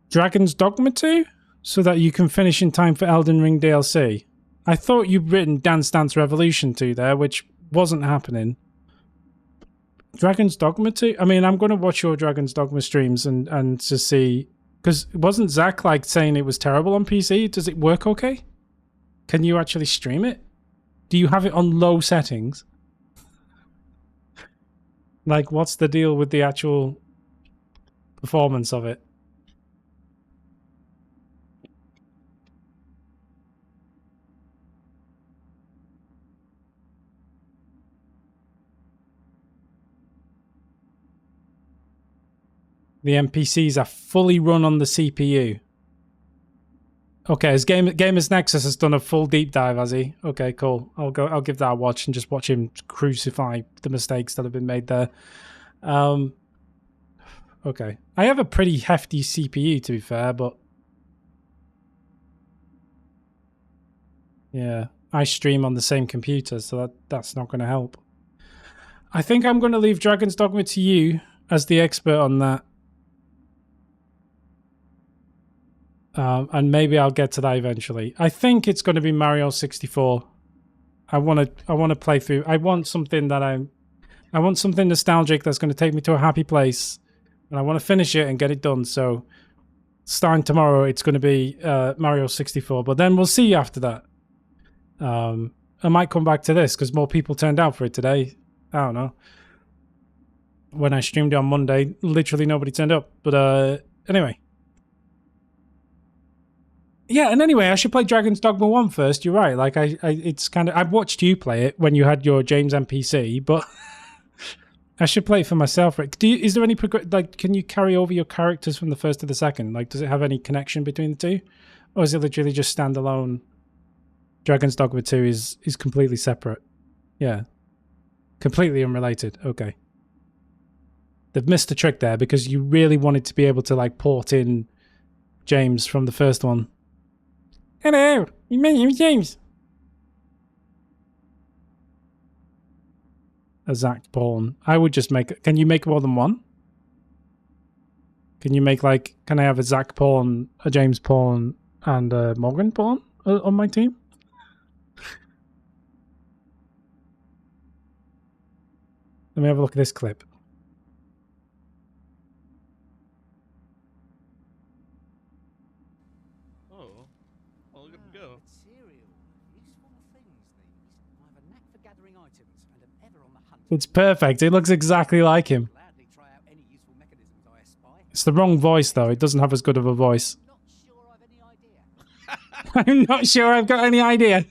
Dragon's Dogma 2? So that you can finish in time for Elden Ring DLC. I thought you'd written Dance Dance Revolution 2 there, which wasn't happening. Dragon's Dogma 2? I mean, I'm going to watch your Dragon's Dogma streams and to see... Because wasn't Zach like saying it was terrible on PC? Does it work okay? Can you actually stream it? Do you have it on low settings? Like, what's the deal with the actual performance of it? The NPCs are fully run on the CPU. Okay, as Gamers Nexus has done a full deep dive, has he? Okay, cool. I'll give that a watch and just watch him crucify the mistakes that have been made there. Okay. I have a pretty hefty CPU, to be fair, but yeah, I stream on the same computer, so that's not going to help. I think I'm going to leave Dragon's Dogma to you as the expert on that. And maybe I'll get to that eventually. I think it's going to be Mario 64. I want to play through. I want something nostalgic that's going to take me to a happy place, and I want to finish it and get it done. So, starting tomorrow, it's going to be Mario 64. But then we'll see after that. I might come back to this because more people turned out for it today. I don't know. When I streamed it on Monday, literally nobody turned up. But anyway. Yeah, and anyway, I should play Dragon's Dogma 1 first. You're right. Like, it's kind of... I've watched you play it when you had your James NPC, but I should play it for myself. Rick. Is there any... Like, can you carry over your characters from the first to the second? Like, does it have any connection between the two? Or is it literally just standalone? Dragon's Dogma 2 is completely separate. Yeah. Completely unrelated. Okay. They've missed a trick there because you really wanted to be able to, like, port in James from the first one. Hello, my name's James. A Zach pawn. I would just make... Can you make more than one? Can you make, like... Can I have a Zach pawn, a James pawn, and a Morgan pawn on my team? Let me have a look at this clip. It's perfect. It looks exactly like him. It's the wrong voice, though. It doesn't have as good of a voice. I'm not sure I've got any idea.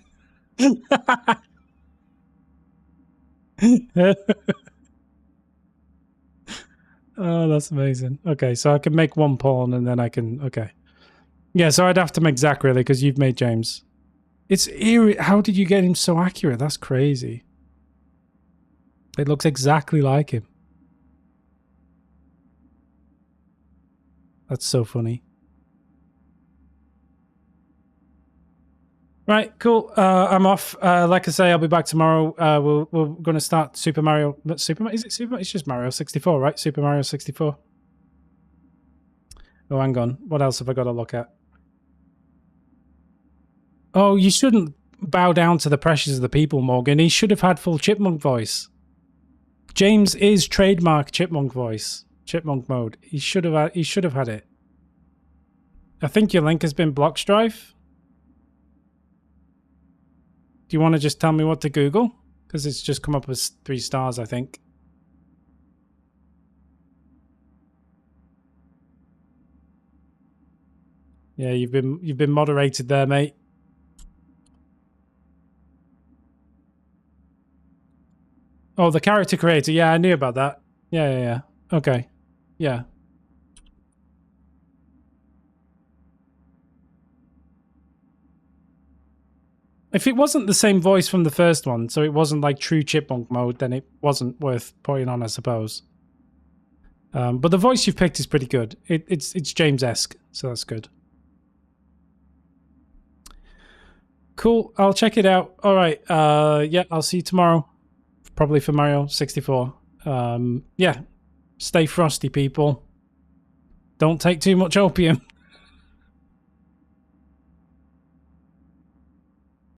Oh, that's amazing. Okay, so I can make one pawn and then I can... Okay. Yeah, so I'd have to make Zach, really, because you've made James. It's eerie. How did you get him so accurate? That's crazy. It looks exactly like him. That's so funny. Right, cool. I'm off. Like I say, I'll be back tomorrow. We're going to start Super Mario. Is it Super? It's just Mario 64, right? Super Mario 64. Oh, hang on. What else have I got to look at? Oh, you shouldn't bow down to the pressures of the people, Morgan. He should have had full chipmunk voice. James is trademark chipmunk voice, chipmunk mode. He should have had it. I think your link has been blocked, Strife. Do you want to just tell me what to Google? Because it's just come up as 3 stars, I think. Yeah, you've been moderated there, mate. Oh, the character creator. Yeah, I knew about that. Yeah. Okay. Yeah. If it wasn't the same voice from the first one, so it wasn't like true chipmunk mode, then it wasn't worth putting on, I suppose. But the voice you've picked is pretty good. It's James-esque, so that's good. Cool. I'll check it out. All right. Yeah, I'll see you tomorrow. Probably for Mario 64. Yeah. Stay frosty, people. Don't take too much opium.